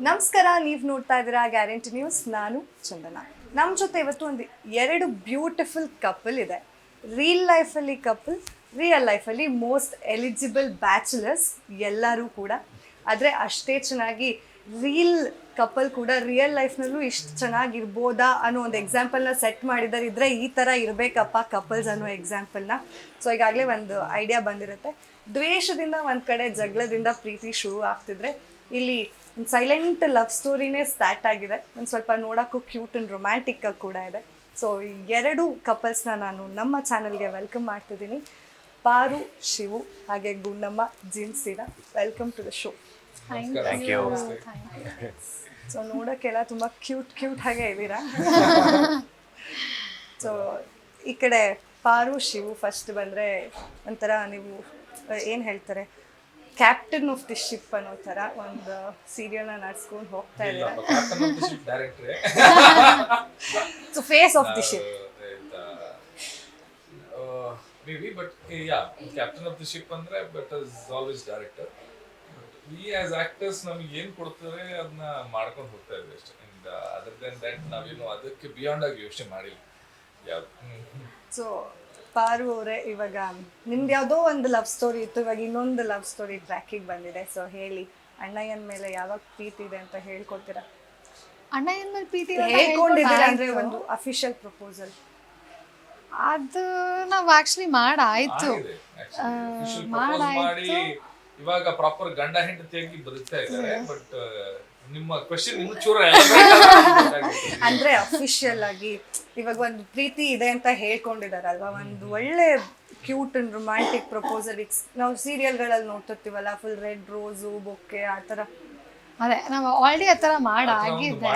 ನಮಸ್ಕಾರ, ನೀವು ನೋಡ್ತಾ ಇದ್ದೀರಾ ಗ್ಯಾರಂಟಿ ನ್ಯೂಸ್. ನಾನು ಚಂದನ. ನಮ್ಮ ಜೊತೆ ಇವತ್ತು ಒಂದು ಎರಡು ಬ್ಯೂಟಿಫುಲ್ ಕಪಲ್ ಇದೆ. ರಿಯಲ್ ಲೈಫಲ್ಲಿ ಕಪಲ್, ರಿಯಲ್ ಲೈಫಲ್ಲಿ ಮೋಸ್ಟ್ ಎಲಿಜಿಬಲ್ ಬ್ಯಾಚುಲರ್ಸ್ ಎಲ್ಲರೂ ಕೂಡ. ಆದರೆ ಅಷ್ಟೇ ಚೆನ್ನಾಗಿ ರೀಲ್ ಕಪಲ್ ಕೂಡ ರಿಯಲ್ ಲೈಫ್ನಲ್ಲೂ ಇಷ್ಟು ಚೆನ್ನಾಗಿರ್ಬೋದಾ ಅನ್ನೋ ಒಂದು ಎಕ್ಸಾಂಪಲ್ನ ಸೆಟ್ ಮಾಡಿದ್ದಾರೆ. ಇದ್ರೆ ಈ ಥರ ಇರಬೇಕಪ್ಪ ಕಪಲ್ಸ್ ಅನ್ನೋ ಎಕ್ಸಾಂಪಲ್ನ. ಸೊ ಈಗಾಗಲೇ ಒಂದು ಐಡಿಯಾ ಬಂದಿರುತ್ತೆ. ದ್ವೇಷದಿಂದ ಒಂದು ಕಡೆ, ಜಗಳದಿಂದ ಪ್ರೀತಿ ಶುರು ಆಗ್ತಿದ್ರೆ ಇಲ್ಲಿ ಒಂದು ಸೈಲೆಂಟ್ ಲವ್ ಸ್ಟೋರಿನೇ ಸ್ಟಾರ್ಟ್ ಆಗಿದೆ. ಒಂದು ಸ್ವಲ್ಪ ನೋಡೋಕ್ಕೂ ಕ್ಯೂಟ್ ಆ್ಯಂಡ್ ರೊಮ್ಯಾಂಟಿಕ್ ಕೂಡ ಇದೆ. ಸೊ ಎರಡು ಕಪಲ್ಸ್ನ ನಾನು ನಮ್ಮ ಚಾನಲ್ಗೆ ವೆಲ್ಕಮ್ ಮಾಡ್ತಿದ್ದೀನಿ. ಪಾರು, ಶಿವು ಹಾಗೆ ಗುಂಡಮ್ಮ ಜಿನ್ಸಿನ. Welcome to the show. Thank you. So ನೋಡೋಕ್ಕೆಲ್ಲ ತುಂಬ ಕ್ಯೂಟ್ ಹಾಗೆ ಇದ್ದೀರಾ. ಸೊ ಈ ಕಡೆ ಪಾರು, ಶಿವು ಫಸ್ಟ್ ಬಂದರೆ ಒಂಥರ ನೀವು ಏನು ಹೇಳ್ತಾರೆ, ಕ್ಯಾಪ್ಟನ್ ಆಫ್ ದಿ ಶಿಪ್ ಅನ್ನೋ ಥರ ಒಂದು ಸೀರಿಯಲ್ನ ನಡ್ಸ್ಕೊಂಡು ಹೋಗ್ತಾ ಇದ್ದಾರೆ. So face of the ship Maybe, but yeah, captain of the ship ಅಂದ್ರೆ but is always director. We as actors ನಮಗೆ ಏನು ಕೊಡ್ತಾರೆ ಅದನ್ನ ಮಾಡ್ಕೊಂಡು ಹೋಗ್ತಾ ಇದ್ವಿ ಅಷ್ಟೇ. And other than that ನಾವೇನು ಅದಕ್ಕೆ ಬಿಯಾಂಡ್ ಆಗಿ ಯೋಚನೆ ಮಾಡಿಲ್ಲ. ಸೊ ಪಾರು ಅವರೇ, ಇವಾಗ ನಿಮ್ದು ಯಾವುದೋ ಒಂದು ಲವ್ ಸ್ಟೋರಿ ಇತ್ತು, ಇವಾಗ ಇನ್ನೊಂದು ಲವ್ ಸ್ಟೋರಿ ಟ್ರ್ಯಾಕಿಗೆ ಬಂದಿದೆ. ಸೊ ಹೇಳಿ, ಅಣ್ಣಯ್ಯನ ಮೇಲೆ ಯಾವಾಗ ಪ್ರೀತಿ ಇದೆ ಅಂತ ಹೇಳ್ಕೊಡ್ತೀರಾ? ಅಣ್ಣಯ್ಯನ ಮೇಲೆ ಪ್ರೀತಿ ಹೇಳ್ಕೊಂಡಿದ್ದೀರಾ ಅಂದ್ರೆ ಒಂದು ಅಫಿಷಿಯಲ್ ಪ್ರಪೋಸಲ್? ಅದು ನಾವು ಆಕ್ಚುಲಿ ಮಾಡಾಯ್ತು. ಮಾಡಿ ಇವಾಗ ಪ್ರಾಪರ್ ಗಂಡ ಹೆಂಡತಿಯಾಗಿ ಬದುಕ್ತಾ ಇದ್ದಾರೆ. ಬಟ್ ನಿಮ್ಮ ಕ್ವೆಶ್ಚನ್ ಇನ್ನು ಚೂರ ಅಂದ್ರೆ ಅಫಿಷಿಯಲ್ ಆಗಿ ಇವಾಗ ಒಂದು ಪ್ರೀತಿ ಇದೆ ಅಂತ ಹೇಳ್ಕೊಂಡಿದಾರಲ್ವಾ, ಒಂದು ಒಳ್ಳೆ ಕ್ಯೂಟ್ ಅಂಡ್ ರೊಮ್ಯಾಂಟಿಕ್ ಪ್ರಪೋಸಲ್. ನಾವು ಸೀರಿಯಲ್ಗಳಲ್ಲಿ ನೋಡ್ತಿರ್ತೀವಲ್ಲ, ಫುಲ್ ರೆಡ್ ರೋಸು, ಬೊಕ್ಕೆ ಆ ಥರ. ಅದೇ ನಾವು ಆಲ್ರೆಡಿ ಆ ಥರ ಮಾಡಾಗಿದೆ,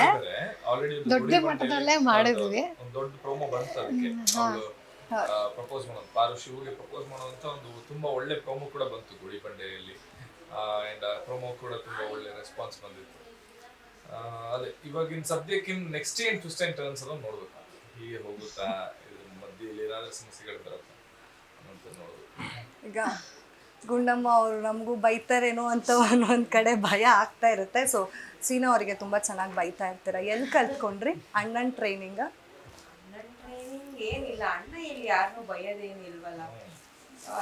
ದೊಡ್ಡ ಮಟ್ಟದಲ್ಲೇ ಮಾಡಿದ್ವಿ. ಒಂದು ದೊಡ್ಡ ಪ್ರೋಮೋ ಬಂತು ಅದಕ್ಕೆ. ಪ್ರಪೋಸ್ ಮಾಡೋದು, ಪಾರು ಶಿವಗೆ ಪ್ರಪೋಸ್ ಮಾಡೋದಂತ ಒಂದು ತುಂಬಾ ಒಳ್ಳೆ ಪ್ರೋಮೋ ಕೂಡ ಬಂತು ಗುಡಿಬಂಡೆಯಲ್ಲಿ. ಅಂಡ್ ಪ್ರೋಮೋ ಕೂಡ ತುಂಬಾ ಒಳ್ಳೆ ರೆಸ್ಪಾನ್ಸ್ ಬಂದಿತ್ತು. ಅದೇ ಇವಾಗಿನ ಸದ್ಯಕ್ಕೆ ನೆಕ್ಸ್ಟ್ ಏನ್ ಟ್ವಿಸ್ಟ್ ಅಂಡ್ ಟರ್ನ್ಸ್ ಅನ್ನು ನೋಡ್ಬೇಕು. ಹೀಗೆ ಹೋಗುತ್ತಾ, ಇದ್ರ ಮಧ್ಯದಲ್ಲಿ ಏನಾದ್ರೂ ಸಮಸ್ಯೆಗಳು ಬರುತ್ತಾ ಅಂತ ನೋಡ್ಬೇಕು. ಈಗ ಗುಂಡಮ್ಮ ಅವರು ನಮಗೂ ಬೈತಾರೇನೋ ಅಂತ ಒಂದೊಂದು ಕಡೆ ಭಯ ಆಗ್ತಾ ಇರುತ್ತೆ. ಸೊ ಸೀನಾ ಅವರಿಗೆ ತುಂಬ ಚೆನ್ನಾಗಿ ಬೈತಾ ಇರ್ತೀರ. ಎಲ್ಲಿ ಕಲ್ತ್ಕೊಂಡ್ರಿ ಅಣ್ಣನ ಟ್ರೈನಿಂಗ? ಅಣ್ಣನ ಟ್ರೈನಿಂಗ್ ಏನಿಲ್ಲ, ಅಣ್ಣ ಇಲ್ಲಿ ಯಾರನ್ನೂ ಬೈಯೋದೇನಿಲ್ವಲ್ಲ.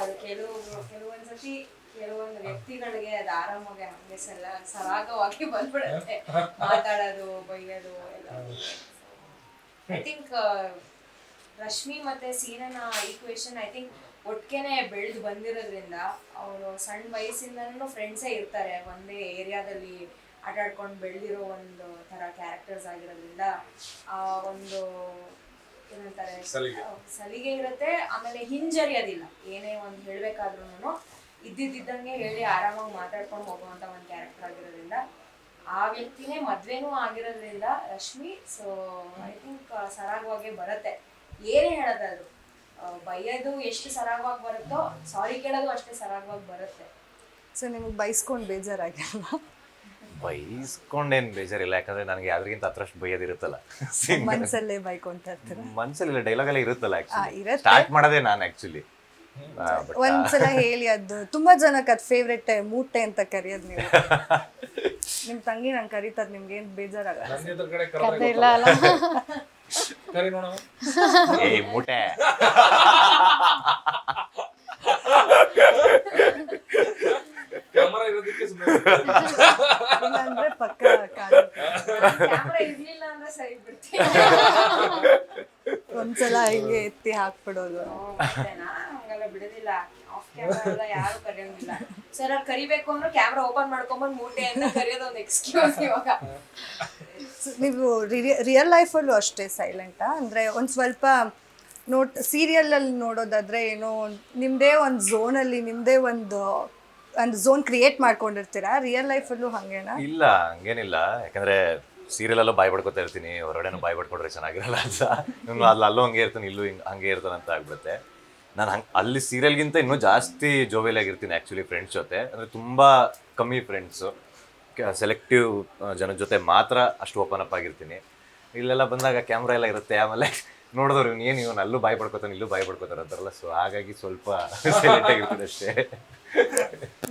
ಅದು ಕೆಲವೊಂದ್ಸತಿ ಕೆಲವೊಂದು ವ್ಯಕ್ತಿಗಳಿಗೆ ಅದು ಆರಾಮಾಗಿ ಹಂಗೆ ಸರಾಗವಾಗಿ ಬಂದ್ಬಿಡುತ್ತೆ, ಮಾತಾಡೋದು, ಬೈಯೋದು ಎಲ್ಲ. ಐ ಥಿಂಕ್ ರಶ್ಮಿ ಮತ್ತೆ ಸೀನನ ಈಕ್ವೇಶನ್ ಐ ಥಿಂಕ್ ಒಟ್ಟಿಗೆನೆ ಬೆಳೆದು ಬಂದಿರೋದ್ರಿಂದ ಅವರು ಸಣ್ಣ ವಯಸ್ಸಿಂದನೂ ಫ್ರೆಂಡ್ಸೇ ಇರ್ತಾರೆ. ಒಂದೇ ಏರಿಯಾದಲ್ಲಿ ಆಟಾಡ್ಕೊಂಡು ಬೆಳೆದಿರೋ ಒಂದು ಥರ ಕ್ಯಾರೆಕ್ಟರ್ಸ್ ಆಗಿರೋದ್ರಿಂದ ಆ ಒಂದು ಏನಂತಾರೆ ಸಲಿಗೆ ಇರುತ್ತೆ. ಆಮೇಲೆ ಹಿಂಜರಿಯೋದಿಲ್ಲ, ಏನೇ ಒಂದು ಹೇಳಬೇಕಾದ್ರೂ ಇದ್ದಿದ್ದಂಗೆ ಹೇಳಿ ಆರಾಮಾಗಿ ಮಾತಾಡ್ಕೊಂಡು ಹೋಗುವಂಥ ಒಂದು ಕ್ಯಾರೆಕ್ಟರ್ ಆಗಿರೋದ್ರಿಂದ ಆ ವ್ಯಕ್ತಿನೇ ಮದ್ವೆನೂ ಆಗಿರೋದ್ರಿಂದ ರಶ್ಮಿ. ಸೊ ಐ ಥಿಂಕ್ ಸರಾಗವಾಗೇ ಬರುತ್ತೆ. ಏನೇ ಹೇಳೋದು, ಬೈಯೋದು ಎಷ್ಟು ಸರಾಗವಾಗಿ ಬರುತ್ತೋ ಸಾರಿ ಕೇಳೋದು ಅಷ್ಟೇ ಸರಾಗವಾಗಿ ಬರುತ್ತೆ. ಸೊ ನಿಮ್ಗೆ ಬೈಸ್ಕೊಂಡು ಬೇಜಾರಾಗಲ್ಲ? ಬೈಸ್ಕೊಂಡೇನು ಬೇಜಾರಿಲ್ಲ, ಯಾಕಂದ್ರೆ ನನಗೆ ಯಾವ್ರಿಗಿಂತ ಹತ್ರಷ್ಟು ಬೈಯೋದಿರುತ್ತಲ್ಲ. ಮನ್ಸಲ್ಲೇ ಬೈಕೊಂತ ಇರ್ತೀರ? ಮನ್ಸಲ್ಲಿ ಡೈಲಾಗ್ ಎಲ್ಲ ಇರುತ್ತಲ್ಲ, ಇರತ್ತೆ. ಸ್ಟಾರ್ಟ್ ಮಾಡೋದೇ ನಾನು ಆಕ್ಚುಲಿ. ಒಂದ್ಸಲ ಹೇಳಿ, ಅದು ತುಂಬಾ ಜನಕ್ಕೆ ಅದು ಫೇವ್ರೆಟ್, ಮೂಟೆ ಅಂತ ಕರೆಯೋದು ನೀವು. ನಿಮ್ ತಂಗಿ ನಂಗೆ ಕರೀತಾರೆ, ನಿಮ್ಗೆ ಏನ್ ಬೇಜಾರಾಗಲ್ಲ? ಇಲ್ಲ ಅಲ್ಲ, ಕರಿ ನೋಡೋಣ. ಏಯ್ ಮೂಟೆ, ಕ್ಯಾಮರಾ ಇರೋದಕ್ಕೆ ಅಂದ್ರೆ ಪಕ್ಕ ಕ್ಯಾಮ್ರಾ ಇರ್ಲಿಲ್ಲ ಅಂದ್ರೆ ಸರಿ ಬಿಡ್ತೀನಿ. ಒಂದ್ಸಲ ಹಿಂಗೆ ಎತ್ತಿ ಹಾಕ್ಬಿಡೋದು. ಹಂಗೆಲ್ಲ ಬಿಡೋದಿಲ್ಲ, ಆಫ್ ಕ್ಯಾಮ್ರಾ ಎಲ್ಲ ಯಾರು ಕರೆಯೋದಿಲ್ಲ. ಸರ್ ಅವ್ರು ಕರಿಬೇಕು ಅಂದ್ರೆ ಕ್ಯಾಮ್ರಾ ಓಪನ್ ಮಾಡ್ಕೊಂಬಂದು ಮೂಟೆ ಅಂತ ಕರೆಯೋದು ಒಂದು ಎಕ್ಸ್ಕ್ಯೂಸ್. ಇವಾಗ ನೀವು ರಿಯಲ್ ಲೈಫಲ್ಲೂ ಅಷ್ಟೇ ಸೈಲೆಂಟಾ? ಅಂದರೆ ಒಂದು ಸ್ವಲ್ಪ ಸೀರಿಯಲಲ್ಲಿ ನೋಡೋದಾದರೆ ಏನೋ ನಿಮ್ಮದೇ ಒಂದು ಝೋನಲ್ಲಿ ನಿಮ್ಮದೇ ಒಂದು ಝೋನ್ ಕ್ರಿಯೇಟ್ ಮಾಡ್ಕೊಂಡಿರ್ತೀರಾ. ರಿಯಲ್ ಲೈಫಲ್ಲೂ ಹಾಗೇನಾ? ಇಲ್ಲ ಹಂಗೇನಿಲ್ಲ, ಯಾಕಂದ್ರೆ ಸೀರಿಯಲಲ್ಲೂ ಬಾಯ್ ಪಡ್ಕೊತಾ ಇರ್ತೀನಿ, ಹೊರಗಡೆನೂ ಬಾಯ್ ಪಡ್ಕೊಂಡ್ರೆ ಚೆನ್ನಾಗಿರಲ್ಲ ಅಂತ. ಇನ್ನು ಅಲ್ಲೂ ಹಂಗೆ ಇರ್ತಾನೆ, ಇಲ್ಲೂ ಹಂಗೆ ಇರ್ತಾನೆ ಅಂತ ಆಗ್ಬಿಡುತ್ತೆ. ನಾನು ಅಲ್ಲಿ ಸೀರಿಯಲ್ಗಿಂತ ಇನ್ನೂ ಜಾಸ್ತಿ ಜೋವಿಯಲಾಗಿರ್ತೀನಿ ಆ್ಯಕ್ಚುಲಿ ಫ್ರೆಂಡ್ಸ್ ಜೊತೆ. ಅಂದರೆ ತುಂಬ ಕಮ್ಮಿ ಫ್ರೆಂಡ್ಸು, ಸೆಲೆಕ್ಟಿವ್ ಜನದ ಜೊತೆ ಮಾತ್ರ ಅಷ್ಟು ಓಪನ್ ಅಪ್ ಆಗಿರ್ತೀನಿ. ಇಲ್ಲೆಲ್ಲ ಬಂದಾಗ ಕ್ಯಾಮ್ರಾ ಎಲ್ಲ ಇರುತ್ತೆ, ಆಮೇಲೆ ನೋಡಿದವ್ರು ಇವನು ಅಲ್ಲೂ ಬಾಯ್ ಪಡ್ಕೊತಾನೆ, ಇಲ್ಲೂ ಬಾಯ್ ಪಡ್ಕೊತಾರೆ ಅಂತಾರಲ್ಲ. ಸೊ ಹಾಗಾಗಿ ಸ್ವಲ್ಪ ಸೈಲೆಂಟ್ ಆಗಿರ್ತೀನಿ ಅಷ್ಟೇ.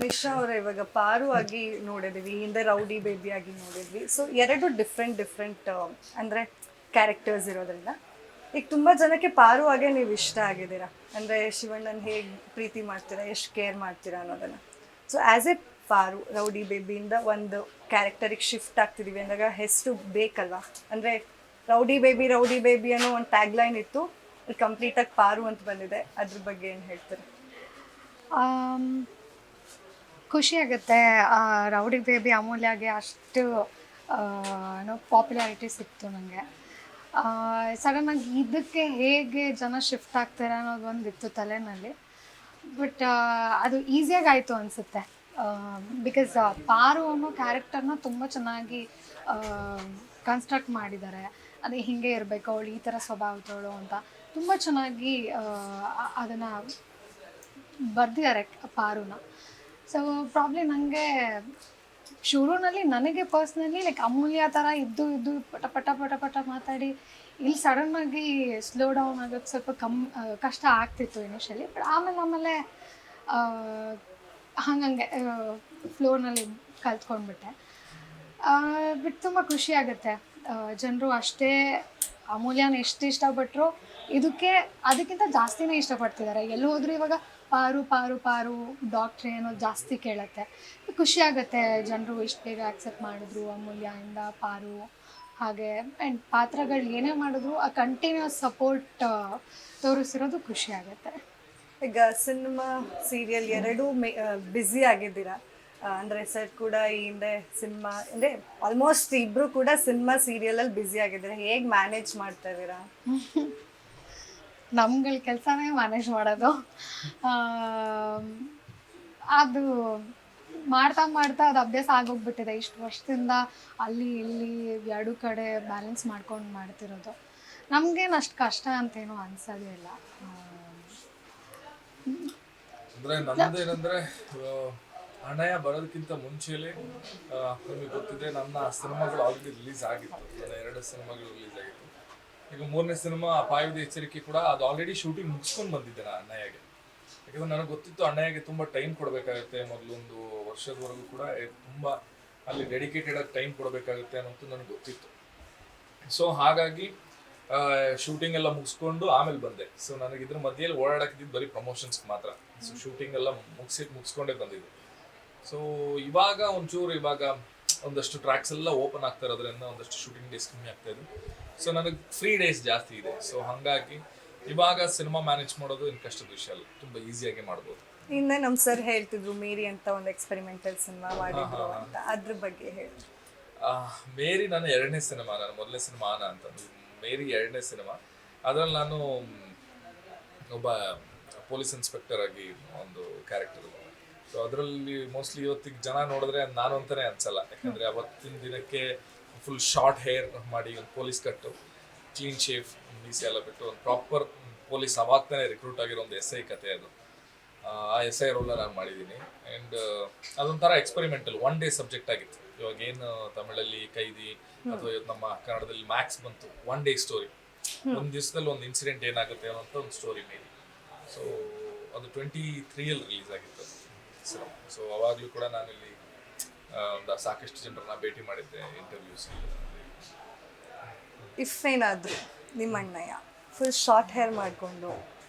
ನಿಶಾ ಅವರ ಇವಾಗ ಪಾರು ಆಗಿ ನೋಡಿದ್ವಿ, ಹಿಂದೆ ರೌಡಿ ಬೇಬಿ ಆಗಿ ನೋಡಿದ್ವಿ. ಸೊ ಎರಡು ಡಿಫ್ರೆಂಟ್ ಅಂದರೆ ಕ್ಯಾರೆಕ್ಟರ್ಸ್ ಇರೋದ್ರಿಂದ ಈಗ ತುಂಬ ಜನಕ್ಕೆ ಪಾರು ಆಗೇ ನೀವು ಇಷ್ಟ ಆಗಿದ್ದೀರಾ. ಅಂದರೆ ಶಿವಣ್ಣನ ಹೇಗೆ ಪ್ರೀತಿ ಮಾಡ್ತೀರಾ, ಎಷ್ಟು ಕೇರ್ ಮಾಡ್ತೀರಾ ಅನ್ನೋದನ್ನು. ಸೊ ಆ್ಯಸ್ ಎ ಪಾರು ರೌಡಿ ಬೇಬಿಯಿಂದ ಒಂದು ಕ್ಯಾರೆಕ್ಟರಿಗೆ ಶಿಫ್ಟ್ ಆಗ್ತಿದ್ದೀವಿ ಅಂದಾಗ ಹೆಸರು ಬೇಕಲ್ವಾ? ಅಂದರೆ ರೌಡಿ ಬೇಬಿ ಅನ್ನೋ ಒಂದು ಟ್ಯಾಗ್ಲೈನ್ ಇತ್ತು, ಅದು ಕಂಪ್ಲೀಟಾಗಿ ಪಾರು ಅಂತ ಬಂದಿದೆ. ಅದ್ರ ಬಗ್ಗೆ ಏನು ಹೇಳ್ತಾರೆ? ಖುಷಿ ಆಗುತ್ತೆ. ರೌಡಿ ಬೇಬಿ ಅಮೂಲ್ಯಗೆ ಅಷ್ಟು ಪಾಪ್ಯುಲಾರಿಟಿ ಸಿಕ್ತು ನನಗೆ. ಸಡನ್ನಾಗಿ ಇದಕ್ಕೆ ಹೇಗೆ ಜನ ಶಿಫ್ಟ್ ಆಗ್ತಾರೆ ಅನ್ನೋದು ಒಂದಿತ್ತು ತಲೆಯಲ್ಲಿ. ಬಟ್ ಅದು ಈಸಿಯಾಗಿ ಆಯಿತು ಅನಿಸುತ್ತೆ. ಬಿಕಾಸ್ ಪಾರು ಅನ್ನೋ ಕ್ಯಾರೆಕ್ಟರ್ನ ತುಂಬ ಚೆನ್ನಾಗಿ ಕನ್ಸ್ಟ್ರಕ್ಟ್ ಮಾಡಿದ್ದಾರೆ. ಅದೇ ಹೀಗೆ ಇರಬೇಕು, ಅವಳು ಈ ಥರ ಸ್ವಭಾವದವಳು ಅಂತ ತುಂಬ ಚೆನ್ನಾಗಿ ಅದನ್ನು ಬರೆದಿದ್ದಾರೆ ಪಾರುನ. ಸೊ ಪ್ರಾಬ್ಲಿ ನನಗೆ ಶುರುನಲ್ಲಿ ನನಗೆ ಪರ್ಸ್ನಲಿ ಲೈಕ್ ಅಮೂಲ್ಯ ಥರ ಇದ್ದು ಪಟ ಮಾತಾಡಿ ಇಲ್ಲಿ ಸಡನ್ನಾಗಿ ಸ್ಲೋ ಡೌನ್ ಆಗೋದು ಸ್ವಲ್ಪ ಕಷ್ಟ ಆಗ್ತಿತ್ತು ಇನಿಷಿಯಲಿ. ಬಟ್ ಆಮೇಲೆ ಹಂಗೆ ಫ್ಲೋನಲ್ಲಿ ಕಲ್ತ್ಕೊಂಡ್ಬಿಟ್ಟೆ. ಬಟ್ ತುಂಬ ಖುಷಿ ಆಗುತ್ತೆ. ಜನರು ಅಷ್ಟೇ ಅಮೂಲ್ಯನ ಎಷ್ಟು ಇಷ್ಟಪಟ್ಟರು ಅದಕ್ಕಿಂತ ಜಾಸ್ತಿನೇ ಇಷ್ಟಪಡ್ತಿದ್ದಾರೆ. ಎಲ್ಲಿ ಹೋದ್ರು ಇವಾಗ ಪಾರು ಡಾಕ್ಟ್ರೇ ಅನ್ನೋದು ಜಾಸ್ತಿ ಕೇಳುತ್ತೆ. ಖುಷಿ ಆಗುತ್ತೆ ಜನರು ಇಷ್ಟು ಬೇಗ ಆಕ್ಸೆಪ್ಟ್ ಮಾಡಿದ್ರು ಅಮೂಲ್ಯದಿಂದ ಪಾರು. ಹಾಗೆ ಆ್ಯಂಡ್ ಪಾತ್ರಗಳು ಏನೇ ಮಾಡಿದ್ರು ಆ ಕಂಟಿನ್ಯೂಸ್ ಸಪೋರ್ಟ್ ತೋರಿಸಿರೋದು ಖುಷಿ ಆಗುತ್ತೆ. ಈಗ ಸಿನಿಮಾ ಸೀರಿಯಲ್ ಎರಡೂ ಬ್ಯುಸಿ ಆಗಿದ್ದೀರಾ. ಅಂದರೆ ಸರ್ ಕೂಡ ಈ ಹಿಂದೆ ಸಿನಿಮಾ ಅಂದರೆ ಆಲ್ಮೋಸ್ಟ್ ಇಬ್ಬರು ಕೂಡ ಸಿನಿಮಾ ಸೀರಿಯಲಲ್ಲಿ ಬ್ಯುಸಿ ಆಗಿದ್ದೀರಾ. ಹೇಗೆ ಮ್ಯಾನೇಜ್ ಮಾಡ್ತಾ ಇದ್ದೀರಾ? ನಮ್ಗಳ ಕೆಲಸನೇ ಮ್ಯಾನೇಜ್ ಮಾಡೋದು. ಅದು ಮಾಡ್ತಾ ಅದು ಅಭ್ಯಾಸ ಆಗೋಗ್ಬಿಟ್ಟಿದೆ. ಇಷ್ಟು ವರ್ಷದಿಂದ ಅಲ್ಲಿ ಇಲ್ಲಿ ಎರಡು ಕಡೆ ಬ್ಯಾಲೆನ್ಸ್ ಮಾಡ್ಕೊಂಡು ಮಾಡ್ತಿರೋದು. ನಮಗೇನು ಅಷ್ಟು ಕಷ್ಟ ಅಂತೇನೂ ಅನ್ಸೋದೇ ಇಲ್ಲ. ಅಂದರೆ ನಮ್ಮದೇನೆಂದರೆ ಹಣಯ ಬರೋದಕ್ಕಿಂತ ಮುಂಚೆಲೇ ನಿಮಗೆ ಗೊತ್ತಿದೆ ನನ್ನ ಸಿನಿಮಾಗಳು ಆಲ್ರೆಡಿ ರಿಲೀಸ್ ಆಗಿತ್ತು. ನನ್ನ 2 ಸಿನಿಮಾಗಳು ರಿಲೀಸ್ ಆಗಿತ್ತು. ಈಗ 3ನೇ ಸಿನಿಮಾ ಅಪಾಯದ ಎಚ್ಚರಿಕೆ ಕೂಡ ಅದು ಆಲ್ರೆಡಿ ಶೂಟಿಂಗ್ ಮುಗಿಸ್ಕೊಂಡು ಬಂದಿದ್ದೆ ನಾನು ಅಣ್ಣಯ್ಯಗೆ. ಯಾಕಂದರೆ ನನಗೆ ಗೊತ್ತಿತ್ತು ಅಣ್ಣಯ್ಯಗೆ ತುಂಬ ಟೈಮ್ ಕೊಡಬೇಕಾಗುತ್ತೆ, ಮೊದಲೊಂದು ವರ್ಷದವರೆಗೂ ಕೂಡ ತುಂಬ ಅಲ್ಲಿ ಡೆಡಿಕೇಟೆಡ್ ಆಗಿ ಟೈಮ್ ಕೊಡಬೇಕಾಗುತ್ತೆ ಅನ್ನೋದು ನನಗೆ ಗೊತ್ತಿತ್ತು. ಸೊ ಹಾಗಾಗಿ ಶೂಟಿಂಗ್ ಎಲ್ಲ ಮುಗಿಸ್ಕೊಂಡು ಆಮೇಲೆ ಬಂದೆ. ಸೊ ನನಗೆ ಇದ್ರ ಮಧ್ಯೆಯಲ್ಲಿ ಓಡಾಡಕ್ಕಿದ್ದು ಬರೀ ಪ್ರಮೋಷನ್ಸ್ಗೆ ಮಾತ್ರ. ಸೊ ಶೂಟಿಂಗ್ ಎಲ್ಲ ಮುಗಿಸ್ಕೊಂಡೇ ಬಂದಿದ್ದು. ಸೊ ಇವಾಗ ಒಂದಷ್ಟು ಟ್ರ್ಯಾಕ್ಸ್ ಎಲ್ಲ ಓಪನ್ ಆಗ್ತಾ ಇರೋದ್ರಿಂದ ಒಂದಷ್ಟು ಶೂಟಿಂಗ್ ಡೇಸ್ ಕಮ್ಮಿ ಆಗ್ತಾ ಇದೆ. ಸೊ ನನಗೆ ಫ್ರೀ ಡೇಸ್ ಜಾಸ್ತಿ ಇದೆ. ಸೊ ಹಾಗಾಗಿ ಇವಾಗ ಸಿನಿಮಾ ಮ್ಯಾನೇಜ್ ಮಾಡೋದು ಏನು ಕಷ್ಟದ ವಿಷಯ ಅಲ್ಲ, ತುಂಬ ಈಸಿಯಾಗಿ ಮಾಡ್ಬೋದು. ಹಿಂದೆ ನಮ್ಮ ಸರ್ ಹೇಳ್ತಿದ್ರು ಮೇರಿ ಅಂತ ಒಂದು ಎಕ್ಸ್ಪೆರಿಮೆಂಟಲ್ ಸಿನಿಮಾ ಮಾಡಿದ್ರು ಅಂತ, ಅದ್ರ ಬಗ್ಗೆ ಹೇಳಿ. ಮೇರಿ ನನ್ನ 2ನೇ ಸಿನಿಮಾ. ನನ್ನ 1ನೇ ಸಿನಿಮಾ ಆನ ಅಂತ, ಮೇರಿ 2ನೇ ಸಿನಿಮಾ. ಅದರಲ್ಲಿ ನಾನು ಒಬ್ಬ ಪೊಲೀಸ್ ಇನ್ಸ್ಪೆಕ್ಟರ್ ಆಗಿ ಒಂದು ಕ್ಯಾರೆಕ್ಟರ್. ಸೊ ಅದರಲ್ಲಿ ಮೋಸ್ಟ್ಲಿ ಇವತ್ತಿಗೆ ಜನ ನೋಡಿದ್ರೆ ನಾನು ಅಂತಾನೆ ಅನ್ಸಲ್ಲ. ಯಾಕಂದರೆ ಅವತ್ತಿನ ದಿನಕ್ಕೆ ಫುಲ್ ಶಾರ್ಟ್ ಹೇರ್ ಮಾಡಿ, ಒಂದು ಪೊಲೀಸ್ ಕಟ್ಟು, ಕ್ಲೀನ್ ಶೇವ್, ಮೀಸೆ ಎಲ್ಲ ಬಿಟ್ಟು ಒಂದು ಪ್ರಾಪರ್ ಪೊಲೀಸ್ ಅವಾಗ ತಾನೇ ರಿಕ್ರೂಟ್ ಆಗಿರೋ ಒಂದು SI ಕತೆ ಅದು. ಆ SI ರೋಲ್ನ ನಾನು ಮಾಡಿದ್ದೀನಿ. ಆ್ಯಂಡ್ ಅದೊಂಥರ ಎಕ್ಸ್ಪೆರಿಮೆಂಟಲ್ 1 ಡೇ ಸಬ್ಜೆಕ್ಟ್ ಆಗಿತ್ತು. ಇವಾಗ ಏನು ತಮಿಳಲ್ಲಿ ಕೈದಿ ಅಥವಾ ನಮ್ಮ ಕನ್ನಡದಲ್ಲಿ ಮ್ಯಾಕ್ಸ್ ಬಂತು, 1 ಡೇ ಸ್ಟೋರಿ. ಒಂದು ದಿವಸದಲ್ಲಿ ಒಂದು ಇನ್ಸಿಡೆಂಟ್ ಏನಾಗುತ್ತೆ ಅನ್ನೋಂಥ ಒಂದು ಸ್ಟೋರಿ ಮೇಲೆ. ಸೊ ಅದು 23ಯಲ್ಲಿ ರಿಲೀಸ್ ಆಗಿತ್ತು ಸಿನಿಮಾ. ಸೊ ಅವಾಗಲೂ ಕೂಡ ನಾನಿಲ್ಲಿ ಒಂದು ಸಾಕಷ್ಟು ಜನರನ್ನ ಭೇಟಿ ಮಾಡಿದ್ದೆ ಇಂಟರ್ವ್ಯೂಸ್. ಇಫ್ ಏನಾದರೂ ನಿಮ್ಮ ಅಣ್ಣಯ್ಯ ಫುಲ್ ಶಾರ್ಟ್ ಹೇರ್ ಮಾಡಿಕೊಂಡು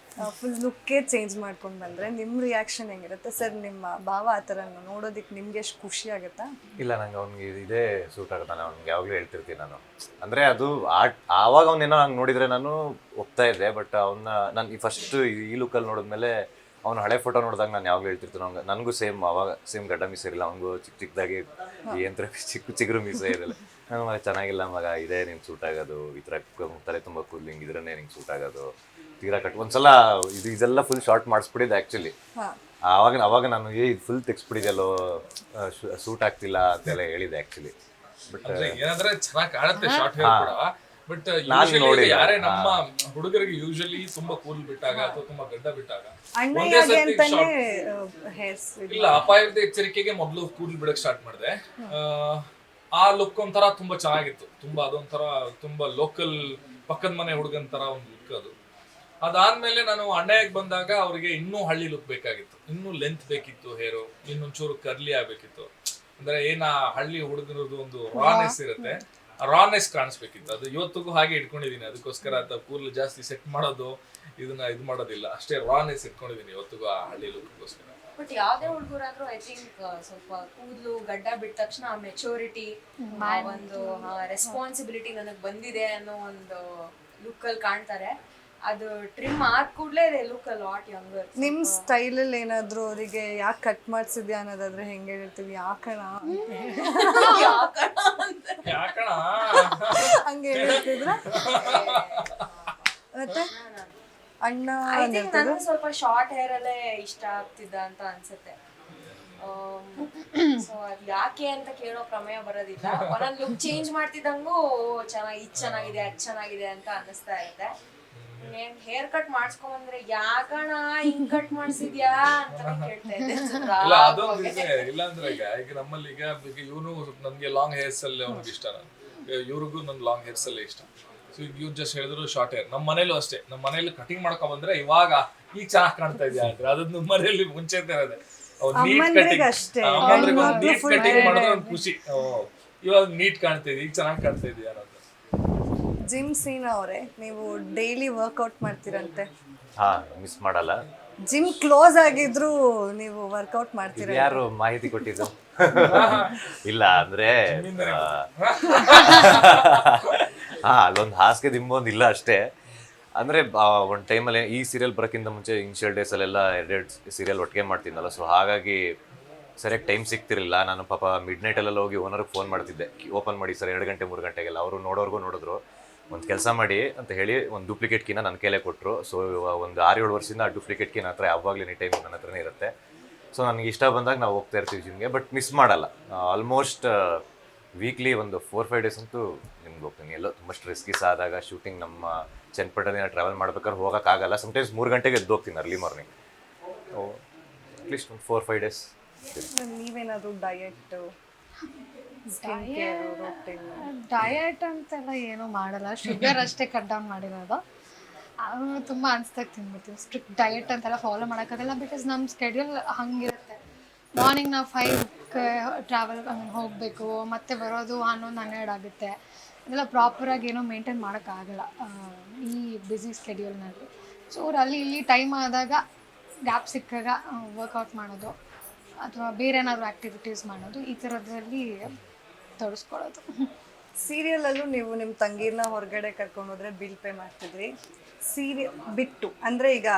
ಫುಲ್ ಲುಕ್ಕೇ ಚೇಂಜ್ ಮಾಡ್ಕೊಂಡು ಬಂದರೆ ನಿಮ್ಮ ರಿಯಾಕ್ಷನ್ ಹೆಂಗಿರುತ್ತೆ ಸರ್? ನಿಮ್ಮ ಭಾವ ಆ ಥರ ನೋಡೋದಕ್ಕೆ ನಿಮ್ಗೆ ಎಷ್ಟು ಖುಷಿ ಆಗುತ್ತಾ? ಇಲ್ಲ, ನಂಗೆ ಅವ್ನಿಗೆ ಇದೇ ಸೂಟ್ ಆಗುತ್ತೆ. ನಾನು ಅವ್ನಿಗೆ ಯಾವಾಗಲೂ ಹೇಳ್ತಿರ್ತೀನಿ ನಾನು. ಅಂದರೆ ಅದು ಆವಾಗ ಅವನೇನೋ ಹಂಗೆ ನೋಡಿದರೆ ನಾನು ಒಪ್ತಾ ಇದ್ದೆ. ಬಟ್ ನಾನು ಈ ಫಸ್ಟ್ ಈ ಲುಕ್ಕಲ್ಲಿ ನೋಡಿದ್ಮೇಲೆ ಅವ್ನು ಹಳೆ ಫೋಟೋ ನೋಡಿದಾಗ ನಾನು ಯಾವಾಗಲೂ ಹೇಳ್ತಿರ್ತೀನಿ ಅವ್ನಿಗೆ. ನನಗೂ ಸೇಮ್ ಗಡ್ಡ ಮೀಸೆ ಇರಲಿಲ್ಲ, ಅವ್ನಿಗೂ ಚಿಕ್ಕದಾಗಿ ಏನಂತರ ಚಿಗುರು ಮೀಸೆ ಇರಲಿಲ್ಲ. ನಾನು ಮಗ ಚೆನ್ನಾಗಿಲ್ಲ ಮಗ, ಇದೇ ನಿಂಗೆ ಸೂಟ್ ಆಗೋದು, ಈ ಥರ ತಲೆ ತುಂಬ ಕೂದಲಿಂಗ್ ಇದ್ರೇ ನಿಂಗೆ ಸೂಟ್ ಆಗೋದು, ತೀರಾ ಕಟ್. ಒಂದ್ಸಲ ಇದೆಲ್ಲ ಫುಲ್ ಶಾರ್ಟ್ ಮಾಡಿಸ್ಬಿಟ್ಟಿದ್ದೆ ಆ್ಯಕ್ಚುಲಿ. ಅವಾಗ ನಾನು ಇದು ಫುಲ್ ತೆಗ್ಸ್ಬಿಟ್ಟಿದ್ದೆಲ್ಲೋ, ಸೂಟ್ ಆಗ್ತಿಲ್ಲ ಅಂತೆಲ್ಲ ಹೇಳಿದೆ ಆ್ಯಕ್ಚುಲಿ. ಬಟ್ ಏನಂದ್ರೆ ಚೆನ್ನಾಗಿ ಕಾಣುತ್ತೆ ಶಾರ್ಟ್ ಹೇರ್ ಕೂಡ. ಬಟ್ ಯಾರೇ ನಮ್ಮ ಹುಡುಗರಿಗೆ ಯೂಶಲಿ ತುಂಬಾ ಕೂಲ್ ಬಿಟ್ಟಾಗ ಅಥವಾ ತುಂಬಾ ಗಡ್ಡ ಬಿಟ್ಟಾಗ ಇಲ್ಲ, ಅಪಾಯದ ಎಚ್ಚರಿಕೆಗೆ ಮೊದಲು ಕೂಲ್ ಬಿಡಕ್ ಸ್ಟಾರ್ಟ್ ಮಾಡಿದೆ. ಆ ಲುಕ್ ಒಂಥರ ತುಂಬಾ ಚೆನ್ನಾಗಿತ್ತು. ತುಂಬಾ ಅದೊಂಥರ ತುಂಬಾ ಲೋಕಲ್ ಪಕ್ಕದ ಮನೆ ಹುಡುಗನ್ ತರ ಒಂದು ಲುಕ್ ಅದು. ಅದಾದ್ಮೇಲೆ ನಾನು ಅಣ್ಣಯ್ಯಗೆ ಬಂದಾಗ ಅವ್ರಿಗೆ ಇನ್ನೂ ಹಳ್ಳಿ ಲುಕ್ ಬೇಕಾಗಿತ್ತು, ಇನ್ನೂ ಲೆಂತ್ ಬೇಕಿತ್ತು, ಹೇರು ಇನ್ನೊಂಚೂರು ಕರ್ಲಿ ಆಗ್ಬೇಕಿತ್ತು. ಅಂದ್ರೆ ಏನ ಹಳ್ಳಿ ಹುಡುಗರದು ಒಂದು ರಾನೆಸ್ ಇರುತ್ತೆ, ಆ ರಾನೆಸ್ ಕಾಣಿಸ್ಬೇಕಿತ್ತು. ಅದು ಇವತ್ತಿಗೂ ಹಾಗೆ ಇಟ್ಕೊಂಡಿದೀನಿ. ಅದಕ್ಕೋಸ್ಕರ ಕೂದಲು ಜಾಸ್ತಿ ಸೆಟ್ ಮಾಡೋದು ಇದನ್ನ ಇದು ಮಾಡೋದಿಲ್ಲ, ಅಷ್ಟೇ ರಾನೆಸ್ ಇಟ್ಕೊಂಡಿದೀನಿ ಇವತ್ತಿಗೂ ಆ ಹಳ್ಳಿ ಲುಕ್ಗೋಸ್ಕರ. ಬಟ್ ಯಾವ್ದೇ ಹುಡುಗರಾದ್ರೂ ಐ ಥಿಂಕ್ ಸ್ವಲ್ಪ ಕೂದಲು ಗಡ್ಡ ಬಿಟ್ಟ ತಕ್ಷಣ ಮೆಚೂರಿಟಿ, ಒಂದು ರೆಸ್ಪಾನ್ಸಿಬಿಲಿಟಿ ನನಗೆ ಬಂದಿದೆ ಅನ್ನೋ ಒಂದು ಲುಕ್ ಅಲ್ಲಿ ಕಾಣ್ತಾರೆ. ಅದು ಟ್ರಿಮ್ ಆದ ಕೂಡಲೇ ಲುಕ್ ಲಾಟ್ ಯಂಗರ್. ನಿಮ್ ಸ್ಟೈಲಲ್ಲಿ ಏನಾದ್ರು ಅವರಿಗೆ ಯಾಕೆ ಕಟ್ ಮಾಡ್ಸಿದ್ಯಾ ಅನ್ನೋದಾದ್ರೆ ಹೆಂಗೆ ಹೇಳ್ತೀವಿ? ಯಾಕಣ ಯಾಕಣ ಹಂಗೆ ಹೇಳ್ತಿದ್ರ? ಮತ್ತೆ ಅಣ್ಣ ಐ ಥಿಂಕ್ ನನಗೆ ಸ್ವಲ್ಪ ಶಾರ್ಟ್ ಹೇರ್ ಅಲ್ಲೇ ಇಷ್ಟ ಆಗ್ತಿದ್ದ ಅಂತ ಅನ್ಸುತ್ತೆ. ಸೊ ಅದು ಯಾಕೆ ಅಂತ ಕೇಳೋ ಪ್ರಮೇಯ ಬರೋದಿಲ್ಲ. ಒಂದೊಂದು ಲುಕ್ ಚೇಂಜ್ ಮಾಡ್ತಿದ್ದಂಗೂ ಚೆನ್ನಾಗಿದೆ ಅದು ಚೆನ್ನಾಗಿದೆ ಅಂತ ಅನ್ನಿಸ್ತಾ ಇರುತ್ತೆ. ಹೇರ್ ಕಟ್ ಮಾಡಿಸ್ಕೊಂಡ್ಬಂದ್ರೆ ಯಾಕಣ ಹಿಂಗ್ ಕಟ್ ಮಾಡ್ಸಿದ್ಯಾ ಅಂತ ಕೇಳ್ತಾ ಇದ್ದೆ. ಇಲ್ಲ ಅದೊಂದು ಇದೆ. ಇಲ್ಲಾಂದ್ರೆ ಈಗ ನಮ್ಮಲ್ಲಿ ಈಗ ಇವನು ನನ್ಗೆ ಲಾಂಗ್ ಹೇರ್ಸ್ ಅಲ್ಲಿ ಅವ್ನಿಗೆ ಇಷ್ಟ, ಇವ್ರಿಗೂ ನನ್ ಲಾಂಗ್ ಹೇರ್ಸ್ ಅಲ್ಲೇ ಇಷ್ಟ. ಸೊ ಇವ್ರು ಜಸ್ಟ್ ಹೇಳಿದ್ರು ಶಾರ್ಟ್ ಹೇರ್. ನಮ್ಮ ಮನೇಲೂ ಅಷ್ಟೇ, ನಮ್ಮ ಮನೇಲಿ ಕಟಿಂಗ್ ಮಾಡ್ಕೊಂಡ್ ಬಂದ್ರೆ ಇವಾಗ ಈಗ ಚೆನ್ನಾಗಿ ಕಾಣ್ತಾ ಇದೆಯಾ ಅಂದ್ರೆ ಅದನ್ನ ನಮ್ಮ ಮನೇಲಿ ಮುಂಚೆ ಇರೋದೆ. ಅವ್ರು ನೀಟ್ ಕಟಿಂಗ್ ನೀಟ್ ಕಟಿಂಗ್ ಮಾಡಿದ್ರೆ ಒಂದು ಖುಷಿ, ಇವಾಗ ನೀಟ್ ಕಾಣ್ತಾ ಇದೆಯಾ, ಈಗ ಚೆನ್ನಾಗಿ ಕಾಣ್ತಾ ಇದೆಯಾ ಅನ್ನೋದು. ಜಿಮ್ ಸೀನಾ ಅವರೇ, ನೀವು ಡೈಲಿ ವರ್ಕೌಟ್ ಮಾಡ್ತೀರಂತೆ? ಹಾ, ಮಿಸ್ ಮಾಡಲ್ಲ. ಜಿಮ್ ಕ್ಲೋಸ್ ಆಗಿದ್ರು ನೀವು ವರ್ಕೌಟ್ ಮಾಡ್ತೀರ? ಯಾರು ಮಾಹಿತಿ ಕೊಟ್ಟಿದ್ದು? ಇಲ್ಲ ಅಂದ್ರೆ ಹಾ, ಅಲ್ಲೊಂದು ಹಾಸಿಗೆ ದಿಂಬೊಂದು ಇಲ್ಲ ಅಷ್ಟೇ. ಅಂದ್ರೆ ಒಂದು ಟೈಮಲ್ಲಿ ಈ ಸೀರಿಯಲ್ ಬರೋಕ್ಕಿಂತ ಮುಂಚೆ ಇನಿಷಿಯಲ್ ಡೇಸಲ್ಲೆಲ್ಲ ಎರಡೆರಡು ಸೀರಿಯಲ್ ಒಟ್ಟಿಗೆ ಮಾಡ್ತಿದ್ದಲ್ಲ, ಸೊ ಹಾಗಾಗಿ ಸರಿಯಾಗಿ ಟೈಮ್ ಸಿಗ್ತಿರಲಿಲ್ಲ. ನಾನು ಪಾಪ ಮಿಡ್ ನೈಟಲ್ಲೆಲ್ಲ ಹೋಗಿ ಓನರ್ಗೆ ಫೋನ್ ಮಾಡ್ತಿದ್ದೆ, ಓಪನ್ ಮಾಡಿ ಸರ್ 2 ಗಂಟೆ 3 ಗಂಟೆಗೆಲ್ಲ. ಅವರು ನೋಡೋರ್ಗೂ ನೋಡಿದ್ರು, ಒಂದು ಕೆಲಸ ಮಾಡಿ ಅಂತ ಹೇಳಿ ಒಂದು ಡೂಪ್ಲಿಕೇಟ್ ಕೀನ ನನ್ನ ಕೈಲೇ ಕೊಟ್ಟರು. ಸೊ ಒಂದು 6-7 ವರ್ಷದಿಂದ ಆ ಡೂಪ್ಲಿಕೇಟ್ ಕೀ ನನ್ನ ಹತ್ರ ಯಾವಾಗಲೂ ಎನಿ ಟೈಮ್ ನನ್ನ ಹತ್ರನೇ ಇರುತ್ತೆ. ಸೊ ನನಗೆ ಇಷ್ಟ ಬಂದಾಗ ನಾವು ಹೋಗ್ತಾ ಇರ್ತೀವಿ ಜಿಮ್ಗೆ, ಬಟ್ ಮಿಸ್ ಮಾಡಲ್ಲ. ಆಲ್ಮೋಸ್ಟ್ ವೀಕ್ಲಿ ಒಂದು 4-5 ಡೇಸ್ ಅಂತೂ ನಿಮ್ಗೆ ಹೋಗ್ತೀನಿ. ಎಲ್ಲೋ ತುಂಬ ಸ್ಟ್ರೆಸ್ಗಿಸ್ ಆದಾಗ, ಶೂಟಿಂಗ್ ನಮ್ಮ ಚನ್ನಪಟ್ಟಣ ಟ್ರಾವೆಲ್ ಮಾಡ್ಬೇಕಾದ್ರೆ ಹೋಗೋಕ್ಕಾಗಲ್ಲ. ಸಮಟೈಮ್ಸ್ 3 ಗಂಟೆಗೆ ಎದ್ದು ಹೋಗ್ತೀನಿ ಅರ್ಲಿ ಮಾರ್ನಿಂಗ್. ಅಟ್ಲೀಸ್ಟ್ ಒಂದು 4-5 ಡೇಸ್. ನೀವೇನಾದ್ರು ಡಯಟ್ ಡಯಟ್ ಅಂತೆಲ್ಲ ಏನೂ ಮಾಡಲ್ಲ, ಶುಗರ್ ಅಷ್ಟೇ ಕಟ್ ಡೌನ್ ಮಾಡಿರೋದು. ತುಂಬ ಅನ್ಸ್ದಾಗ ತಿನ್ಬಿಡ್ತೀವಿ. ಸ್ಟ್ರಿಕ್ಟ್ ಡಯಟ್ ಅಂತೆಲ್ಲ ಫಾಲೋ ಮಾಡೋಕ್ಕಾಗಲ್ಲ, ಬಿಕಾಸ್ ನಮ್ಮ ಸ್ಕೆಡ್ಯೂಲ್ ಹಂಗಿರುತ್ತೆ. ಮಾರ್ನಿಂಗ್ ನಾವು 5ಕ್ಕೆ ಟ್ರಾವೆಲ್ ಹೋಗಬೇಕು, ಮತ್ತೆ ಬರೋದು 11-12 ಆಗುತ್ತೆ. ಅದೆಲ್ಲ ಪ್ರಾಪರಾಗಿ ಏನೋ ಮೇಂಟೈನ್ ಮಾಡೋಕ್ಕಾಗಲ್ಲ ಈ ಬ್ಯುಸಿ ಸ್ಕೆಡ್ಯೂಲ್ನಲ್ಲಿ. ಸೊ ಅಲ್ಲಿ ಇಲ್ಲಿ ಟೈಮ್ ಆದಾಗ ಗ್ಯಾಪ್ ಸಿಕ್ಕಾಗ ವರ್ಕೌಟ್ ಮಾಡೋದು ಅಥವಾ ಬೇರೆ ಏನಾದರೂ ಆ್ಯಕ್ಟಿವಿಟೀಸ್ ಮಾಡೋದು, ಈ ಥರದ್ರಲ್ಲಿ ತೊಡಸ್ಕೊಳ್ಳೋದು. ಸೀರಿಯಲಲ್ಲೂ ನೀವು ನಿಮ್ಮ ತಂಗಿನ ಹೊರಗಡೆ ಕರ್ಕೊಂಡು ಹೋದ್ರೆ ಬಿಲ್ ಪೇ ಮಾಡ್ತಿದ್ರಿ. ಸೀರಿಯಲ್ ಬಿಟ್ಟು ಅಂದರೆ ಈಗ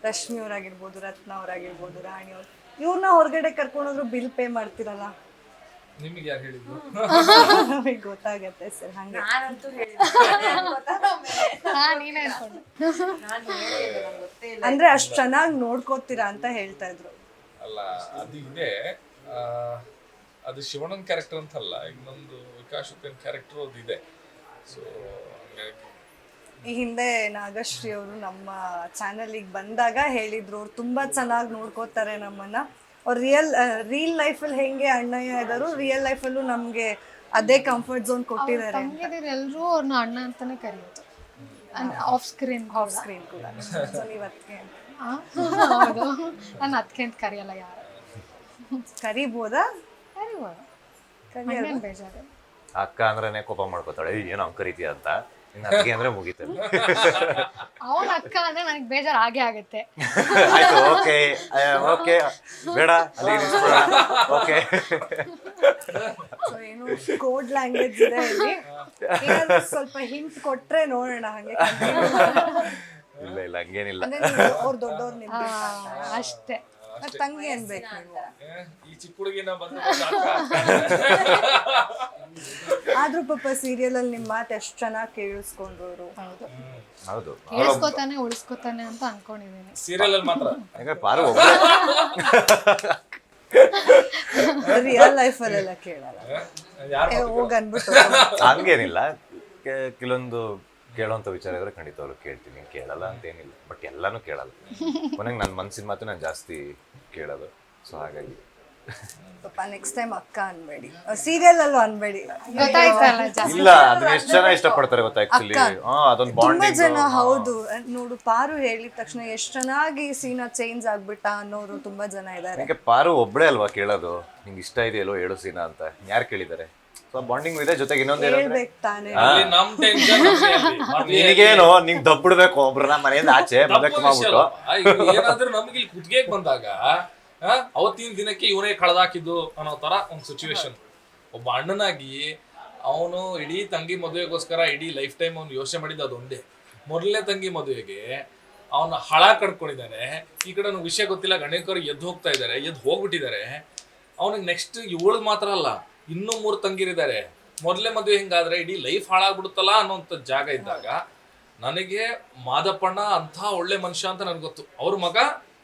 ರಶ್ಮಿ ಅವರಾಗಿರ್ಬೋದು, ರತ್ನ ಅವರಾಗಿರ್ಬೋದು, ರಾಣಿ ಅವ್ರು, ಇವ್ರನ್ನ ಹೊರಗಡೆ ಕರ್ಕೊಂಡೋದ್ರು ಬಿಲ್ ಪೇ ಮಾಡ್ತಿರಲ್ಲ? ನಿಮಗೆ ಯಾರು ಹೇಳಿದ್ರು? ನಮಗೆ ಗೊತ್ತಾಗತ್ತೆ ಸರ್. ಹಂಗೆ ನಾನಂತೂ ನೀನೇ ಅನ್ಕೊಂಡು ಅಂದ್ರೆ ಅಷ್ಟು ಚೆನ್ನಾಗಿ ನೋಡ್ಕೋತೀರಾ ಅಂತ ಹೇಳ್ತಾ ಇದ್ರು. ಅಲ್ಲ, ಅದು ಇದೆ. ಅದು ಶಿವಣ್ಣನ ಕ್ಯಾರೆಕ್ಟರ್ ಅಂತಲ್ಲ, ಇನ್ನೊಂದು ವಿಕಾಶುಕನ್ ಕ್ಯಾರೆಕ್ಟರ್ ಅದು ಇದೆ. ಸೊ ಹಂಗಾಗಿ ಈ ಹಿಂದೆ ನಾಗಶ್ರೀ ಅವರು ನಮ್ಮ ಚಾನಲಿಗೆ ಬಂದಾಗ ಹೇಳಿದ್ರು, ಅವ್ರು ತುಂಬಾ ಚೆನ್ನಾಗಿ ನೋಡ್ಕೋತಾರೆ ನಮ್ಮನ್ನ. ಅವ್ರು ರಿಯಲ್ ಲೈಫಲ್ಲಿ ಹೆಂಗೆ ಅಣ್ಣಯ್ಯ ಇದ್ದಾರೋ ರಿಯಲ್ ಲೈಫಲ್ಲೂ ನಮಗೆ ಅದೇ ಕಂಫರ್ಟ್ ಝೋನ್ ಕೊಟ್ಟಿದ್ದಾರೆ. ತಂಗಿದಿರು ಎಲ್ಲರೂ ಅವ್ರನ್ನ ಅಣ್ಣ ಅಂತಾನೆ ಕರೆಯೋದು, ಆಫ್ ಸ್ಕ್ರೀನ್ ಕೂಡ. ಸೊ ನೀವು ಅದಕ್ಕೆ ಹೌದು, ನಾನು ಅದಕ್ಕೆ ಅಂತ ಕರೆಯಲ್ಲ ಯಾರು. ಕರಿಬೋದಾ? ಕರಿಬೋದು, ಬೇಜಾರು. ಅಕ್ಕ ಅಂದ್ರೇನೆ ಕೋಪ ಮಾಡ್ಕೋತಾಳೆ, ಏನೋ ಅವ್ನು ಕರಿತೀಯ ಅಂತ. ಇನ್ನು ಅತ್ತಿಗೆ ಅಂದ್ರೆ ಮುಗೀತಲ್ಲ. ಅವನ ಅಕ್ಕ ಅಂದ್ರೆ ನನಗೆ ಬೇಜಾರು ಆಗೇ ಆಗುತ್ತೆ. ಆಯ್ತು, ಓಕೆ ಓಕೆ, ಬೇಡ ಅಲ್ಲಿ ನಿಲ್ಸ್ಬಿಡ. ಓಕೆ, ಸೊ ಏನು ಕೋಡ್ ಲ್ಯಾಂಗ್ವೇಜ್ ಇದೆ ಇಲ್ಲಿ. ಏನಾದ್ರು ಸ್ವಲ್ಪ ಹಿಂಟ್ ಕೊಟ್ರೆ ನೋಡೋಣ. ಹಂಗೆ ಇಲ್ಲ ಇಲ್ಲ ಹಂಗೇನಿಲ್ಲ. ಅವ್ರು ದೊಡ್ಡವ್ರು ನಿಮ್ಗೆ ಅಷ್ಟೇ. ತಂಗಿ ಅನ್ಬೇಕು ನೀವು. ಈ ಚಿಕ್ಕ ಹುಡುಗಿನ ಬಂದು ಆದ್ರೂ ಪಾಪ ಸೀರಿಯಲ್ ಅಲ್ಲಿ ನಿಮ್ ಮಾತು ಎಷ್ಟು ಚೆನ್ನಾಗಿ ಕೇಳಿಸ್ಕೊಂಡ್ರು. ಹೌದು, ಹೌದು, ಕೇಳಿಸ್ಕೊತಾನೆ ಉಳಿಸ್ಕೊತಾನೆ ಅಂತ ಅನ್ಕೊಂಡಿದ್ದೀನಿ. ಸೀರಿಯಲ್ ಅಲ್ಲಿ ಮಾತ್ರ ಯಾಕಂದ್ರೆ ಪಾರು ಒಬ್ಬಳೆ ರಿಯಲ್ ಲೈಫ್ ಅಲ್ಲೆಲ್ಲ ಕೇಳಲ್ಲ. ಯಾರು ಹೋಗ್ ಅನ್ಬಿಟ್ಟು ಹಂಗೇನಿಲ್ಲ. ಕೆಲವೊಂದು ಕೇಳೋಂಥ ವಿಚಾರ ಇದ್ರೆ ಖಂಡಿತವಾಗ್ಲೂ ಕೇಳ್ತೀನಿ, ಕೇಳಲ್ಲ ಅಂತ ಏನಿಲ್ಲ. ಬಟ್ ಎಲ್ಲಾನು ಕೇಳಲ್ಲ. ಕೊನೆಗೆ ನನ್ನ ಮನಸ್ಸಿನ ಮಾತು ನಾನು ಜಾಸ್ತಿ ಕೇಳೋದು. ಸೊ ಹಾಗಾಗಿ ಪಾಪ ನೆಕ್ಸ್ಟ್ ಟೈಮ್ ಅಕ್ಕ ಅನ್ಬೇಡಿ, ಸೀರಿಯಲ್ ಅಲ್ಲೂ ಅನ್ಬೇಡಿ. ಗೊತ್ತಾಯ್ತಲ್ಲ ಜಾಸ್ತಿ. ಇಲ್ಲ ಅದನ್ನ ಎಷ್ಟು ಜನ ಇಷ್ಟಪಡ್ತಾರೆ ಗೊತ್ತಾ ಆಕ್ಚುಲಿ. ಅದೊಂದು ತುಂಬಾ ಬಾಂಡಿಂಗ್. ಜನ ಹೌದು. ನೋಡು ಪಾರು ಹೇಳಿದ ತಕ್ಷಣ ಎಷ್ಟು ಚೆನ್ನಾಗಿ ಸೀನ ಚೇಂಜ್ ಆಗ್ಬಿಟ್ಟ ಅನ್ನೋರು ತುಂಬಾ ಜನ ಇದ್ದಾರೆ. ಯಾಕೆ ಪಾರು ಒಬ್ಳೆ ಅಲ್ವಾ ಕೇಳೋದು, ನಿಂಗೆ ಇಷ್ಟ ಇದೆಯಲ್ಲೋ ಹೇಳು ಸೀನಾ ಅಂತ, ಯಾರು ಕೇಳಿದ್ದಾರೆ? ಸೊ ಬಾಂಡಿಂಗ್ ಇದೆ. ಜೊತೆಗೆ ಇನ್ನೊಂದೇನು ಹೇಳ್ಬೇಕು ತಾನೇ. ಅಲ್ಲಿ ನಮ್ ಟೆನ್ಷನ್ ನಿನಗೇನು ನಿಂಗ್ ದಬ್ಬಿಡ್ಬೇಕು ಒಬ್ರನ್ನ ಮನೆಯಿಂದ ಆಚೆ ಮದಕ್ ಮಾಡ್ಬಿಟ್ಟು. ಏನಾದ್ರೂ ನಮ್ಗೆ ಇಲ್ಲಿ ಕುತ್ತಿಗೆಗೆ ಬಂದಾಗ ಅವತ್ತಿನ ದಿನಕ್ಕೆ ಇವನೇ ಕಳೆದಾಕಿದ್ದು ಅನ್ನೋ ತರ ಒಂದು ಸಿಚುವೇಶನ್. ಒಬ್ಬ ಅಣ್ಣನಾಗಿ ಅವನು ಇಡೀ ತಂಗಿ ಮದುವೆಗೋಸ್ಕರ ಇಡೀ ಲೈಫ್ ಟೈಮ್ ಅವ್ನು ಯೋಚನೆ ಮಾಡಿದ್ದು ಅದೊಂದೇ. ಮೊದಲನೇ ತಂಗಿ ಮದುವೆಗೆ ಅವನ ಹಳ ಕಡ್ಕೊಂಡಿದ್ದಾನೆ. ಈ ಕಡೆ ಅವ್ನಿಗೆ ವಿಷಯ ಗೊತ್ತಿಲ್ಲ, ಗಣೇಕರು ಎದ್ದು ಹೋಗ್ತಾ ಇದ್ದಾರೆ, ಎದ್ದು ಹೋಗ್ಬಿಟ್ಟಿದ್ದಾರೆ. ಅವನಿಗೆ ನೆಕ್ಸ್ಟ್ ಇವಳು ಮಾತ್ರ ಅಲ್ಲ, ಇನ್ನೂ 3 ತಂಗಿರಿದ್ದಾರೆ. ಮೊದಲೇ ಮದುವೆ ಹಿಂಗಾದ್ರೆ ಇಡೀ ಲೈಫ್ ಹಾಳಾಗ್ಬಿಡುತ್ತಲ್ಲ ಅನ್ನೋಂಥ ಜಾಗ ಇದ್ದಾಗ ನನಗೆ ಮಾದಪ್ಪಣ್ಣ ಅಂಥ ಒಳ್ಳೆ ಮನುಷ್ಯ ಅಂತ ನನಗೆ ಗೊತ್ತು. ಅವ್ರ ಮಗ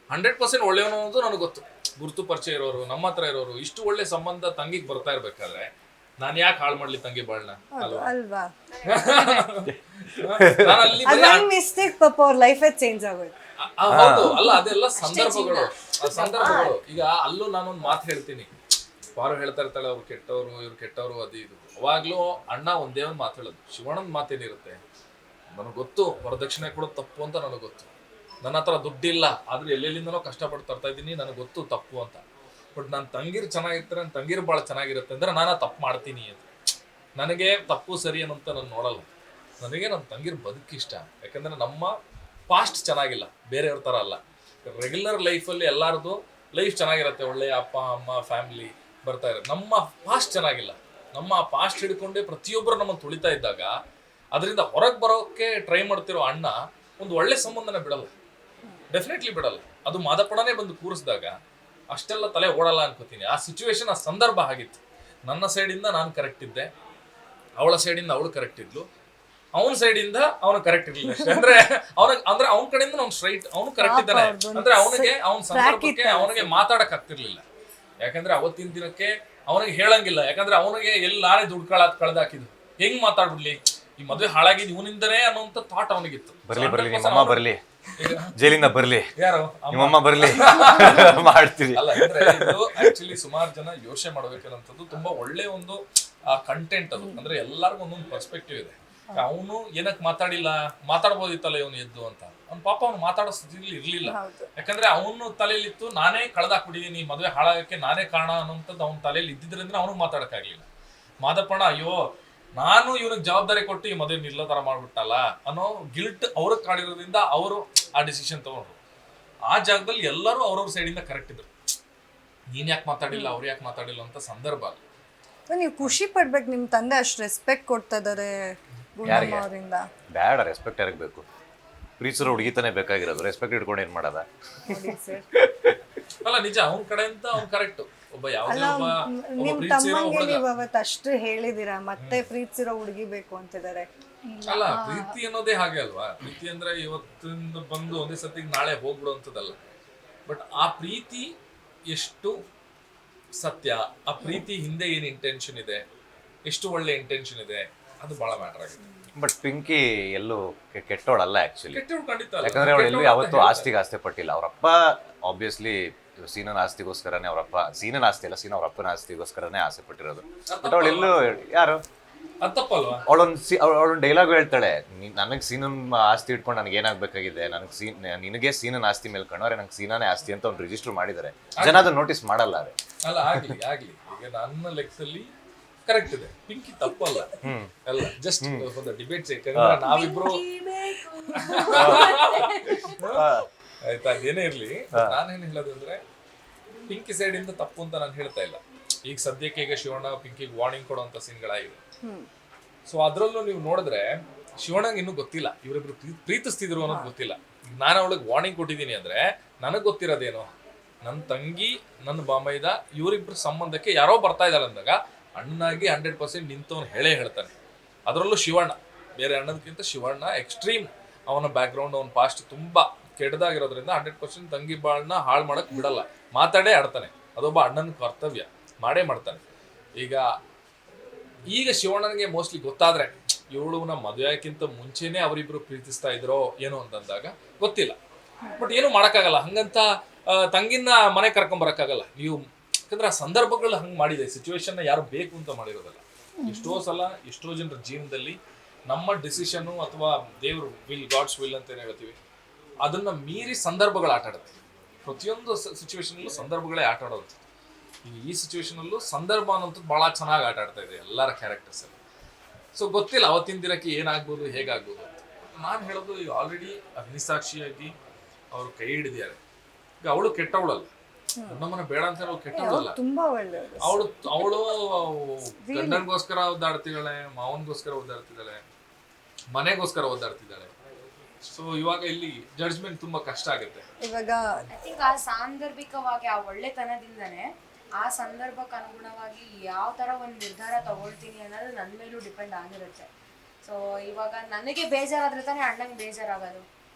100% ಒಳ್ಳೆಯವನು ಅನ್ನೋದು ನನಗೆ ಗೊತ್ತು. ಗುರುತು ಪರಿಚಯ ಇರೋರು, ನಮ್ಮ ಹತ್ರ ಇರೋರು, ಇಷ್ಟು ಒಳ್ಳೆ ಸಂಬಂಧ ತಂಗಿಗೆ ಬರ್ತಾ ಇರ್ಬೇಕಾದ್ರೆ ನಾನು ಯಾಕೆ ಹಾಳು ಮಾಡ್ಲಿ ತಂಗಿ ಬಾಳ್ನ ಅಲ್ವಾ? ನಾನು ಅಲ್ಲಿ ಅದೊಂದು ಮಿಸ್ಟೇಕ್ ಪಾಪ ಅವ್ರ ಲೈಫೇ ಚೇಂಜ್ ಆಗೋಯ್ತು. ಹೌದು ಅಲ್ಲ, ಅದೆಲ್ಲ ಸಂದರ್ಭಗಳು, ಆ ಸಂದರ್ಭಗಳು. ಈಗ ಅಲ್ಲೂ ನಾನೊಂದು ಮಾತು ಹೇಳ್ತೀನಿ, ಪಾರು ಹೇಳ್ತಾ ಇರ್ತಾಳೆ ಅವ್ರು ಕೆಟ್ಟವರು ಇವ್ರು ಕೆಟ್ಟವರು ಅದು ಇದು. ಅವಾಗ್ಲೂ ಅಣ್ಣ ಒಂದೇ ಒಂದು ಮಾತು ಹೇಳೋದು, ಶಿವಣ್ಣನ ಮಾತೇನಿರುತ್ತೆ, ನನಗೆ ಗೊತ್ತು ವರದಕ್ಷಿಣೆ ಕೊಡೋದು ತಪ್ಪು ಅಂತ ನನಗೆ ಗೊತ್ತು. ನನ್ನ ಹತ್ರ ದುಡ್ಡಿಲ್ಲ, ಆದ್ರೆ ಎಲ್ಲೆಲ್ಲಿಂದನೋ ಕಷ್ಟಪಟ್ಟು ತರ್ತಾ ಇದ್ದೀನಿ, ನನಗೆ ಗೊತ್ತು ತಪ್ಪು ಅಂತ. ಬಟ್ ನನ್ನ ತಂಗಿರು ಚೆನ್ನಾಗಿರ್ತಾರೆ, ನನ್ನ ತಂಗಿರು ಭಾಳ ಚೆನ್ನಾಗಿರುತ್ತೆ ಅಂದ್ರೆ ನಾನು ತಪ್ಪು ಮಾಡ್ತೀನಿ ಅಂತ. ನನಗೆ ತಪ್ಪು ಸರಿ ಅನ್ನೋಂತ ನಾನು ನೋಡಲ್ಲ. ನನಗೆ ನನ್ನ ತಂಗಿರು ಬದುಕಿಷ್ಟ. ಯಾಕಂದ್ರೆ ನಮ್ಮ ಪಾಸ್ಟ್ ಚೆನ್ನಾಗಿಲ್ಲ, ಬೇರೆಯವ್ರ ಥರ ಅಲ್ಲ. ರೆಗ್ಯುಲರ್ ಲೈಫಲ್ಲಿ ಎಲ್ಲರದು ಲೈಫ್ ಚೆನ್ನಾಗಿರುತ್ತೆ, ಒಳ್ಳೆಯ ಅಪ್ಪ ಅಮ್ಮ ಫ್ಯಾಮಿಲಿ ಬರ್ತಾ ಇರುತ್ತೆ. ನಮ್ಮ ಪಾಸ್ಟ್ ಚೆನ್ನಾಗಿಲ್ಲ. ನಮ್ಮ ಪಾಸ್ಟ್ ಹಿಡ್ಕೊಂಡೆ ಪ್ರತಿಯೊಬ್ಬರು ನಮ್ಮನ್ನು ತುಳಿತಾ ಇದ್ದಾಗ ಅದರಿಂದ ಹೊರಗೆ ಬರೋಕ್ಕೆ ಟ್ರೈ ಮಾಡ್ತಿರೋ ಅಣ್ಣ ಒಂದು ಒಳ್ಳೆ ಸಂಬಂಧನ ಬಿಡಲ್ಲ, ಡೆಫಿನೆಟ್ಲಿ ಬಿಡಲ್ಲ. ಅದು ಮಾದಪ್ಪಣನೇ ಬಂದು ಕೂರಿಸಿದಾಗ ಅಷ್ಟೆಲ್ಲ ತಲೆ ಓಡಲ್ಲ ಅನ್ಕೋತೀನಿ. ಆ ಸಿಚುವೇಶನ್, ಆ ಸಂದರ್ಭ ಆಗಿತ್ತು. ನನ್ನ ಸೈಡಿಂದ ನಾನು ಕರೆಕ್ಟ್ ಇದ್ದೆ, ಅವಳ ಸೈಡಿಂದ ಅವಳು ಕರೆಕ್ಟ್ ಇದ್ಲು, ಅವನ ಸೈಡಿಂದ ಅವನು ಕರೆಕ್ಟ್ ಇರ್ಲಿಲ್ಲ ಅಷ್ಟೇ. ಅಂದ್ರೆ ಅವನ ಕಡೆಯಿಂದ ಅವ್ನು ಸ್ಟ್ರೈಟ್, ಅವನು ಕರೆಕ್ಟ್ ಇದ್ದಾನೆ ಅಂದ್ರೆ ಅವನಿಗೆ ಅವನ ಸಂದರ್ಭಕ್ಕೆ ಅವನಿಗೆ ಮಾತಾಡಕ್ ಆಗ್ತಿರ್ಲಿಲ್ಲ. ಯಾಕಂದ್ರೆ ಅವತ್ತಿನ ದಿನಕ್ಕೆ ಅವನಿಗೆ ಹೇಳಂಗಿಲ್ಲ. ಯಾಕಂದ್ರೆ ಅವನಿಗೆ ಎಲ್ಲಿ ನಾನೇ ದುಡ್ಡು ಕಳೆದಾಕಿದ್ದು, ಹೆಂಗ್ ಮಾತಾಡ್ಬಿಡ್ಲಿ, ಈ ಮದುವೆ ಹಾಳಾಗಿದ್ದು ಇವನಿಂದನೇ ಅನ್ನೋಂಥ ಥಾಟ್ ಅವನಿಗಿತ್ತು. ಬರ್ಲಿ ನಿಮ್ಮಮ್ಮ ಬರ್ಲಿ, ಜೈಲಿಂದ ಬರ್ಲಿ, ಯಾರು ನಿಮ್ಮಮ್ಮ ಬರ್ಲಿ ಮಾಡ್ತೀವಿ. ಅಲ್ಲ ಅಂದ್ರೆ ಇದು ಆಕ್ಚುಲಿ ಸುಮಾರು ಜನ ಯೋಚನೆ ಮಾಡ್ಬೇಕನ್ನೋಂಥದ್ದು ತುಂಬಾ ಒಳ್ಳೆ ಒಂದು ಕಂಟೆಂಟ್ ಅದು. ಅಂದ್ರೆ ಎಲ್ಲರಿಗೂ ಒಂದೊಂದು ಪರ್ಸ್ಪೆಕ್ಟಿವ್ ಇದೆ. ಅವನು ಏನಕ್ಕೆ ಮಾತಾಡ್ಬೋದಿತ್ತಲ್ಲ ಇವನು ಎದ್ದು ಅಂತ. ಅವ್ನ ಪಾಪ ಅವ್ನು ಮಾತಾಡೋ ಸ್ಥಿತಿಲಿ ಇರ್ಲಿಲ್ಲ. ಯಾಕಂದ್ರೆ ಅವನು ತಲೆಯಲ್ಲಿತ್ತು ನಾನೇ ಕಳೆದಾಕ್ಬಿಟ್ಟಿದೀನಿ, ಮದುವೆ ಹಾಳಾಗಕ್ಕೆ ನಾನೇ ಕಾರಣ ಅನ್ನೋಂಥದ್ದು ಅವ್ನ ತಲೆಯಲ್ಲಿ ಇದ್ದಿದ್ರಿಂದ ಅವನಿಗೆ ಮಾತಾಡಕ್ಕಾಗ್ಲಿಲ್ಲ. ಮಾದಪ್ಪಣ್ಣ ಅಯ್ಯೋ ನಾನು ಇವನಿಗೆ ಜವಾಬ್ದಾರಿ ಕೊಟ್ಟು ಈ ಮದುವೆ ನಿಲ್ಲೋ ತರ ಮಾಡ್ಬಿಟ್ಟಲ್ಲ ಅನ್ನೋ ಗಿಲ್ಟ್ ಅವ್ರಿಗೆ ಕಾಡಿರೋದ್ರಿಂದ ಅವರು ಆ ಡಿಸಿಷನ್ ತಗೊಂಡ್ರು. ಆ ಜಾಗದಲ್ಲಿ ಎಲ್ಲರೂ ಅವ್ರವ್ರ ಸೈಡಿಂದ ಕರೆಕ್ಟ್ ಇದ್ರು. ನೀನ್ ಯಾಕೆ ಮಾತಾಡಿಲ್ಲ, ಅವ್ರು ಯಾಕೆ ಮಾತಾಡಿಲ್ಲ ಅಂತ ಸಂದರ್ಭ ಅದು. ನೀವು ಖುಷಿ ಪಡ್ಬೇಕು, ನಿಮ್ ತಂದೆ ಅಷ್ಟು ರೆಸ್ಪೆಕ್ಟ್ ಕೊಡ್ತಾ ಇದಾರೆ ಅವರಿಂದ. ಬೇಡ, ರೆಸ್ಪೆಕ್ಟ್ ಯಾರಿಗೆ ಬೇಕು? ಪ್ರೀತಿಸೋ ಹುಡುಗಿತಾನೆ ಬೇಕಾಗಿರೋದು, ರೆಸ್ಪೆಕ್ಟ್ ಇಟ್ಕೊಂಡು ಏನ್ ಮಾಡೋದ? ಅಲ್ಲ ನಿಜ, ಅವನ ಕಡೆಯಿಂದ ಅವ್ನು ಕರೆಕ್ಟ್. ಒಬ್ಬ ಯಾವ್ದೇ ನಿಮ್ ತಮ್ಮಂಗೆ ನೀವು ಅವತ್ತು ಅಷ್ಟು ಹೇಳಿದಿರಾ, ಮತ್ತೆ ಪ್ರೀತಿಸಿರೋ ಹುಡುಗಿ ಬೇಕು ಅಂತಿದ್ದಾರೆ. ಅಲ್ಲ ಪ್ರೀತಿ ಅನ್ನೋದೇ ಹಾಗೆ ಅಲ್ವಾ. ಪ್ರೀತಿ ಅಂದ್ರೆ ಇವತ್ತಿಂದ ಬಂದು ಒಂದೇ ಸತಿ ನಾಳೆ ಹೋಗ್ಬಿಡುವಂಥದ್ದಲ್ಲ. ಬಟ್ ಆ ಪ್ರೀತಿ ಎಷ್ಟು ಸತ್ಯ, ಆ ಪ್ರೀತಿ ಹಿಂದೆ ಏನು ಇಂಟೆನ್ಷನ್ ಇದೆ, ಎಷ್ಟು ಒಳ್ಳೆ ಇಂಟೆನ್ಷನ್ ಇದೆ, ಅದು ಬಹಳ ಮ್ಯಾಟರ್ ಆಗಿದೆ. ಬಟ್ ಪಿಂಕಿ ಎಲ್ಲೂ ಕೆಟ್ಟೋಳಲ್ಲ ಆಕ್ಚುಲಿ. ಕೆಟ್ಟವ್ರು ಖಂಡಿತ ಅಲ್ಲ. ಯಾಕಂದ್ರೆ ಅವಳು ಎಲ್ಲೂ ಯಾವತ್ತೂ ಆಸ್ತಿಗೆ ಆಸ್ತಿ ಪಟ್ಟಿಲ್ಲ. ಅವರಪ್ಪ ಆಬ್ವಿಯಸ್ಲಿ ಸೀನನ ಆಸ್ತಿಗೋಸ್ಕರನೇ, ಅವರಪ್ಪ ಸೀನನ ಆಸ್ತಿ ಅಲ್ಲ, ಸೀನ ಅವರಪ್ಪನ ಆಸ್ತಿಗೋಸ್ಕರನೇ ಆಸೆ ಪಟ್ಟಿರೋದು. ಬಟ್ ಅವಳು ಎಲ್ಲೂ ಯಾರು ಅದು ತಪ್ಪಲ್ವಾ? ಅವಳೊಂದು ಡೈಲಾಗ್ ಹೇಳ್ತಾಳೆ, ನನಗೆ ಸೀನನ್ ಆಸ್ತಿ ಇಟ್ಕೊಂಡು ನನಗೆ ಏನಾಗಬೇಕಾಗಿದೆ, ನಿನಗೆ ಸೀನನ್ ಆಸ್ತಿ ಮೇಲೆ ಕಣ್ಣವ್ರೆ ನಂಗೆ ಸೀನಾನೇ ಆಸ್ತಿ ಅಂತ ಅವ್ನು ರಿಜಿಸ್ಟರ್ ಮಾಡಿದ್ದಾರೆ. ಜನ ಅದನ್ನ ನೋಟಿಸ್ ಮಾಡಲ್ಲ. ಅಲ್ಲ ಆಗ್ಲಿ ಈಗ ನನ್ನ ಲೆಕ್ಕದಲ್ಲಿ ಕರೆಕ್ಟ್ ಇದೆ, ಪಿಂಕಿ ತಪ್ಪಲ್ಲ. ಅಲ್ಲ ಜಸ್ಟ್ ಒಂದು ಡಿಬೇಟ್, ಯಾಕಂದ್ರೆ ನಾವಿಬ್ರು ಆಯ್ತಾ ಅದೇನೇ ಇರ್ಲಿ, ನಾನೇನು ಹೇಳೋದು ಅಂದ್ರೆ ಪಿಂಕಿ ಸೈಡ್ ಇಂದ ತಪ್ಪು ಅಂತ ನಾನು ಹೇಳ್ತಾ ಇಲ್ಲ. ಈಗ ಸದ್ಯಕ್ಕೆ ಈಗ ಶಿವಣ್ಣ ಪಿಂಕಿಗೆ ವಾರ್ನಿಂಗ್ ಕೊಡುವಂತ ಸೀನ್ಗಳಾಗಿವೆ. ಸೊ ಅದ್ರಲ್ಲೂ ನೀವು ನೋಡಿದ್ರೆ ಶಿವಣ್ಣಂಗೆ ಇನ್ನೂ ಗೊತ್ತಿಲ್ಲ ಇವರಿಬ್ರು ಪ್ರೀತಿಸ್ತಿದ್ರು ಅನ್ನೋದು ಗೊತ್ತಿಲ್ಲ. ನಾನು ಅವಳಿಗೆ ವಾರ್ನಿಂಗ್ ಕೊಟ್ಟಿದ್ದೀನಿ ಅಂದ್ರೆ ನನಗೆ ಗೊತ್ತಿರೋದೇನು, ನನ್ನ ತಂಗಿ ನನ್ನ ಬಾಮೈದ ಇವರಿಬ್ರು ಸಂಬಂಧಕ್ಕೆ ಯಾರೋ ಬರ್ತಾ ಇದ್ದಾರೆ ಅಂದಾಗ ಅಣ್ಣನಾಗಿ 100% ನಿಂತವನು ಹೇಳ್ತಾನೆ. ಅದರಲ್ಲೂ ಶಿವಣ್ಣ, ಬೇರೆ ಅಣ್ಣದಕ್ಕಿಂತ ಶಿವಣ್ಣ ಎಕ್ಸ್ಟ್ರೀಮ್. ಅವನ ಬ್ಯಾಕ್ಗ್ರೌಂಡ್, ಅವನ ಪಾಸ್ಟ್ ತುಂಬಾ ಕೆಟ್ಟದಾಗಿರೋದ್ರಿಂದ 100% ತಂಗಿ ಬಾಳನ್ನ ಹಾಳು ಮಾಡಕ್ ಬಿಡಲ್ಲ, ಮಾತಾಡೇ ಆಡ್ತಾನೆ. ಅದೊಬ್ಬ ಅಣ್ಣನ ಕರ್ತವ್ಯ, ಮಾಡೇ ಮಾಡ್ತಾನೆ. ಈಗ ಶಿವಣ್ಣನಿಗೆ ಮೋಸ್ಟ್ಲಿ ಗೊತ್ತಾದ್ರೆ ಇವಳು ನಮ್ಮ ಮದುವೆಕ್ಕಿಂತ ಮುಂಚೆನೆ ಅವರಿಬ್ರು ಪ್ರೀತಿಸ್ತಾ ಇದ್ರೋ ಏನೋ ಅಂತಂದಾಗ ಗೊತ್ತಿಲ್ಲ. ಬಟ್ ಏನು ಮಾಡೋಕ್ಕಾಗಲ್ಲ. ಹಂಗಂತ ತಂಗಿನ ಮನೆ ಕರ್ಕೊಂಬರಕ್ಕಾಗಲ್ಲ. ನೀವು ಯಾಕಂದ್ರೆ ಆ ಸಂದರ್ಭಗಳು ಹಂಗೆ ಮಾಡಿದೆ, ಸಿಚುವೇಶನ್ನ ಯಾರು ಬೇಕು ಅಂತ ಮಾಡಿರೋದಲ್ಲ. ಎಷ್ಟೋ ಸಲ ಎಷ್ಟೋ ಜನರ ಜೀವನದಲ್ಲಿ ನಮ್ಮ ಡಿಸಿಷನ್ನು ಅಥವಾ ದೇವ್ರ ವಿಲ್, ಗಾಡ್ಸ್ ವಿಲ್ ಅಂತ ಏನು ಹೇಳ್ತೀವಿ, ಅದನ್ನ ಮೀರಿ ಸಂದರ್ಭಗಳು ಆಟ ಆಡುತ್ತೆ. ಪ್ರತಿಯೊಂದು ಸಿಚುವೇಶನಲ್ಲೂ ಸಂದರ್ಭಗಳೇ ಆಟ ಆಡೋದು. ಈ ಸಿಚುವೇಶನಲ್ಲೂ ಸಂದರ್ಭ ಅನ್ನೋದು ಭಾಳ ಚೆನ್ನಾಗಿ ಆಟ ಆಡ್ತಾ ಇದೆ ಎಲ್ಲರ ಕ್ಯಾರೆಕ್ಟರ್ಸ್ ಅಲ್ಲಿ. ಸೊ ಗೊತ್ತಿಲ್ಲ ಅವತ್ತಿನ ದಿನಕ್ಕೆ ಏನಾಗ್ಬೋದು, ಹೇಗಾಗ್ಬೋದು ಅಂತ. ನಾನು ಹೇಳೋದು ಈಗ ಆಲ್ರೆಡಿ ಅಗ್ನಿಸಾಕ್ಷಿಯಾಗಿ ಅವರು ಕೈ ಹಿಡಿದಿದ್ದಾರೆ. ಈಗ ಅವಳು ಕೆಟ್ಟವಳಲ್ಲ, ನಮ್ಮನ್ನ ಬೇಡ ಅಂತ ಹೇಳಿ ಅವಳು ಕೆಟ್ಟವಳಲ್ಲ. ತುಂಬಾ ಒಳ್ಳೆಯದು. ಅವಳು ಗಂಡನಿಗೋಸ್ಕರ ಒದ್ದಾಡ್ತಿದ್ದಾಳೆ, ಮಾವನಿಗೋಸ್ಕರ ಒದ್ದಾಡ್ತಿದ್ದಾಳೆ, ಮನೆಗೋಸ್ಕರ ಒದ್ದಾಡ್ತಿದ್ದಾಳೆ. ಸೊ ಇವಾಗ ಇಲ್ಲಿ ಜಡ್ಜ್ಮೆಂಟ್ ತುಂಬಾ ಕಷ್ಟ ಆಗುತ್ತೆ. ಇವಾಗ ಐ ಥಿಂಕ್ ಆ ಸಾಂದರ್ಭಿಕವಾಗಿ ಆ ಒಳ್ಳೆತನದಿಂದನೇ ಆ ಸಂದರ್ಭಕ್ಕೆ ಅನುಗುಣವಾಗಿ ಯಾವ ಥರ ಒಂದು ನಿರ್ಧಾರ ತಗೊಳ್ತೀನಿ ಅನ್ನೋದು ನನ್ನ ಮೇಲೂ ಡಿಪೆಂಡ್ ಆಗಿರುತ್ತೆ. ಸೊ ಇವಾಗ ನನಗೆ ಬೇಜಾರಾದ್ರೆ ತಾನೇ ಅಣ್ಣಂಗೆ ಬೇಜಾರಾಗೋದು.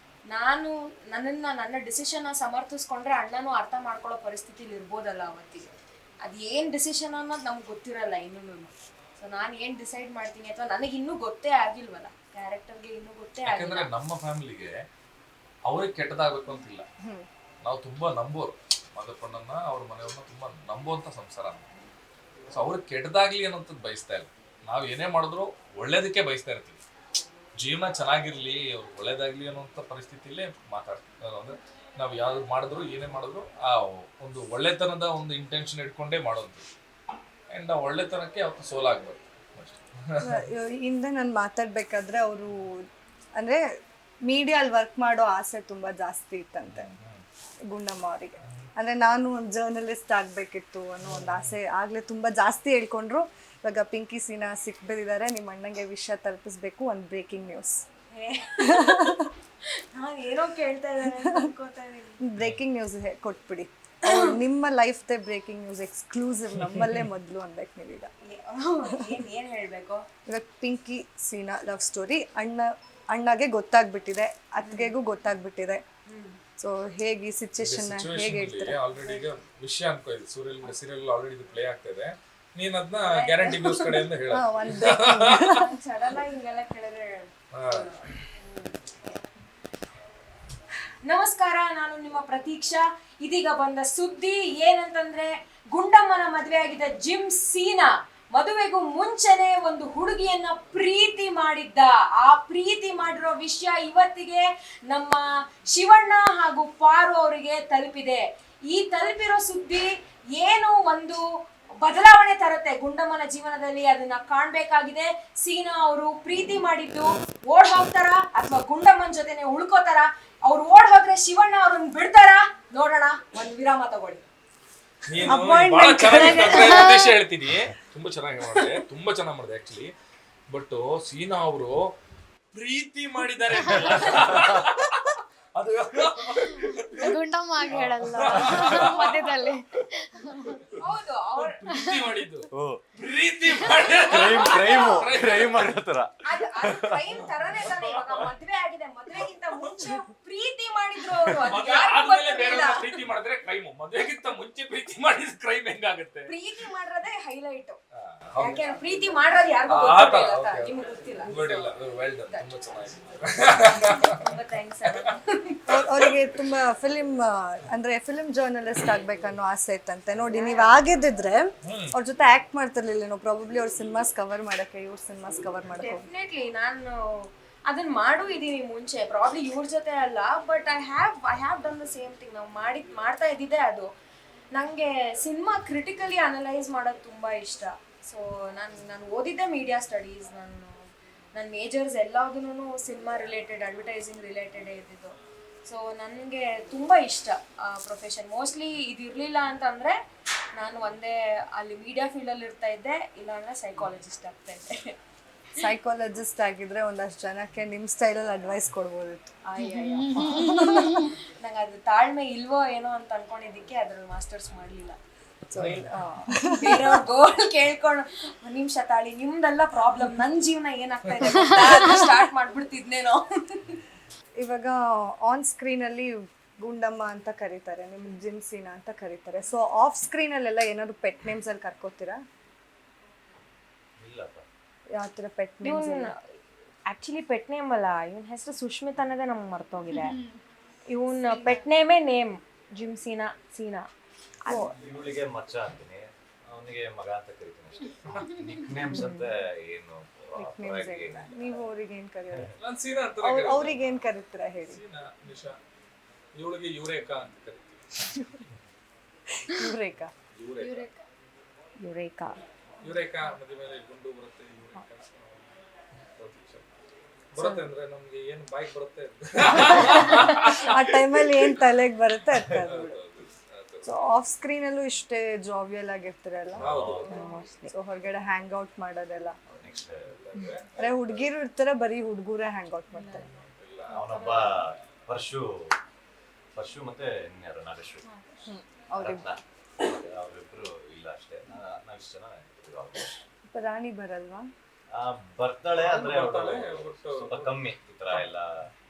ನಾನು ನನ್ನ ಡಿಸಿಷನ್ನ ಸಮರ್ಥಿಸ್ಕೊಂಡ್ರೆ ಅಣ್ಣನೂ ಅರ್ಥ ಮಾಡ್ಕೊಳ್ಳೋ ಪರಿಸ್ಥಿತಿಲಿ ಇರ್ಬೋದಲ್ಲ ಅವತ್ತಿಗೆ. ಅದು ಏನು ಡಿಸಿಷನ್ ಅನ್ನೋದು ನಮ್ಗೆ ಗೊತ್ತಿರಲ್ಲ ಇನ್ನೂ. ಸೊ ನಾನು ಏನು ಡಿಸೈಡ್ ಮಾಡ್ತೀನಿ ಅಥವಾ ನನಗೆ ಇನ್ನೂ ಗೊತ್ತೇ ಆಗಿಲ್ವಲ್ಲ, ಕ್ಯಾರೆಕ್ಟರ್ಗೆ ಇನ್ನೂ ಗೊತ್ತೇ ಆಗಿಲ್ಲ. ಯಾಕಂದ್ರೆ ನಮ್ಮ ಫ್ಯಾಮಿಲಿಗೆ ಅವ್ರಿಗೆ ಕೆಟ್ಟದಾಗಬೇಕು ಅಂತಿಲ್ಲ. ನಾವು ತುಂಬಾ ನಂಬೋರು ಮಾದಪ್ಪಣ್ಣನ್ನ, ಅವ್ರ ಮನೆಯವ್ರನ್ನ ತುಂಬಾ ನಂಬೋಂತ ಸಂಸಾರ. ಸೊ ಅವ್ರಿಗೆ ಕೆಟ್ಟದಾಗ್ಲಿ ಅನ್ನೋಂಥದ್ದು ಬಯಸ್ತಾ ಇಲ್ಲ. ನಾವು ಏನೇ ಮಾಡಿದ್ರು ಒಳ್ಳೇದಕ್ಕೆ ಬಯಸ್ತಾ ಇರ್ತೀವಿ. ಜೀವನ ಚೆನ್ನಾಗಿರ್ಲಿ, ಅವ್ರು ಒಳ್ಳೇದಾಗ್ಲಿ ಅನ್ನೋಂಥ ಪರಿಸ್ಥಿತಿಲೇ ಮಾತಾಡ್ತೀವಿ. ಅಂದ್ರೆ ನಾವು ಯಾವ್ದು ಮಾಡಿದ್ರು ಏನೇ ಮಾಡಿದ್ರು ಆ ಒಂದು ಒಳ್ಳೆತನದ ಒಂದು ಇಂಟೆನ್ಷನ್ ಇಟ್ಕೊಂಡೇ ಮಾಡೋದು. ಅಂಡ್ ಆ ಒಳ್ಳೆತನಕ್ಕೆ ಅವ್ರು ಸೋಲಾಗ್ಬೇಕು. ಹಿಂದೆ ನಾನು ಮಾತಾಡ್ಬೇಕಾದ್ರೆ ಅವರು ಅಂದ್ರೆ ಮೀಡಿಯಲ್ಲಿ ವರ್ಕ್ ಮಾಡೋ ಆಸೆ ತುಂಬಾ ಜಾಸ್ತಿ ಇತ್ತಂತೆ ಗುಂಡಮ್ಮ ಅವರಿಗೆ. ಅಂದ್ರೆ ನಾನು ಒಂದು ಜರ್ನಲಿಸ್ಟ್ ಆಗ್ಬೇಕಿತ್ತು ಅನ್ನೋ ಒಂದು ಆಸೆ ಆಗ್ಲೇ ತುಂಬಾ ಜಾಸ್ತಿ ಹೇಳ್ಕೊಂಡ್ರು. ಇವಾಗ ಪಿಂಕಿ ಸೀನಾ ಸಿಕ್ಬಿದ್ದಾರೆ, ನಿಮ್ಮ ಅಣ್ಣಂಗೆ ವಿಷಯ ತಲುಪಿಸ್ಬೇಕು. ಒಂದು ಬ್ರೇಕಿಂಗ್ ನ್ಯೂಸ್. ನಾನು ಏನೋ ಕೇಳ್ತಾ ಇದ್ದೀನಿ. ಬ್ರೇಕಿಂಗ್ ನ್ಯೂಸ್ ಕೊಟ್ಬಿಡಿ. ನಿಮ್ಮ ಲೈಫ್ದೇ ಬ್ರೇಕಿಂಗ್ ನ್ಯೂಸ್ ಎಕ್ಸ್ಕ್ಲೂಸಿವ್, ನಮ್ಮಲ್ಲೇ ಮೊದಲು ಅನ್ಬೇಕು ನೀವೀಗ. ಏನು ಹೇಳಬೇಕು? ಇವಾಗ ಪಿಂಕಿ ಸೀನಾ ಲವ್ ಸ್ಟೋರಿ ಅಣ್ಣಗೆ ಗೊತ್ತಾಗ್ಬಿಟ್ಟಿದೆ, ಅತ್ತಿಗೆಗೂ ಗೊತ್ತಾಗ್ಬಿಟ್ಟಿದೆ. ಸೊ ಹೇಗೆ ಈ ಸಿಚುವೇಶನ್ ಹೇಗೆ ಹೇಳ್ತಾರೆ? ಆಲ್ರೆಡಿ ಈಗ ವಿಷಯ ಅನ್ಕೋಯಿದೆ, ಸೀರಿಯಲ್ ಆಲ್ರೆಡಿ ಇದು ಪ್ಲೇ ಆಗ್ತಾ ಇದೆ. ನೀನ್ ಅದನ್ನ ಗ್ಯಾರಂಟಿ ನ್ಯೂಸ್ ಕಡೆಯಿಂದ ಹೇಳ. ಸಡನ್ ಆಗಿ ಹಿಂಗೆಲ್ಲ ಕೇಳಿದ್ರೆ. ನಮಸ್ಕಾರ, ನಾನು ನಿಮ್ಮ ಪ್ರತೀಕ್ಷಾ. ಇದೀಗ ಬಂದ ಸುದ್ದಿ ಏನಂತಂದ್ರೆ, ಗುಂಡಮ್ಮನ ಮದುವೆ ಆಗಿದ್ದ ಜಿಮ್ ಸೀನಾ ಮದುವೆಗೂ ಮುಂಚೆನೆ ಒಂದು ಹುಡುಗಿಯನ್ನ ಪ್ರೀತಿ ಮಾಡಿದ್ದ. ಆ ಪ್ರೀತಿ ಮಾಡಿರೋ ವಿಷಯ ಇವತ್ತಿಗೆ ನಮ್ಮ ಶಿವಣ್ಣ ಹಾಗೂ ಪಾರು ಅವರಿಗೆ ತಲುಪಿದೆ. ಈ ತಲುಪಿರೋ ಸುದ್ದಿ ಏನು ಒಂದು ಬದಲಾವಣೆ ತರುತ್ತೆ ಗುಂಡಮ್ಮನ ಜೀವನದಲ್ಲಿ, ಅದನ್ನ ಕಾಣ್ಬೇಕಾಗಿದೆ. ಸೀನಾ ಅವರು ಪ್ರೀತಿ ಮಾಡಿದ್ದು ಓಡ್ ಹೋಗ್ತಾರ ಅಥವಾ ಗುಂಡಮ್ಮನ ಜೊತೆನೆ ಉಳ್ಕೋತಾರ? ಅವ್ರು ಓಡ್ ಹೋದ್ರೆ ಶಿವಣ್ಣ ಅವ್ರನ್ನ ಬಿಡ್ತಾರ? ನೋಡೋಣ, ಒಂದು ವಿರಾಮ ತಗೊಳ್ಳಿ. ಉದ್ದೇಶ ಹೇಳ್ತೀನಿ, ತುಂಬಾ ಚೆನ್ನಾಗಿ ಮಾಡಿದೆ, ತುಂಬಾ ಚೆನ್ನಾಗಿ ಮಾಡಿದೆ ಆಕ್ಚುಲಿ. ಬಟ್ ಸೀನಾ ಅವರು ಪ್ರೀತಿ ಮಾಡಿದ್ದಾರೆ ಅದು ಗುಂಡಮ್ಮ ಆಗಿ ಹೇಳಲ್ಲ ಮಧ್ಯದಲ್ಲಿ. ಹೌದು, ಪ್ರೀತಿ ಮಾಡಿದ್ದು ಕ್ರೈಮ್ ಮಾಡತರ ಅದು ಕ್ರೈಮ್ ತರನೇ ತಾನೆ. ಇವಾಗ ಮದ್ವೆ ಆಗಿದೆ, ಮದ್ವೆಗಿಂತ ಮುಂಚೆ ಪ್ರೀತಿ ಮಾಡಿದ್ರು ಅವರು. ಪ್ರೀತಿ ಮಾಡಿದ್ರೆ ಕ್ರೈಮ್, ಮದ್ವೆಗಿಂತ ಮುಂಚೆ ಪ್ರೀತಿ ಮಾಡಿದ ಕ್ರೈಮ್ ಹೆಂಗಾಗುತ್ತೆ? ಪ್ರೀತಿ ಮಾಡಿರೋದೇ ಹೈಲೈಟ್. ಯಾಕೆ ಪ್ರೀತಿ ಮಾಡೋದು ಯಾರಿಗೂ ಗೊತ್ತಿಲ್ಲ, ನಿಮ್ಗೆ ಗೊತ್ತಿಲ್ಲ. ತುಂಬಾ ಥ್ಯಾಂಕ್ಸ್. ಅವರಿಗೆ ತುಂಬಾ ಅಂದ್ರೆ ಫಿಲ್ಮ್ ಜರ್ನಲಿಸ್ಟ್ ಆಗ್ಬೇಕನ್ನೋ ಆಸೆ ಇತ್ತಂತೆ. ನೋಡಿ, ನೀವ್ ಆಗಿದ್ದಿದ್ರೆ ಅವ್ರ ಜೊತೆ ಆಕ್ಟ್ ಮಾಡ್ತಿರ್ಲಿಲ್ಲ. ಪ್ರಾಬಬ್ಲಿ ಅವ್ರ ಸಿನಿಮಾಸ್ ಕವರ್ ಮಾಡಕ್ಕೆ, ಇವ್ರ ಸಿನಿಮಾಸ್ ಕವರ್ ಮಾಡಕ್ಕೆ. ಡೆಫಿನೆಟ್ಲಿ ನಾನು ಅದನ್ನ ಮಾಡೂ ಇದೀನಿ ಮುಂಚೆ, ಪ್ರಾಬ್ಲಿ ಇವ್ರ ಜೊತೆ ಅಲ್ಲ, but I have done the same thing. ನಾವು ಮಾಡ್ತಾ ಇದ್ದಿದ್ದೆ ಅದು. ನನಗೆ ಸಿನಿಮಾ ಕ್ರಿಟಿಕಲಿ ಅನಲೈಸ್ ಮಾಡೋದು ತುಂಬ ಇಷ್ಟ. ಸೊ ನಾನು ಓದಿದ್ದೆ ಮೀಡಿಯಾ ಸ್ಟಡೀಸ್. ನನ್ನ ಮೇಜರ್ಸ್ ಎಲ್ಲದೂ ಸಿನಿಮಾ ರಿಲೇಟೆಡ್, ಅಡ್ವರ್ಟೈಸಿಂಗ್ ರಿಲೇಟೆಡೇ ಇದ್ದಿದ್ದು. ಸೊ ನನಗೆ ತುಂಬ ಇಷ್ಟ ಆ ಪ್ರೊಫೆಷನ್. ಮೋಸ್ಟ್ಲಿ ಇದಿರಲಿಲ್ಲ ಅಂತಂದರೆ ನಾನು ಒಂದೇ ಅಲ್ಲಿ ಮೀಡಿಯಾ ಫೀಲ್ಡಲ್ಲಿ ಇರ್ತಾ ಇದ್ದೆ, ಇಲ್ಲಾಂದರೆ ಸೈಕಾಲಜಿಸ್ಟ್ ಆಗ್ತಾ ಇದ್ದೆ. ಸೈಕಾಲಜಿಸ್ಟ್ ಆಗಿದ್ರೆ ಒಂದಷ್ಟು ಜನಕ್ಕೆ ನಿಮ್ಮ ಸ್ಟೈಲಲ್ಲಿ ಅಡ್ವೈಸ್ ಕೊಡ್ಬೋದಿತ್ತು. ನಂಗೆ ಅದು ತಾಳ್ಮೆ ಇಲ್ವೋ ಏನೋ ಅಂತ ಅನ್ಕೊಂಡಿದ್ದಕ್ಕೆ ಅದ್ರಲ್ಲಿ ಮಾಸ್ಟರ್ಸ್ ಮಾಡಲಿಲ್ಲ. ಬೇರೆಯವ್ರ ಗೋಲ್ ಕೇಳ್ಕೊಂಡು ಒಂದು ನಿಮಿಷ ತಾಳಿ, ನಿಮ್ದೆಲ್ಲ ಪ್ರಾಬ್ಲಮ್, ನನ್ನ ಜೀವನ ಏನಾಗ್ತಾ ಇದೆ ಸ್ಟಾರ್ಟ್ ಮಾಡ್ಬಿಡ್ತಿದ್ನೇನೋ. ಇವಾಗ ಆನ್ ಸ್ಕ್ರೀನಲ್ಲಿ ಗುಂಡಮ್ಮ ಅಂತ ಕರೀತಾರೆ, ನಿಮ್ಗೆ ಜಿಮ್ ಸೀನಾ ಅಂತ ಕರೀತಾರೆ. ಸೊ ಆಫ್ ಸ್ಕ್ರೀನಲ್ಲೆಲ್ಲ ಏನಾದ್ರು ಪೆಟ್ ನೇಮ್ಸ್ ಅಲ್ಲಿ ಕರ್ಕೋತೀರಾ? ಯಾವ ಥರ pet names? Actually pet name ಅಲ್ಲ, ಇವನ್ ಹೆಸರು ಸುಷ್ಮಿತ್ ಅನ್ನೋದೇ ನಮ್ಗೆ ಮರ್ತೋಗಿದೆ. ಇವನ್ ಪೆಟ್ ನೇಮೇ ನೇಮ್ ಜಿಮ್ ಸೀನಾ. ಇವಳಿಗೆ ಮಚ್ಚ ಅಂತೀನಿ, ಅವನಿಗೆ ಮಗ ಅಂತ ಕರಿತೀನಿ ಅಷ್ಟೇ. ನಿಕ್ ನೇಮ್ಸ್ ಅಂತ ಏನು ಹೊರಗೆ ನೀವು ಅವ್ರಿಗೆ ಏನ್ ಕರೆಯೋದು? ನಾನು ಸೀನಾ ಅಂತ ಅವ್ರಿಗೆ ಏನ್ ಕರೀತೀರಾ ಹೇಳಿ? ಸೀನಾ, ನಿಶಾ, ಇವಳಿಗೆ ಯುರೇಕಾ ಅಂತ ಕರಿತೀವಿ. ಯುರೇಕಾ. Eureka Eureka. ಯುರೇಕಾ ಮಧ್ಯ ಮೇಲೆ ಗುಂಡು ಬರುತ್ತೆ. ಯುರೇಕಾ ಬರುತ್ತೆ ಅಂದ್ರೆ ನಮ್ಗೆ ಏನ್ ಬಾಯ್ಗೆ ಬರುತ್ತೆ ಆ ಟೈಮಲ್ಲಿ ಏನ್ ತಲೆಗೆ ಬರುತ್ತೆ ಅದ್ ಕರ್ದ್ಬಿಡು. ಸೊ ಆಫ್ ಸ್ಕ್ರೀನ್ ಅಲ್ಲೂ ಇಷ್ಟೇ ಜಾವಿಯಲ್ ಆಗಿರ್ತೀರಲ್ಲ? ಸೊ ಹೊರಗಡೆ ಹ್ಯಾಂಗ್ ಔಟ್ ಮಾಡೋದೆಲ್ಲ ನೆಕ್ಸ್ಟ್ ಅರೆ ಹುಡುಗಿರು ಇರ್ತಾರೆ, ಬರೀ ಹುಡುಗರೇ ಹ್ಯಾಂಗ್ ಔಟ್ ಮಾಡ್ತಾರೆ. ಅವನೊಬ್ಬ ಪರ್ಶು ಮತ್ತೆ ಇನ್ಯಾರು ನಾಗೇಶು ಅವ್ರಿಗೆ ಅವರಿಬ್ರು ಇಲ್ಲ ಅಷ್ಟೇ. ನಾವಿಷ್ಟು ಜನ ಇರ್ತೀವಿ almost. ರಾಣಿ ಬರಲ್ವಾ? ಬರ್ತಾಳೆ ಅಂದ್ರೆ ಅವಳು ಬರ್ತಾಳೆ, ಸ್ವಲ್ಪ ಕಮ್ಮಿ ಈ ತರ ಎಲ್ಲ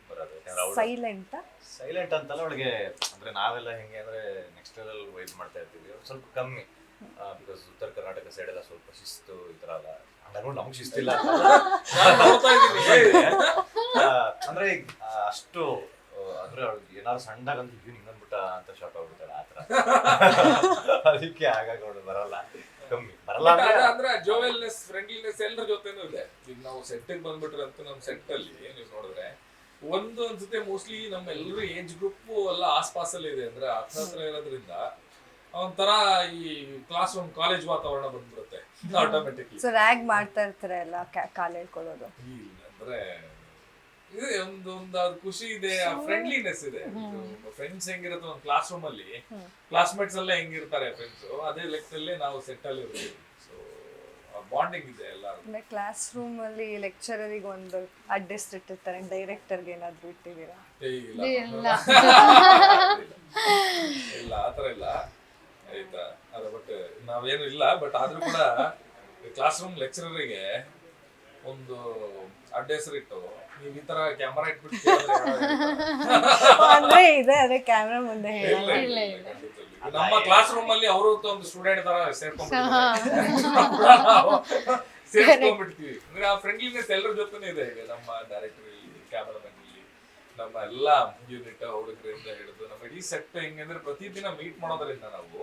ಬರೋದು. ಯಾಕಂದ್ರೆ ಅವಳು ಸೈಲೆಂಟ್. ಸೈಲೆಂಟ್ ಅಂತಲ್ಲ, ಅವಳಿಗೆ ಅಂದ್ರೆ ನಾವೆಲ್ಲ ಹೆಂಗೆ ಅಂದ್ರೆ ನೆಕ್ಸ್ಟ್ ಲೆವೆಲ್ ವೈಸ್ ಮಾಡ್ತಾ ಇರ್ತೀವಿ, ಅವ್ಳು ಸ್ವಲ್ಪ ಕಮ್ಮಿ. ಬಿಕಾಸ್ ಉತ್ತರ ಕರ್ನಾಟಕ ಸೈಡ್ ಎಲ್ಲ ಸ್ವಲ್ಪ ಶಿಸ್ತು ಈ ತರ ಎಲ್ಲ, ಹಂಗಾರು ನಮ್ಗೆ ಶಿಸ್ತಿಲ್ಲ ಅಂದ್ರೆ ಅಷ್ಟು ಅಂದ್ರೆ ಅವಳಿಗೆ ಏನಾದ್ರು ಸಣ್ಣದಾಗಂತ ಹಿಂಗಂದ್ಬಿಟ್ಟ ಅಂತ ಶಾಕ್ ಆಗ್ಬಿಡ್ತಾಳೆ ಆ ತರ. ಅದಕ್ಕೆ ಆಗಾಗ ಅವಳು ಬರಲ್ಲ, ಕಮ್ಮಿ ಬರಲ್ಲ ಅಂದ್ರೆ ಜೋವೆಲ್ನೆಸ್, ಫ್ರೆಂಡ್ಲಿನೆಸ್ ಎಲ್ಲರ ಜೊತೆನೂ ಇದೆ. ಈಗ ನಾವು ಸೆಟ್ ಬಂದ್ಬಿಟ್ರೆ ಅಂತ ನಮ್ಮ ಸೆಟ್ ಅಲ್ಲಿ ನೀವು ನೋಡಿದ್ರೆ ಒಂದು ಅನ್ಸುತ್ತೆ ಮೋಸ್ಟ್ಲಿ ನಮ್ಮ ಎಲ್ಲರೂ ಏಜ್ ಗ್ರೂಪ್ ಎಲ್ಲ ಆಸ್ಪಾಸಲ್ಲಿ ಇದೆ, ಅಂದ್ರೆ ಹತ್ರ ಇರೋದ್ರಿಂದ ಒಂಥರ ಈ ಕ್ಲಾಸ್ ರೂಮ್ ಕಾಲೇಜ್ ವಾತಾವರಣ ಬಂದ್ಬಿಡುತ್ತೆ ಆಟೋಮೆಟಿಕ್ಲಿ. ಸೊ ರ್ಯಾಗ್ ಮಾಡ್ತಾ ಇರ್ತಾರೆ ಎಲ್ಲ, ಕಾಲ್ ಹೇಳ್ಕೊಳ್ಳೋದು. ಅಂದ್ರೆ ಇದೆ ಒಂದು ಅದು ಖುಷಿ ಇದೆ, ಆ ಫ್ರೆಂಡ್ಲಿನೆಸ್ ಇದೆ. ಫ್ರೆಂಡ್ಸ್ ಹೆಂಗಿರುತ್ತೆ ಒಂದು ಕ್ಲಾಸ್ ರೂಮ್ ಅಲ್ಲಿ, ಕ್ಲಾಸ್ಮೇಟ್ಸ್ ಎಲ್ಲ ಹೆಂಗಿರ್ತಾರೆ ಫ್ರೆಂಡ್ಸ್, ಅದೇ ಲೆಕ್ಕದಲ್ಲಿ ನಾವು ಸೆಟ್ ಅಲ್ಲಿ ಇರ್ತೀವಿ. ಸೊ ಬಾಂಡಿಂಗ್ ಇದೆ ಎಲ್ಲರೂ. ಅಂದ್ರೆ ಕ್ಲಾಸ್ ರೂಮ್ ಅಲ್ಲಿ ಲೆಕ್ಚರರಿಗೆ ಒಂದು ಅಡ್ರೆಸ್ ಇಟ್ಟಿರ್ತಾರೆ, ಡೈರೆಕ್ಟರ್ಗೆ ಏನಾದ್ರು ಇಟ್ಟಿದ್ದೀರಾ? ಇಲ್ಲ ಆತರ ಇಲ್ಲ ಆಯ್ತಾ. ಅದ ಬಟ್ ನಾವೇನು ಇಲ್ಲ, ಬಟ್ ಆದ್ರೂ ಕೂಡ ಕ್ಲಾಸ್ ರೂಮ್ ಲೆಕ್ಚರರಿಗೆ ಒಂದು ಅಡ್ಡ ಹೆಸರಿಟ್ಟು ನೀವ್ ಈ ತರ ಕ್ಯಾಮರಾ ಇಟ್ಬಿಟ್ಟು ಅಂದ್ರೆ ಇದೆ, ಅದೇ ಕ್ಯಾಮ್ರಾ ಮುಂದೆ ಹೇಳಿ. ನಮ್ಮ ಕ್ಲಾಸ್ ರೂಮ್ ಅಲ್ಲಿ ಅವರು ಒಂದು ಸ್ಟೂಡೆಂಟ್ ತರ ಸೇರ್ಕೊಂಡ್ಬಿಡ್ತೀವಿ. ಅಂದ್ರೆ ಆ ಫ್ರೆಂಡ್ಲಿನೆಸ್ ಎಲ್ಲರ ಜೊತೆನೇ ಇದೆ. ಈಗ ನಮ್ಮ ಡೈರೆಕ್ಟರ್ ಇಲ್ಲಿ, ಕ್ಯಾಮರಾಮನ್ ಇಲ್ಲಿ, ನಮ್ಮ ಎಲ್ಲಾ ಯೂನಿಟ್ ಹುಡುಗರಿಂದ ಹಿಡಿದು ನಮ್ಮ ಇಡೀ ಸೆಟ್ ಹೆಂಗಂದ್ರೆ ಪ್ರತಿದಿನ ಮೀಟ್ ಮಾಡೋದ್ರಿಂದ ನಾವು,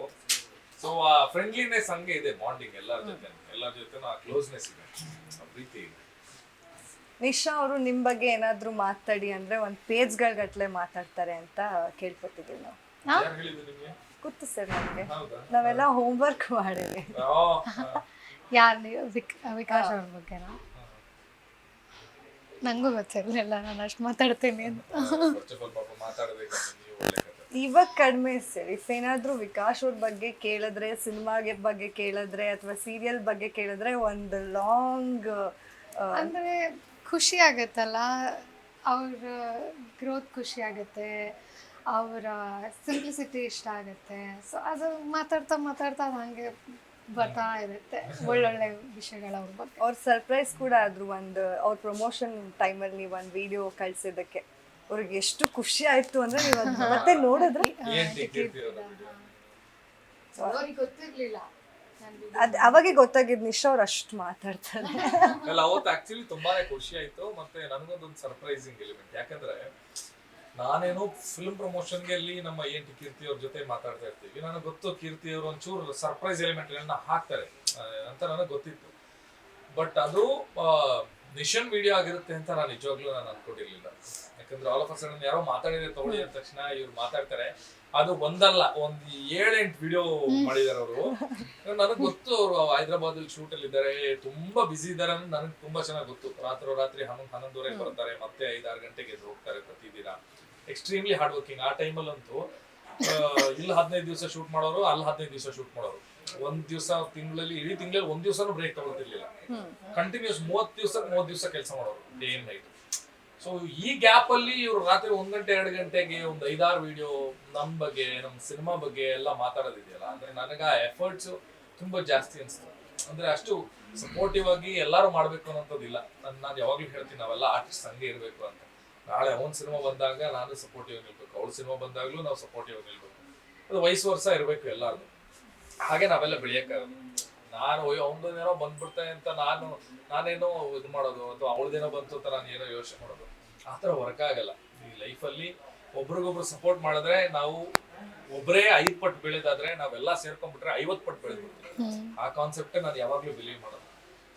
ಸೊ ಆ ಫ್ರೆಂಡ್ಲಿನೆಸ್ ಹಂಗೆ ಇದೆ, ಬಾಂಡಿಂಗ್ ಎಲ್ಲರ ಜೊತೆನೂ ಆ ಕ್ಲೋಸ್ನೆಸ್ ಇದೆ, ಆ ಪ್ರೀತಿ ಇದೆ. ನಿಶಾ ಅವರು ನಿಮ್ ಬಗ್ಗೆ ಏನಾದ್ರು ಮಾತಾಡಿ ಅಂದ್ರೆ ಒಂದ್ ಪೇಜ್ಗಳ ಗಟ್ಲೆ ಮಾತಾಡ್ತಾರೆ ಅಂತ ಕೇಳ್ಕೊತಿದೀವಿ ನಾವು. ಯಾರು ಹೇಳಿದ್ರು ನಿಮ್ಗೆ? ಗೊತ್ತು ಸರ್ ನಮ್ಗೆ, ಹೌದಾ? ನಾವೆಲ್ಲ ಹೋಮ್ವರ್ಕ್ ಮಾಡಿವಿ. ಯಾರು ನೀವು ವಿಕಾಸ್ ಅವ್ರ ಬಗ್ಗೆನಾ? ನಂಗೂ ಗೊತ್ತಿರಲಿಲ್ಲ ನಾನು ಅಷ್ಟು ಮಾತಾಡ್ತೀನಿ ಅಂತ. ಇವಾಗ ಕಡಿಮೆ ಸರ್. ಇಫ್ ಏನಾದ್ರು ವಿಕಾಸ್ ಅವ್ರ ಬಗ್ಗೆ ಕೇಳಿದ್ರೆ, ಸಿನಿಮಾಗೆ ಬಗ್ಗೆ ಕೇಳಿದ್ರೆ ಅಥವಾ ಸೀರಿಯಲ್ ಬಗ್ಗೆ ಕೇಳಿದ್ರೆ ಒಂದು ಲಾಂಗ್ ಅಂದರೆ ಖುಷಿ ಆಗುತ್ತಲ್ಲ, ಅವ್ರ ಗ್ರೋತ್ ಖುಷಿ ಆಗುತ್ತೆ, ಅವರ ಸಿಂಪ್ಲಿಸಿಟಿ ಇಷ್ಟ ಆಗುತ್ತೆ. ಸೊ ಅದು ಮಾತಾಡ್ತಾ ಅದು ಹಾಗೆ ಬರ್ತಾ ಇರುತ್ತೆ, ಒಳ್ಳೊಳ್ಳೆ ವಿಷಯಗಳು ಅವ್ರ ಬಗ್ಗೆ. ಅವ್ರ ಸರ್ಪ್ರೈಸ್ ಕೂಡ ಆದ್ರು. ಒಂದು ಅವ್ರ ಪ್ರಮೋಷನ್ ಟೈಮಲ್ಲಿ ನೀವು ಒಂದು ವಿಡಿಯೋ ಕಳ್ಸಿದ್ದಕ್ಕೆ ಅವ್ರಿಗೆ ಎಷ್ಟು ಖುಷಿ ಆಯ್ತು ಅಂದ್ರೆ ನೀವು ಅದನ್ನ ಮತ್ತೆ ನೋಡಿದ್ರೆ ಅವ್ರಿಗೆ ಗೊತ್ತಿರ್ಲಿಲ್ಲ, ಅವಾಗೆ ಗೊತ್ತಾಗಿದ್ ನಿಶಾ ಅವ್ರು ಅಷ್ಟು ಮಾತಾಡ್ತಾರೆ. ಅಲ್ಲ, ಅವತ್ತು ಆಕ್ಚುಲಿ ತುಂಬಾನೇ ಖುಷಿ ಆಯ್ತು. ಮತ್ತೆ ನನಗೊಂದೊಂದು ಸರ್ಪ್ರೈಸಿಂಗ್ ಎಲಿಮೆಂಟ್, ಯಾಕಂದ್ರೆ ನಾನೇನೋ ಫಿಲ್ಮ್ ಪ್ರಮೋಷನ್ಗೆ ಅಲ್ಲಿ ನಮ್ಮ ಕೀರ್ತಿ ಅವ್ರ ಜೊತೆ ಮಾತಾಡ್ತಾ ಇರ್ತೀವಿ. ನನಗೆ ಗೊತ್ತು ಕೀರ್ತಿ ಅವರು ಒಂಚೂರು ಸರ್ಪ್ರೈಸ್ ಎಲಿಮೆಂಟ್ ಹಾಕ್ತಾರೆ ಅಂತ ನನಗೆ ಗೊತ್ತಿತ್ತು. ಬಟ್ ಅದು ಮಿಷನ್ ವಿಡಿಯೋ ಆಗಿರುತ್ತೆ ಅಂತ ನಾನು ನಿಜವಾಗ್ಲೂ ನಾನು ಅನ್ಕೊಂಡಿರ್ಲಿಲ್ಲ. ಯಾಕಂದ್ರೆ ಆಲ್ ಆಫ್ ಅ ಸಡನ್ ಯಾರೋ ಮಾತಾಡಿದ್ರೆ ತಗೊಳ್ಳಿ ಅಂದ ತಕ್ಷಣ ಇವ್ರು ಮಾತಾಡ್ತಾರೆ. ಅದು ಒಂದಲ್ಲ, ಒಂದು 7-8 ವಿಡಿಯೋ ಮಾಡಿದಾರೆ ಅವರು. ನನಗೆ ಗೊತ್ತು ಅವರು ಹೈದರಾಬಾದ್ ಅಲ್ಲಿ ಶೂಟ್ ಅಲ್ಲಿ ಇದ್ದಾರೆ, ತುಂಬಾ ಬಿಸಿ ಇದ್ದಾರೆ ಅನ್ನೋದು ನನಗೆ ತುಂಬಾ ಚೆನ್ನಾಗಿ ಗೊತ್ತು. ರಾತ್ರಿ 11-11:30 ಬರ್ತಾರೆ, ಮತ್ತೆ 5-6 ಗಂಟೆಗೆ ಎದ್ದು ಹೋಗ್ತಾರೆ ಪ್ರತಿದಿನ. Extremely hard working. ಆ ಟೈಮಲ್ಲಂತೂ ಇಲ್ಲಿ 15 ದಿವಸ ಶೂಟ್ ಮಾಡೋರು, ಅಲ್ಲಿ 15 ದಿವಸ ಶೂಟ್ ಮಾಡೋರು. ಒಂದ್ ದಿವಸ ಇಡೀ ತಿಂಗಳಲ್ಲಿ ಒಂದ್ ದಿವಸನೂ ಬ್ರೇಕ್ ತಗೊಳ್ತಿರ್ಲಿಲ್ಲ. ಕಂಟಿನ್ಯೂಸ್ 30 ದಿವಸ ಕೆಲಸ ಮಾಡೋರು, ಡೇ ಅಂಡ್ ನೈಟ್. ಸೊ ಈ ಗ್ಯಾಪ್ ಅಲ್ಲಿ ಇವ್ರು ರಾತ್ರಿ 1 ಗಂಟೆ 2 ಗಂಟೆಗೆ ಒಂದು 5-6 ವಿಡಿಯೋ ನಮ್ ಬಗ್ಗೆ, ನಮ್ ಸಿನಿಮಾ ಬಗ್ಗೆ ಎಲ್ಲ ಮಾತಾಡೋದಿದೆಯಲ್ಲ, ಅಂದ್ರೆ ನನಗ ಎಫರ್ಟ್ಸ್ ತುಂಬಾ ಜಾಸ್ತಿ ಅನ್ಸ್ತು. ಅಂದ್ರೆ ಅಷ್ಟು ಸಪೋರ್ಟಿವ್ ಆಗಿ ಎಲ್ಲಾರು ಮಾಡ್ಬೇಕು ಅನ್ನೋದಿಲ್ಲ. ನಾನು ಯಾವಾಗ್ಲೂ ಹೇಳ್ತೀನಿ, ನಾವೆಲ್ಲ ಆರ್ಟಿಸ್ಟ್ ಹಂಗೆ ಇರ್ಬೇಕು ಅಂತ. ನಾಳೆ ಅವನ್ ಸಿನಿಮಾ ಬಂದಾಗ ನಾನು ಸಪೋರ್ಟಿವ್ ಆಗಿ ನಿಲ್ಬೇಕು, ಅವಳ ಸಿನಿಮಾ ಬಂದಾಗ್ಲೂ ನಾವು ಸಪೋರ್ಟಿವ್ ಆಗಿ ನಿಲ್ಬೇಕು. ಅದು ವಯಸ್ಸು ವರ್ಷ ಇರ್ಬೇಕು ಎಲ್ಲಾರು. ಹಾಗೆ ನಾವೆಲ್ಲ ಬೆಳೆಯಕ್ಕಾಗಲ್ಲ. ನಾನು ಅವನದೇನೋ ಬಂದ್ಬಿಡ್ತೆ ಅಂತ ನಾನೇನೋ ಇದು ಮಾಡೋದು, ಅಥವಾ ಅವಳದೇನೋ ಬಂತು ಅಂತ ನಾನು ಏನೋ ಯೋಚನೆ ಮಾಡೋದು, ಆ ಥರ ವರ್ಕ್ ಆಗಲ್ಲ. ಈ ಲೈಫಲ್ಲಿ ಒಬ್ರಿಗೊಬ್ರು ಸಪೋರ್ಟ್ ಮಾಡಿದ್ರೆ ನಾವು ಒಬ್ಬರೇ 5 ಪಟ್ಟು ಬೆಳೆದಾದ್ರೆ ನಾವೆಲ್ಲ ಸೇರ್ಕೊಂಡ್ಬಿಟ್ರೆ 50 ಪಟ್ಟು ಬೆಳೆದ್ಬಿಡ್ತೀವಿ. ಆ ಕಾನ್ಸೆಪ್ಟ್ ನಾನು ಯಾವಾಗ್ಲೂ ಬಿಲೀವ್ ಮಾಡೋದು.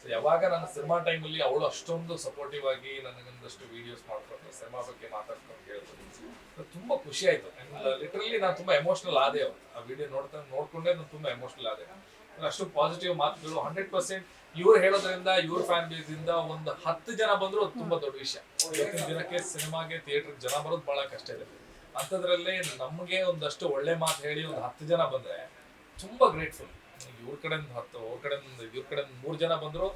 ಸೊ ಯಾವಾಗ ನನ್ನ ಸಿನಿಮಾ ಟೈಮಲ್ಲಿ ಅವಳು ಅಷ್ಟೊಂದು ಸಪೋರ್ಟಿವ್ ಆಗಿ ನನಗೊಂದಷ್ಟು ವಿಡಿಯೋಸ್ ಮಾಡ್ಕೊಂಡು ಸಿನಿಮಾ ಬಗ್ಗೆ ಮಾತಾಡ್ಕೊಂಡು ಕೇಳಿದ್ರು, ತುಂಬಾ ಖುಷಿ ಆಯ್ತು. ಲಿಟರಲಿ ನಾನು ತುಂಬಾ ಎಮೋಷನಲ್ ಆದೆ. ಆ ವಿಡಿಯೋ ನೋಡ್ಕೊಂಡೆ ನಾನು ತುಂಬಾ ಎಮೋಷನಲ್ ಆದೆ. ಅಷ್ಟು ಪಾಸಿಟಿವ್ ಮಾತುಗಳು 100%. ಇವ್ರು ಹೇಳೋದ್ರಿಂದ ಇವ್ರ ಫ್ಯಾನ್ ಬೇಸ್ ಇಂದ ಒಂದು 10 ಜನ ಬಂದ್ರು ಅದು ತುಂಬಾ ದೊಡ್ಡ ವಿಷಯ. ಇವತ್ತಿನ ದಿನಕ್ಕೆ ಸಿನಿಮಾಗೆ ಥಿಯೇಟರ್ ಜನ ಬರೋದು ಬಹಳ ಕಷ್ಟ ಇದೆ. ಅಂಥದ್ರಲ್ಲಿ ನಮಗೆ ಒಂದಷ್ಟು ಒಳ್ಳೆ ಮಾತು ಹೇಳಿ ಒಂದು 10 ಜನ ಬಂದ್ರೆ ತುಂಬಾ ಗ್ರೇಟ್ಫುಲ್. ಇವ್ರ ಕಡೆ 10, ಅವ್ರ ಕಡೆ ಇವ್ರ ಕಡೆ 3 ಜನ ಬಂದ್ರು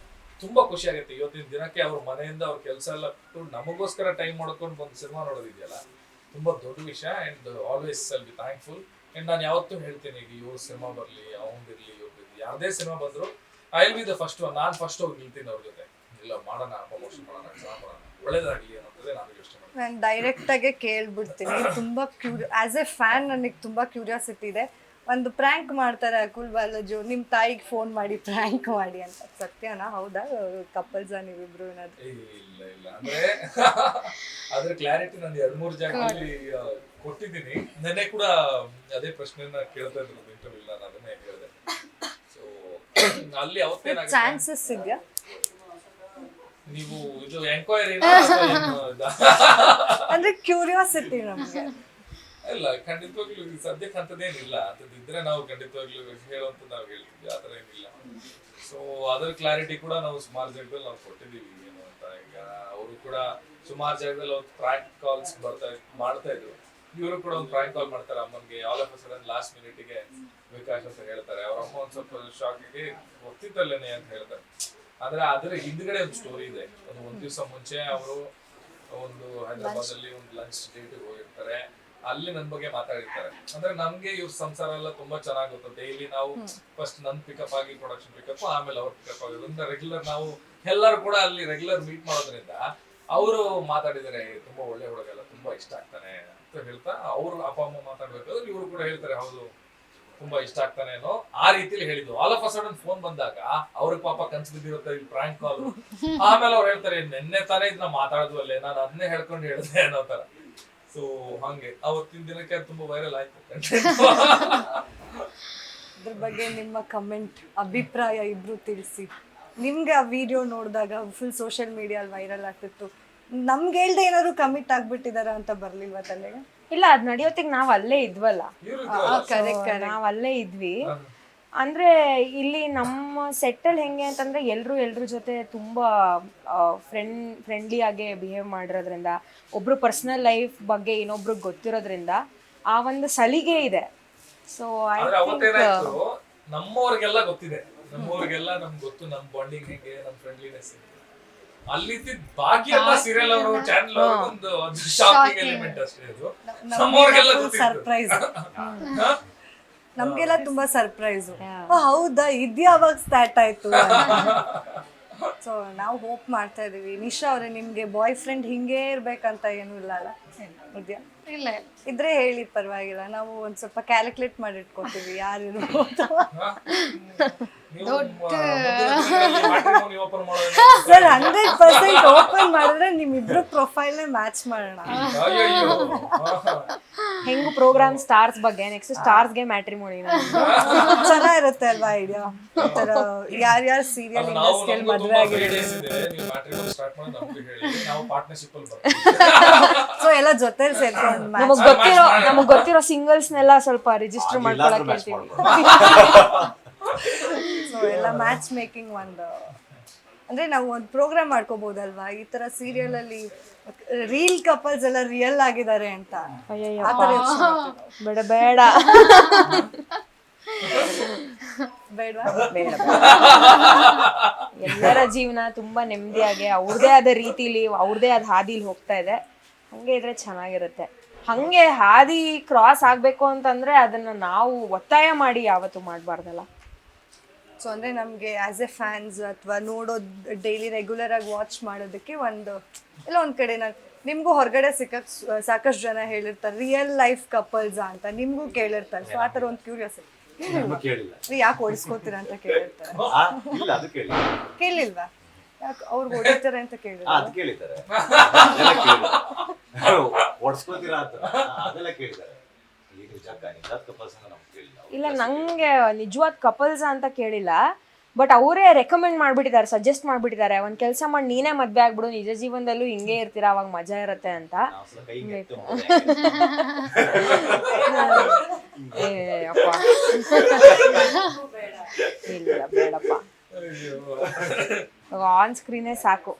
ತುಂಬಾ ಖುಷಿ ಆಗುತ್ತೆ. ಇವತ್ತಿನ ದಿನಕ್ಕೆ ಅವ್ರ ಮನೆಯಿಂದ ಅವ್ರ ಕೆಲಸ ಎಲ್ಲ ಬಿಟ್ಟು ನಮಗೋಸ್ಕರ ಟೈಮ್ ಮಾಡ್ಕೊಂಡು ಬಂದು ಸಿನಿಮಾ ನೋಡೋದಿದೆಯಲ್ಲ, ತುಂಬಾ ದೊಡ್ಡ ವಿಷಯ. And always I'll be thankful. And ನಾನು ಯಾವತ್ತೂ ಹೇಳ್ತೀನಿ, ಈಗ ಇವ್ರ ಸಿನಿಮಾ ಬರ್ಲಿ, ಅವ್ನಿರ್ಲಿ, ಇವ್ರದ್ದು ಯಾವ್ದೇ ಸಿನಿಮಾ ಬಂದ್ರು I will be the first one. ನಾನು ಫಸ್ಟ್ ಹೋಗಿ ನಿಲ್ತೀನಿ ಅವ್ರ ಜೊತೆ. ಇಲ್ಲ ಮಾಡೋಣ, ಪ್ರಮೋಷನ್ ಮಾಡೋಣ, ಚೆನ್ನಾಗಿ ಮಾಡೋಣ, ಒಳ್ಳೇದಾಗ್ಲಿ ಅನ್ನೋದೇ ನಾನು ಯೋಚನೆ ಮಾಡ್ತೀನಿ. ನಾನು ಡೈರೆಕ್ಟಾಗೆ ಕೇಳ್ಬಿಡ್ತೀನಿ. ತುಂಬ ಆ್ಯಸ್ ಎ ಫ್ಯಾನ್ ನನಗೆ ತುಂಬ ಕ್ಯೂರಿಯಾಸಿಟಿ ಇದೆ. ಒಂದು ಪ್ರ್ಯಾಂಕ್ ಮಾಡ್ತಾರೆ ಅಕುಲ್ ಬಾಲಾಜು, ನಿಮ್ಮ ತಾಯಿಗೆ ಫೋನ್ ಮಾಡಿ ಪ್ರ್ಯಾಂಕ್ ಮಾಡಿ ಅಂತ. ಸತ್ಯನಾ? ಹೌದಾ? ಕಪಲ್ಸಾ ನೀವಿಬ್ರು ಏನಾದ್ರು? ಇಲ್ಲ ಇಲ್ಲ, ಅಂದ್ರೆ ಅದ್ರ ಕ್ಲಾರಿಟಿ ನಾನು 2-3 ಜಾಗದಲ್ಲಿ ಕೊಟ್ಟಿದ್ದೀನಿ. ನೆನ್ನೆ ಕೂಡ ಅದೇ ಪ್ರಶ್ನೆನ ಕೇಳ್ತಾ ಇದ್ರು ಇಂಟರ್ವ್ಯೂ, ನಾನು ಅದನ್ನೇ ಹೇಳಿದೆ. ಸೊ ಅಲ್ಲಿ ಅವತ್ತೇನಾಗುತ್ತೆ, ಚಾನ್ಸಸ್ ಇದೆಯಾ? ನೀವು ಇದು ಎಂಕ್ವೈರಿ ಅಂದ್ರೆ ಕ್ಯೂರಿಯಾಸಿಟಿ ನಮಗೆ. ಇಲ್ಲ, ಖಂಡಿತವಾಗ್ಲೂ ಸದ್ಯಕ್ಕೆ ಅಂತದೇನಿಲ್ಲ. ಅಂತದಿದ್ರೆ ನಾವು ಖಂಡಿತವಾಗ್ಲೂ ಹೇಳುವಂತ ನಾವು ಹೇಳ್ತೀವಿ, ಆತರ ಏನಿಲ್ಲ. ಸೊ ಅದರ ಕ್ಲಾರಿಟಿ ಕೂಡ ನಾವು ಸುಮಾರು ಜಾಗದಲ್ಲಿ ನಾವು ಕೊಟ್ಟಿದ್ದೀವಿ ಏನು ಅಂತ. ಈಗ ಅವರು ಕೂಡ ಸುಮಾರು ಜಾಗದಲ್ಲಿ ಅವ್ರು ಪ್ರಾಂಕ್ ಕಾಲ್ಸ್ ಮಾಡ್ತಾ ಇದ್ರು. ಇವರು ಕೂಡ ಒಂದು ಪ್ರಾಂಕ್ ಕಾಲ್ ಮಾಡ್ತಾರೆ ಅಮ್ಮನ್ಗೆ. All of a sudden last ಮಿನಿಟ್ಗೆ ವಿಕಾಸ್ ಅಂತ ಹೇಳ್ತಾರೆ. ಅವ್ರ ಅಮ್ಮ ಒಂದ್ ಸ್ವಲ್ಪ ಶಾಕಿಗೆ ಗೊತ್ತಿದ್ದಲ್ಲೇನೆ ಅಂತ ಹೇಳ್ತಾರೆ. ಅಂದ್ರೆ ಅದ್ರ ಹಿಂದ್ಗಡೆ ಒಂದು ಸ್ಟೋರಿ ಇದೆ. ಒಂದ್ ದಿವಸ ಮುಂಚೆ ಅವರು ಒಂದು ಹೈದರಾಬಾದ್ ಅಲ್ಲಿ ಒಂದು ಲಂಚ್ ಡೇಟ್ ಹೋಗಿರ್ತಾರೆ. ಅಲ್ಲಿ ನನ್ ಬಗ್ಗೆ ಮಾತಾಡಿರ್ತಾರೆ. ಅಂದ್ರೆ ನಮ್ಗೆ ಇವ್ರ ಸಂಸಾರ ಎಲ್ಲ ತುಂಬಾ ಚೆನ್ನಾಗಿ ಗೊತ್ತು. ಡೈಲಿ ನಾವು ಫಸ್ಟ್ ನನ್ ಪಿಕಪ್ ಆಗಿ ಪ್ರೊಡಕ್ಷನ್ ಪಿಕಪ್, ಆಮೇಲೆ ಅವ್ರ ಪಿಕಪ್ ಆಗೋದ್ರಿಂದ ರೆಗ್ಯುಲರ್ ನಾವು ಎಲ್ಲರೂ ಕೂಡ ಅಲ್ಲಿ ರೆಗ್ಯುಲರ್ ಮೀಟ್ ಮಾಡೋದ್ರಿಂದ ಅವರು ಮಾತಾಡಿದರೆ ತುಂಬಾ ಒಳ್ಳೆ ಹುಡುಗಲ್ಲ, ತುಂಬಾ ಇಷ್ಟ ಆಗ್ತಾನೆ ಅಂತ ಹೇಳ್ತಾ ಅವ್ರ ಅಪ್ಪ ಅಮ್ಮ ಮಾತಾಡ್ಬೇಕಾದ್ರೆ ಇವ್ರು ಕೂಡ ಹೇಳ್ತಾರೆ ಹೌದು ತುಂಬಾ ಇಷ್ಟ ಆಗ್ತಾನೆ ಅನ್ನೋ ಆ ರೀತಿಲಿ ಹೇಳಿದ್ರು. All of a sudden phone ಬಂದಾಗ ಅವ್ರಿಗೆ ಪಾಪ ಕನ್ಸು ಬಿದ್ದಿರುತ್ತೆ ಈ ಪ್ರಾಂಕ್ ಕಾಲ್. ಆಮೇಲೆ ಅವ್ರು ಹೇಳ್ತಾರೆ ನಿನ್ನೆ ತಾನೇ ಇದನ್ನ ಮಾತಾಡಿದ್ವಲ್ಲೇ, ನಾನು ಅದನ್ನೇ ಹೇಳ್ಕೊಂಡು ಹೇಳಿದೆ ಅನ್ನೋ ತರ. ಸೊ ಹಂಗೆ ಅವತ್ತಿನ ದಿನಕ್ಕೆ ತುಂಬಾ ವೈರಲ್ ಆಯ್ತು. ಅದ್ರ ಬಗ್ಗೆ ನಿಮ್ಮ ಕಮೆಂಟ್, ಅಭಿಪ್ರಾಯ ಇಬ್ರು ತಿಳಿಸಿ. ನಿಮ್ಗೆ ಆ ವಿಡಿಯೋ ನೋಡಿದಾಗ ಫುಲ್ ಸೋಷಿಯಲ್ ಮೀಡಿಯಲ್ಲಿ ವೈರಲ್ ಆಗ್ತಿತ್ತು. ನಮ್ಗೆ ಹೇಳ್ದೆ ಏನಾದ್ರು ಕಮಿಟ್ ಆಗ್ಬಿಟ್ಟಿದಾರ ಅಂತ ಬರ್ಲಿಲ್ವಾ ತಲೆಗೆ? ಇಲ್ಲ, ಅದ್ ನಡೆಯೋತ್ತಿಗೆ ನಾವ್ ಅಲ್ಲೇ ಇದ್ವಲ್ಲ, ನಾವ್ ಅಲ್ಲೇ ಇದ್ವಿ. ಅಂದ್ರೆ ಇಲ್ಲಿ ನಮ್ಮ ಸೆಟ್ಟಲ್ ಹೆಂಗೆ ಅಂತಂದ್ರೆ ಎಲ್ರು ಜೊತೆ ತುಂಬಾ ಫ್ರೆಂಡ್ಲಿ ಆಗಿ ಬಿಹೇವ್ ಮಾಡಿರೋದ್ರಿಂದ, ಒಬ್ರು ಪರ್ಸನಲ್ ಲೈಫ್ ಬಗ್ಗೆ ಇನ್ನೊಬ್ರಿಗೆ ಗೊತ್ತಿರೋದ್ರಿಂದ ಆ ಒಂದು ಸಲಿಗೆ ಇದೆ. ಸೊ ನಮ್ಮವ್ರಿಗೆಲ್ಲ ಗೊತ್ತಿದೆ, ನಮ್ಮವ್ರಿಗೆಲ್ಲ ನಮ್ಗೆ ಗೊತ್ತು ನಮ್ ಬಾಂಡಿಂಗ್ ಹೆಂಗೆ, ನಮ್ ಫ್ರೆಂಡ್ಲಿನೆಸ್. ಅಲ್ಲಿ ಬಾಕಿ ಎಲ್ಲ ಸೀರಿಯಲ್ ಅವರು ಚಾನೆಲ್ ಒಂದು ಶಾಕಿಂಗ್ ಎಲಿಮೆಂಟ್ ಅಷ್ಟೇ. ಅದು ನಮ್ಮವ್ರಿಗೆಲ್ಲ ಸರ್ಪ್ರೈಸ್. ನಮ್ಗೆಲ್ಲ ತುಂಬಾ ಸರ್ಪ್ರೈಸು. ಹೌದಾ, ಇದ್ಯಾವಾಗ ಸ್ಟಾರ್ಟ್ ಆಯ್ತು? ಸೊ ನಾವು ಹೋಪ್ ಮಾಡ್ತಾ ಇದೀವಿ. ನಿಶಾ ಅವ್ರೆ, ನಿಮ್ಗೆ ಬಾಯ್ ಫ್ರೆಂಡ್ ಹಿಂಗೇ ಇರ್ಬೇಕಂತ ಏನು ಇಲ್ಲ ಅಲ್ಲ? ಇದೆಯಾ? ಇಲ್ಲ ಇದ್ರೆ ಹೇಳಿ, ಪರವಾಗಿಲ್ಲ. ನಾವು ಒಂದ್ ಸ್ವಲ್ಪ ಕ್ಯಾಲ್ಕುಲೇಟ್ ಮಾಡಿ ಇಟ್ಕೊತೀವಿ ಯಾರು ಇರ್ಬೋದು. ಸರ್ 100% ಓಪನ್ ಮಾಡಿದ್ರೆ ನಿಮ್ಮಿಬ್ರು ಪ್ರೊಫೈಲ್ ಮ್ಯಾಚ್ ಮಾಡೋಣ. ಹೆಂಗು ಪ್ರೋಗ್ರಾಮ್ ಸ್ಟಾರ್ಸ್ ಬಗ್ಗೆ, ನೆಕ್ಸ್ಟ್ ಸ್ಟಾರ್ಸ್ ಗೆ ಮ್ಯಾಟ್ರಿಮೋನಿ ಚೆನ್ನಾಗಿರುತ್ತೆ ಅಲ್ವಾ ಐಡಿಯಾ? ಈ ತರ ಯಾರ್ಯಾರು ಸೀರಿಯಲ್ ಇಂಡಸ್ಟ್ರಿಯಲ್ಲಿ ಮದುವೆ ಆಗಿದೆ, ಸೊ ಎಲ್ಲ ಜೊತೆ ಸೇರ್ಕೊಂಡು ನಮಗ್ ಗೊತ್ತಿರೋ ಸಿಂಗಲ್ಸ್ ನೆಲ್ಲ ಸ್ವಲ್ಪ ರಿಜಿಸ್ಟರ್ ಮಾಡ್ಕೊಳಕ್ ಹೇಳ್ತೀವಿ. ಸೊ ಎಲ್ಲ ಮ್ಯಾಚ್ ಮೇಕಿಂಗ್ ಒಂದು, ಅಂದ್ರೆ ನಾವು ಒಂದು ಪ್ರೋಗ್ರಾಮ್ ಮಾಡ್ಕೋಬಹುದಲ್ವಾ ಈ ತರ ಸೀರಿಯಲ್ ಅಲ್ಲಿ ರೀಲ್ ಕಪಲ್ಸ್ ಎಲ್ಲ ರಿಯಲ್ ಆಗಿದ್ದಾರೆ ಅಂತ. ಬೇಡ ಬೇಡ ಬೇಡವಾ? ಬೇಡ ಎಲ್ಲರ ಜೀವನ ತುಂಬಾ ನೆಮ್ಮದಿಯಾಗಿ ಅವ್ರದೇ ಆದ ರೀತಿಲಿ ಅವ್ರದೇ ಆದ ಹಾದಿಲಿ ಹೋಗ್ತಾ ಇದೆ. ಹಂಗೆ ಇದ್ರೆ ಚೆನ್ನಾಗಿರುತ್ತೆ. ಹಂಗೆ ಹಾದಿ ಕ್ರಾಸ್ ಆಗ್ಬೇಕು ಅಂತಂದ್ರೆ ಅದನ್ನ ನಾವು ಒತ್ತಾಯ ಮಾಡಿ ಯಾವತ್ತೂ ಮಾಡ್ಬಾರ್ದಲ್ಲ. ಸೊ ಅಂದರೆ ನಮಗೆ ಆ್ಯಸ್ ಎ ಫ್ಯಾನ್ಸ್ ಅಥವಾ ನೋಡೋದು, ಡೈಲಿ ರೆಗ್ಯುಲರ್ ಆಗಿ ವಾಚ್ ಮಾಡೋದಕ್ಕೆ ಒಂದು ಎಲ್ಲ ಒಂದು ಕಡೆ ನಾನು ನಿಮಗೂ ಹೊರಗಡೆ ಸಾಕಷ್ಟು ಜನ ಹೇಳಿರ್ತಾರೆ ರಿಯಲ್ ಲೈಫ್ ಕಪಲ್ಸಾ ಅಂತ, ನಿಮಗೂ ಕೇಳಿರ್ತಾರೆ. ಸೊ ಆ ಥರ ಒಂದು ಕ್ಯೂರಿಯಾಸಿಟಿ. ಯಾಕೆ ಓಡಿಸ್ಕೋತೀರ ಅಂತ ಕೇಳಿರ್ತಾರೆ. ಕೇಳಿಲ್ವಾ? ಯಾಕೆ ಅವ್ರಿಗೆ ಹೊಡಿತಾರೆ ಅಂತ ಕೇಳಿದ್ದಾರೆ. ಓಡಿಸ್ಕೋತೀರಾ ಅಂತ ಅದೆಲ್ಲ ಕೇಳಿದ್ದಾರೆ. ಈಗ ನಿಜವಾದ ಕಪಲ್ಸ್ ಅಂತ ನಮ್ಗೆ ಕೇಳಿಲ್ಲ. ಇಲ್ಲ ನಂಗೆ ನಿಜವಾದ ಕಪಲ್ಸ್ ಅಂತ ಕೇಳಿಲ್ಲ, ಬಟ್ ಅವರೇ ರೆಕಮೆಂಡ್ ಮಾಡ್ಬಿಟ್ಟಿದ್ದಾರೆ, ಸಜೆಸ್ಟ್ ಮಾಡ್ಬಿಟ್ಟಿದ್ದಾರೆ, ಒಂದ್ ಕೆಲಸ ಮಾಡಿ ನೀನೇ ಮದ್ವೆ ಆಗ್ಬಿಡು, ನಿಜ ಜೀವನದಲ್ಲೂ ಹಿಂಗೆ ಇರ್ತೀರಾ, ಅವಾಗ ಮಜಾ ಇರತ್ತೆ ಅಂತ. ನಾವು ಸ್ವಲ್ಪ ಕೈಗೆ ಎತ್ತು ಅಪ್ಪ ಇಲ್ಲ ಬೇಡಪ್ಪ, ಆನ್ ಸ್ಕ್ರೀನೇ ಸಾಕು,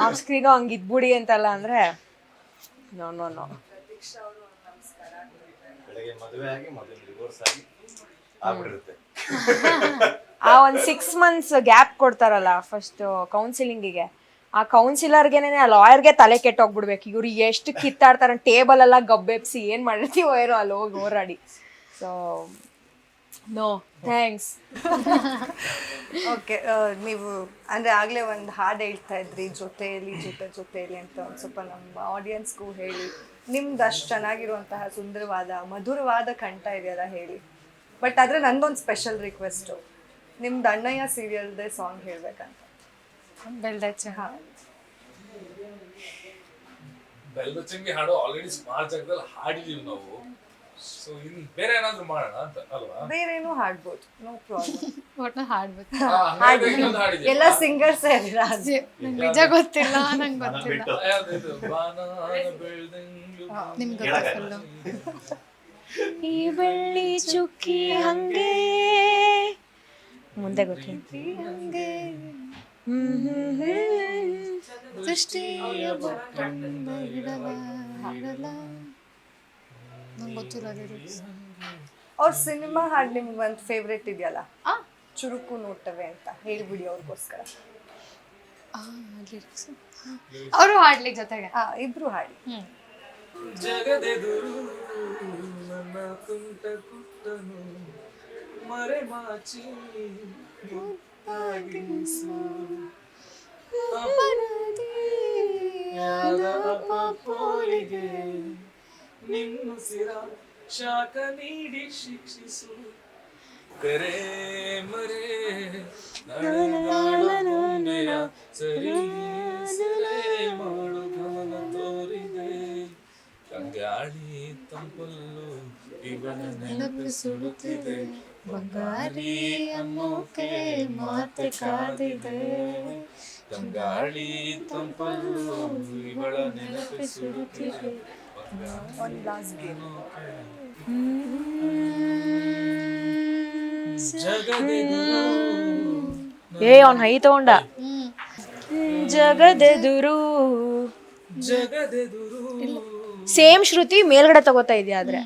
ಆಫ್ ಸ್ಕ್ರೀನ್ ಹಂಗೆ ಇದ್ಬಿಡಿ ಅಂತಲ್ಲ ಅಂದ್ರೆ ನೋ ನೋ ನೋ. ಬೆಳಗ್ಗೆ ಮದುವೆ ಆಗಿ ಮೊದಲು ಡಿವೋರ್ಸ್ ಆಗಿ ಆಗ್ಬಿಟ್ಟಿರುತ್ತೆ. ಆ ಒಂದು 6 months ಗ್ಯಾಪ್ ಕೊಡ್ತಾರಲ್ಲ ಫಸ್ಟ್ ಕೌನ್ಸಿಲಿಂಗಿಗೆ, ಆ ಕೌನ್ಸಿಲರ್ಗೆನೆ ಆ ಲಾಯರ್ಗೆ ತಲೆ ಕೆಟ್ಟೋಗ್ಬಿಡ್ಬೇಕು, ಇವ್ರು ಎಷ್ಟು ಕಿತ್ತಾಡ್ತಾರೆ, ಟೇಬಲ್ ಎಲ್ಲ ಗಬ್ಬೆಪ್ಸಿ ಏನು ಮಾಡಿರ್ತೀವೋ ಏನೋ ಅಲ್ಲಿ ಹೋಗಿ ಹೋರಾಡಿ. So no thanks. ಓಕೆ, ನೀವು ಅಂದರೆ ಆಗಲೇ ಒಂದು ಹಾಡು ಹೇಳ್ತಾ ಇದ್ರಿ ಜೊತೆಯಲ್ಲಿ ಜೊತೆಯಲ್ಲಿ ಅಂತ, ಒಂದು ಸ್ವಲ್ಪ ನಮ್ಮ ಆಡಿಯನ್ಸ್ಗೂ ಹೇಳಿ. ನಿಮ್ದು ಅಷ್ಟು ಚೆನ್ನಾಗಿರುವಂತಹ ಸುಂದರವಾದ ಮಧುರವಾದ ಕಂಠ ಇದೆಯಲ್ಲ ಹೇಳಿ. ಬಟ್ ಆದರೆ ನಂದೊಂದು ಸ್ಪೆಷಲ್ ರಿಕ್ವೆಸ್ಟು, ನಿಮ್ದು ಅಣ್ಣಯ್ಯ ಸೀರಿಯಲ್ದೇ ಸಾಂಗ್ ಹೇಳ್ಬೇಕಂತ. ಬೆಳ್ದಚ್ಚ ಬೆಲ್ಬಚ್ಚಂಗಿ ಹಾಡು ಆಲ್ರೆಡಿ ಸ್ಮಾರ್ಟ್ ಜಾಗದಲ್ಲಿ ಹಾಡಿದೀವಿ ನಾವು. ಸೊ ಇನ್ ಬೇರೆ ಏನಾದ್ರು ಮಾಡೋಣ ಅಂತ ಅಲ್ವಾ? ಬೇರೇನೂ ಹಾಡ್ಬೋದು, ನೋ ಪ್ರಾಬ್ಲಮ್. ಒಟ್ಟು ಹಾಡ್ಬೇಕು. ಇನ್ನೊಂದು ಹಾಡಿದೀವಿ. ಎಲ್ಲ ಸಿಂಗರ್ಸ್ ರಾಜ್. ನಂಗೆ ನಿಜ ಗೊತ್ತಿಲ್ಲ, ನಂಗೆ ಗೊತ್ತಿಲ್ಲ. ಯಾವ್ದಿದು? ಬಾನಾನ ಬೆಳ್ದಂಗ್ಳು. ನಿಮ್ಗೆ ಗೊತ್ತಿಲ್ಲ. ಈ ಬೆಳ್ಳಿ ಚುಕ್ಕಿ ಹಂಗೆ ಮುಂದೆ ಗೊತ್ತಿಲ್ಲ ಹಂಗೆ ದೃಷ್ಟಿಯ ಬಟ್ಟಣ್ಣ ಇಡಲ ಹಾಡಲ್ಲ, ನಂಗೆ ಗೊತ್ತಿಲ್ಲ lyrics. ಅವ್ರ ಸಿನಿಮಾ ಹಾಡು ನಿಮ್ಗೆ ಒಂದು ಫೇವ್ರೆಟ್ ಇದೆಯಲ್ಲ, ಚುರುಕು ನೋಟವೇ ಅಂತ ಹೇಳ್ಬಿಡಿ ಅವ್ರಿಗೋಸ್ಕರ. lyrics ಅವರು ಹಾಡ್ಲಿಕ್ಕೆ ಜೊತೆಗೆ ಇಬ್ರು ಹಾಡಿ. ಜಗದೆದುರು ನನ್ನ ತುಂಟ ಕುಟ್ಟನು ಮರೆಮಾಚಿ ಮುತ್ತಾಗಿಸು ಪೋಲಿಗೆ ನಿನ್ನುಸಿರ ಶಾಖ ನೀಡಿ ಶಿಕ್ಷಿಸು ಕರೆ ಮರೆ ನಡೆದಾಡುವೆಯ ಸರಿ ಸೆರೆ ಮಾಡು ಗಮನ ತೋರಿದೆ ಗಂಗಾಳಿ ತಂಪಲ್ಲು ಇವನ ನೆನಪಿಸುಡುತ್ತಿದೆ ಬಂಗಾರಿ ಅನ್ನೋಕೆ ಮಾತೆ ಕಾದಿದೆ ಗಂಗಾಳಿ ತಂಪಲ್ಲು ಇವಳ ನೆನಪಿಸುಡುತ್ತಿದೆ ಒಂದು ಲಾಸ್ಟ್ ಗೇಮ್. ಜಗದೆದುರು ಅವ್ನು ಹೈ ತಗೊಂಡ. ಜಗದೆದುರು ಜಗದೆದುರು ಸೇಮ್ ಶ್ರುತಿ ಮೇಲ್ಗಡೆ ತಗೋತಾ ಇದೆಯಾ ಆದ್ರೆ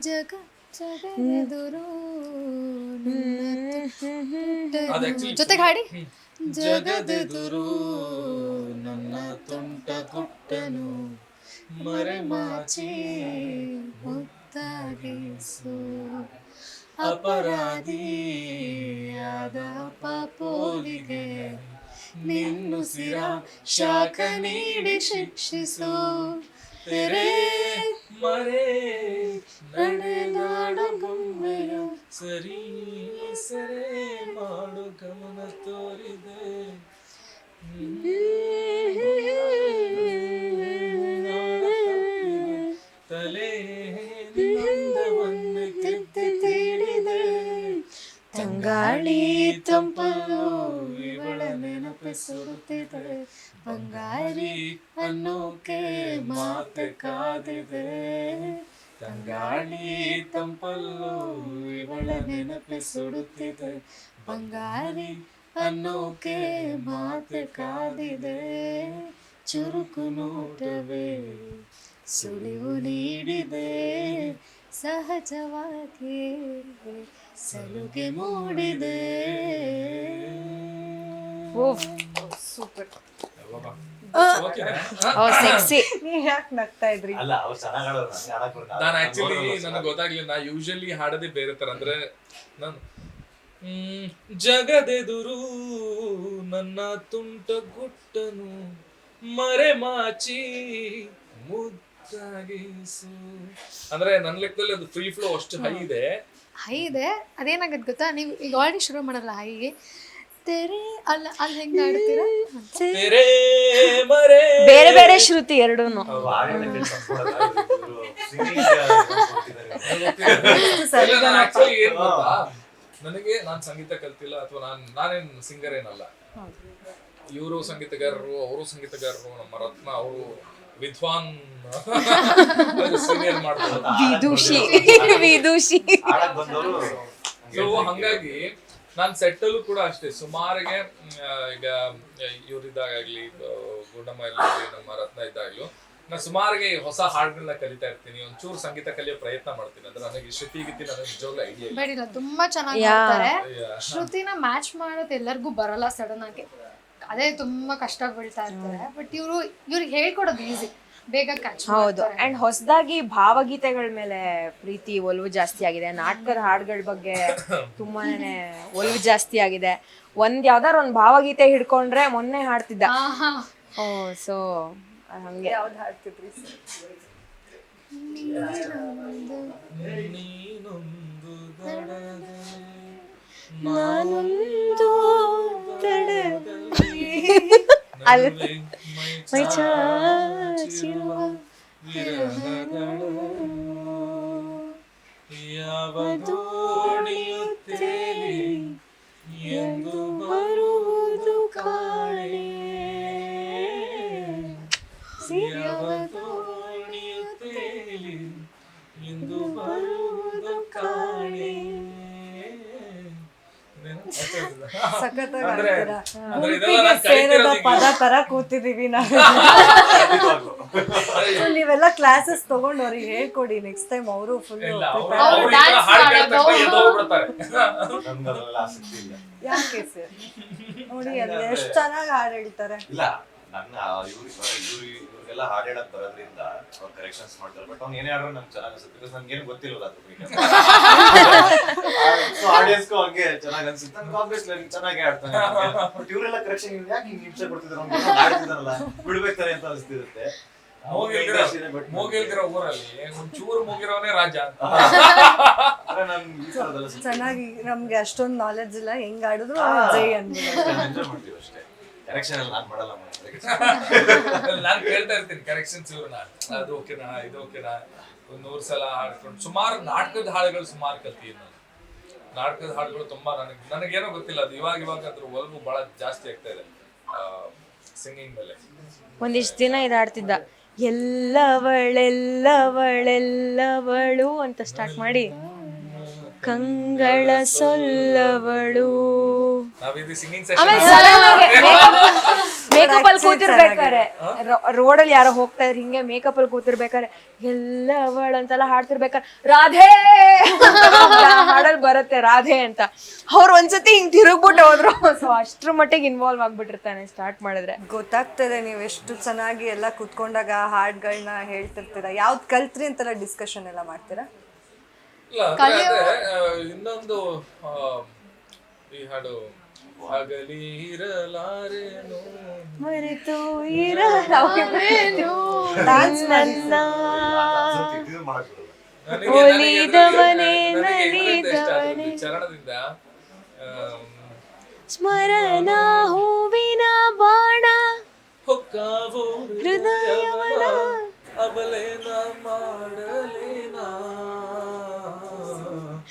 ಜಗದೆದುರು ಅದು actually ಜೊತೆಗೆ ಹಾಡಿ. ಜಗದೆದುರು ನನ್ನ ತುಂಟ ಗುಟ್ಟನು ಮರೆಮಾಚಿ ಮುತ್ತಾಗಿಸು ಅಪರಾಧಿಯಾದ ಪಾಪೋಲಿಗೆ ನಿನ್ನುಸಿರ ಶಾಖ ನೀಡಿ ಶಿಕ್ಷಿಸು ತೆರೆ ಮರೆ ನಡೆದಾಡ ಬೊಮ್ಮೆಯ ಸರಿ ಸೆರೆ ಮಾಡು ಗಮನ ತೋರಿದೆ ತಲೆ ನಂದವನ್ನು ತಿದ್ದಿ ತೀಡಿದೆ ತಂಗಾಳಿ ತಂಪಲು ಇವಳ ನೆನಪಿಸುತ್ತಿದೆ ಬಂಗಾರಿ ಅನ್ನೋಕೆ ಮಾತೆ ಕಾದಿದೆ ತಂಗಾಳಿ ತಂಪಲ್ಲು ಇವಳ ನೆನಪಿಸುಡುತ್ತಿದೆ ಬಂಗಾರಿ ಅನ್ನೋಕೆ ಮಾತೆ ಕಾದಿದೆ ಚುರುಕು ನೋಟವೇ ಸುಳಿವು ನೀಡಿದೆ ಸಹಜವಾಗಿ ಸಲುಗೆ ಮೂಡಿದೆ. ಸೂಪರ್. ಸೆಕ್ಸಿ. ನೀವ್ ಯಾಕೆ ನಗ್ತಾ ಇದ್ರಿ? ಅಲ್ಲ ಅವ್ರು ಚೆನ್ನಾಗಿ ಆಡೋರು, ನಂಗೆ ಆಡಕ್ ಬರಲ್ಲ. ನಾನು ಆಕ್ಚುಲಿ ನನಗೆ ಗೊತ್ತಾಗ್ಲಿಲ್ಲ, ನಾ ಯೂಶಲಿ ಹಾಡೋದೇ ಬೇರೆ ತರ. ಅಂದ್ರೆ ನಾನು ಜಗದೆದುರು ನನ್ನ ತುಂಟ ಗುಟ್ಟನು ಮರೆಮಾಚಿ ಮುದ್ದಾಗಿಸು ಅಂದ್ರೆ ನನ್ನ ಲೆಕ್ಕದಲ್ಲಿ ಅದು ಫ್ರೀ ಫ್ಲೋ ಅಷ್ಟು ಹೈ ಇದೆ. ಹೈ ಇದೆ, ಅದೇನಾಗತ್ತೆ ಗೊತ್ತಾ, ನೀವು ಈಗ ಆಲ್ರೆಡಿ ಶುರು ಮಾಡಲ್ಲ ಹೈಗೆ, ತೆರೆ ಅಲ್ಲಿ ಹೆಂಗೆ ಆಡ್ತೀರಾ ತೆರೆ ಮರೆ ಬೇರೆ ಬೇರೆ ಶ್ರುತಿ ಎರಡೂನು. ಆಕ್ಚುಲಿ ಏನ್ ಗೊತ್ತಾ, ನನಗೆ ನಾನ್ ಸಂಗೀತ ಕಲ್ತಿಲ್ಲ ಅಥವಾ ನಾನೇನ್ ಸಿಂಗರ್ ಏನಲ್ಲ. ಇವರು ಸಂಗೀತಗಾರರು, ಅವರು ಸಂಗೀತಗಾರರು, ನಮ್ಮ ರತ್ನ ಅವರು ವಿದ್ವಾನ್ ಸೀನಿಯರ್ ಮಾಡ್ತಾರೆ. ವಿದುಷಿ ಸೊ ಹಂಗಾಗಿ ನಾನ್ ಸೆಟ್ ಅಲ್ಲೂ ಕೂಡ ಅಷ್ಟೇ ಸುಮಾರಿಗೆ ಈಗ ಇವ್ರಿದ್ದಾಗ್ಲಿ, ಗುಂಡಮ್ಮ ಇದ್ದಾಗಲಿ, ನಮ್ಮ ರತ್ನ ಇದ್ದಾಗ್ಲೂ ನಾನು ಸುಮಾರಿಗೆ ಹೊಸ ಹಾಡುಗಳನ್ನ ಕಲಿತಾ ಇರ್ತೀನಿ. ಒಂಚೂರು ಸಂಗೀತ ಕಲಿಯೋ ಪ್ರಯತ್ನ ಮಾಡ್ತೀನಿ. ಅಂದ್ರೆ ನನಗೆ ಶ್ರುತಿ ಗೀತಿ ನನಗೆ ನಿಜವಾಗ್ಲೂ ಐಡಿಯಾ ಇಲ್ಲ. ಬೇಡಿಲ್ಲ, ತುಂಬಾ ಚೆನ್ನಾಗಿ ಮಾಡ್ತಾರೆ. ಶ್ರುತಿನ ಮ್ಯಾಚ್ ಮಾಡೋದು ಎಲ್ಲರಿಗೂ ಬರಲ್ಲ ಸಡನ್ ಆಗಿ, ಅದೇ ತುಂಬಾ ಕಷ್ಟ ಬೀಳ್ತಾ ಇರ್ತಾರೆ. ಬಟ್ ಇವ್ರಿಗೆ ಹೇಳ್ಕೊಡೋದು ಈಸಿ, ಬೇಗ ಕ್ಯಾಚ್. ಹೌದು. ಅಂಡ್ ಹೊಸದಾಗಿ ಭಾವಗೀತೆಗಳ ಮೇಲೆ ಪ್ರೀತಿ, ಒಲವು ಜಾಸ್ತಿ ಆಗಿದೆ. ನಾಟಕದ ಹಾಡುಗಳ ಬಗ್ಗೆ ತುಂಬಾನೇ ಒಲವು ಜಾಸ್ತಿ ಆಗಿದೆ. ಯಾವ್ದಾರು ಒಂದ್ ಭಾವಗೀತೆ ಹಿಡ್ಕೊಂಡ್ರೆ ಮೊನ್ನೆ ಹಾಡ್ತಿದ್ದ. ಓ, ಸೊ ಹಂಗೆ. ಯಾವ್ದು ಹಾಡ್ತಿದ್ರಿ? ಮೈ ಚಾಚಿರುವ ಯಾವ ದೋಣಿಯುತ್ತೇಲಿ ಎಂದು ಬರುವುದು ಕಾಣೆ, ಯಾವ ದೋಣಿಯುತ್ತೇಲಿ ಎಂದು ಬರುವುದು ಕಾಣೆ. ಸಖತ್ತಾಗಿ ಅಂದ್ರೆ ಹಾಡ್ತೀರಾ. ಅಂದ್ರೆ ಇದೆಲ್ಲ ಗುಂಪಿಗೆ ನಾನ್ ಸೇರದ ಕಲಿತಿರೋದು ಪದ ತರ ಕೂತಿದೀವಿ ನಾವು. So ನೀವೆಲ್ಲ ಕ್ಲಾಸಸ್ ತಗೊಂಡು ಅವ್ರಿಗೆ ಹೇಳ್ಕೊಡಿ. ನೆಕ್ಸ್ಟ್ ಟೈಮ್ ಅವರು ಫುಲ್ ಇಲ್ಲ, ಅವ್ರು ಈ ತರ ಹಾಡ್ ಕೇಳಿದ ತಕ್ಷಣ ಎದ್ದು ಹೋಗ್ಬಿಡ್ತಾರೆ. ಯಾಕೆ ಸರ್ ನೋಡಿ ಅಲ್ಲಿ ಎಷ್ಟು ಚೆನ್ನಾಗಿ ಹಾಡು ಹೇಳ್ತಾರೆ. ಇಲ್ಲ, ನನ್ನ ಇವ್ರಿಗೆಲ್ಲ ಹಾಡು ಹೇಳಕ್ ಬರೋದ್ರಿಂದ ಅವ್ರು ಕರೆಕ್ಷನ್ಸ್ ಮಾಡ್ತಾರೆ. ಬಟ್ ಅವ್ನು ಏನೇ ಆಡ್ರು ನಂಗೆ ಚೆನ್ನಾಗಿ ಅನ್ಸುತ್ತೆ. ಬಿಕಾಸ್ ನನ್ಗೇನು ಗೊತ್ತಿಲ್ವಲ್ಲ ಅದ್ರ ಬಗ್ಗೆ. ಸೊ ಆಡಿಯನ್ಸ್ಗೂ ಹಂಗೆ ಚೆನ್ನಾಗಿ ಅನ್ಸುತ್ತೆ. ನನ್ಗೆ ಆಬ್ವಿಯಸ್ಲಿ ಚೆನ್ನಾಗಿ ಆಡ್ತಾನೆ. ಬಟ್ ಇವರೆಲ್ಲ ಕರೆಕ್ಷನ್ ಯಾಕೆ ಹಿಂಗೆ ನಿಮಿಷ ಕೊಡ್ತಿದ್ರು, ಅವ್ನು ಆಡ್ತಿದ್ದಾರಲ್ಲ ಬಿಡ್ಬೇಕಾರೆ ಅಂತ ಅನಿಸ್ತಿರುತ್ತೆ. ಮೂಗಿಲ್ದಿರೋ ಊರಲ್ಲಿ ಒಂಚೂರು ಮೂಗಿರೋನೇ ರಾಜ. ಚೆನ್ನಾಗಿ ನಮ್ಗೆ ಅಷ್ಟೊಂದು ನಾಲೆಡ್ಜ್ ಇಲ್ಲ, ಹೆಂಗ್ ಆಡಿದ್ರು ಜೈ ಅನ್ಬೋದು. ಎಂಜಾಯ್ ಮಾಡ್ತೀವಿ ಅಷ್ಟೇ. ಕರೆಕ್ಷನ್ ಎಲ್ಲ ನಾನು ಮಾಡಲ್ಲ. ನಾನ್ ಕೇಳ್ತಾ ಇರ್ತೀನಿ ಕರೆಕ್ಷನ್ಸ್ ಇವ್ರನ್ನ, ಅದು ಓಕೆನಾ, ಇದು ಓಕೆನಾ, 100 ಸಲ ಹಾಡ್ಕೊಂಡು ಸುಮಾರು ನಾಟಕದ ಹಾಡುಗಳು ಸುಮಾರು ಕಲ್ತೀನಿ ನಾನು. ನಾಟಕದ ಹಾಡುಗಳು ತುಂಬಾ ನನಗೇನೋ ಗೊತ್ತಿಲ್ಲ, ಅದು ಇವಾಗ ಅದ್ರ ಒಲವು ಬಹಳ ಜಾಸ್ತಿ ಆಗ್ತಾ ಇದೆ ಸಿಂಗಿಂಗ್ ಮೇಲೆ. ಒಂದಿಷ್ಟು ದಿನ ಇದಾಡ್ತಿದ್ದ, ಎಲ್ಲವಳೆಲ್ಲವಳೆಲ್ಲವಳು ಅಂತ ಸ್ಟಾರ್ಟ್ ಮಾಡಿ ಕಂಗಳ ಸೊಲ್ಲವಳು. ಮೇಕಪ್ ಅಲ್ಲಿ ಕೂತಿರ್ಬೇಕಾರೆ, ರೋಡಲ್ಲಿ ಯಾರೋ ಹೋಗ್ತಾ ಇದ್ರೆ ಹಿಂಗೆ ಮೇಕಪ್ ಅಲ್ಲಿ ಕೂತಿರ್ಬೇಕಾರೆ ಎಲ್ಲವಳು ಅಂತೆಲ್ಲ ಹಾಡ್ತಿರ್ಬೇಕಾರೆ ರಾಧೆ ಹಾಡಲ್ಲಿ ಬರುತ್ತೆ ರಾಧೆ ಅಂತ. ಅವ್ರು ಒಂದ್ಸತಿ ಹಿಂಗ್ ತಿರುಗ್ಬಿಟ್ಟು ಹೋದ್ರು. ಸೊ ಅಷ್ಟ್ರ ಮಟ್ಟಿಗೆ ಇನ್ವಾಲ್ವ್ ಆಗ್ಬಿಟ್ಟಿರ್ತಾನೆ ಸ್ಟಾರ್ಟ್ ಮಾಡಿದ್ರೆ. ಗೊತ್ತಾಗ್ತದೆ ನೀವು ಎಷ್ಟು ಚೆನ್ನಾಗಿ ಎಲ್ಲ ಕುತ್ಕೊಂಡಾಗ ಹಾಡ್ಗಳನ್ನ ಹೇಳ್ತಿರ್ತೀರಾ. ಯಾವ್ದು ಕಲ್ತ್ರಿ ಅಂತೆಲ್ಲ ಡಿಸ್ಕಷನ್ ಎಲ್ಲ ಮಾಡ್ತೀರಾ? ಇಲ್ಲ, ಅಂದ್ರೆ ಇನ್ನೊಂದು ಈ ಹಾಡು ಹಗಲಿ ಇರಲಾರೇನು ಮರೆತು ಇರಲಾರೇನು ನನ್ನ ಒಲಿದವನೇ ನಲಿದವನೇ ಚರಣದಿಂದ ಸ್ಮರಣ ಹೂವಿನ ಬಾಣ ಹೊಕ್ಕಾವು ಹೃದಯವನ ಅಬಲೇನ ಮಾಡಲೇನ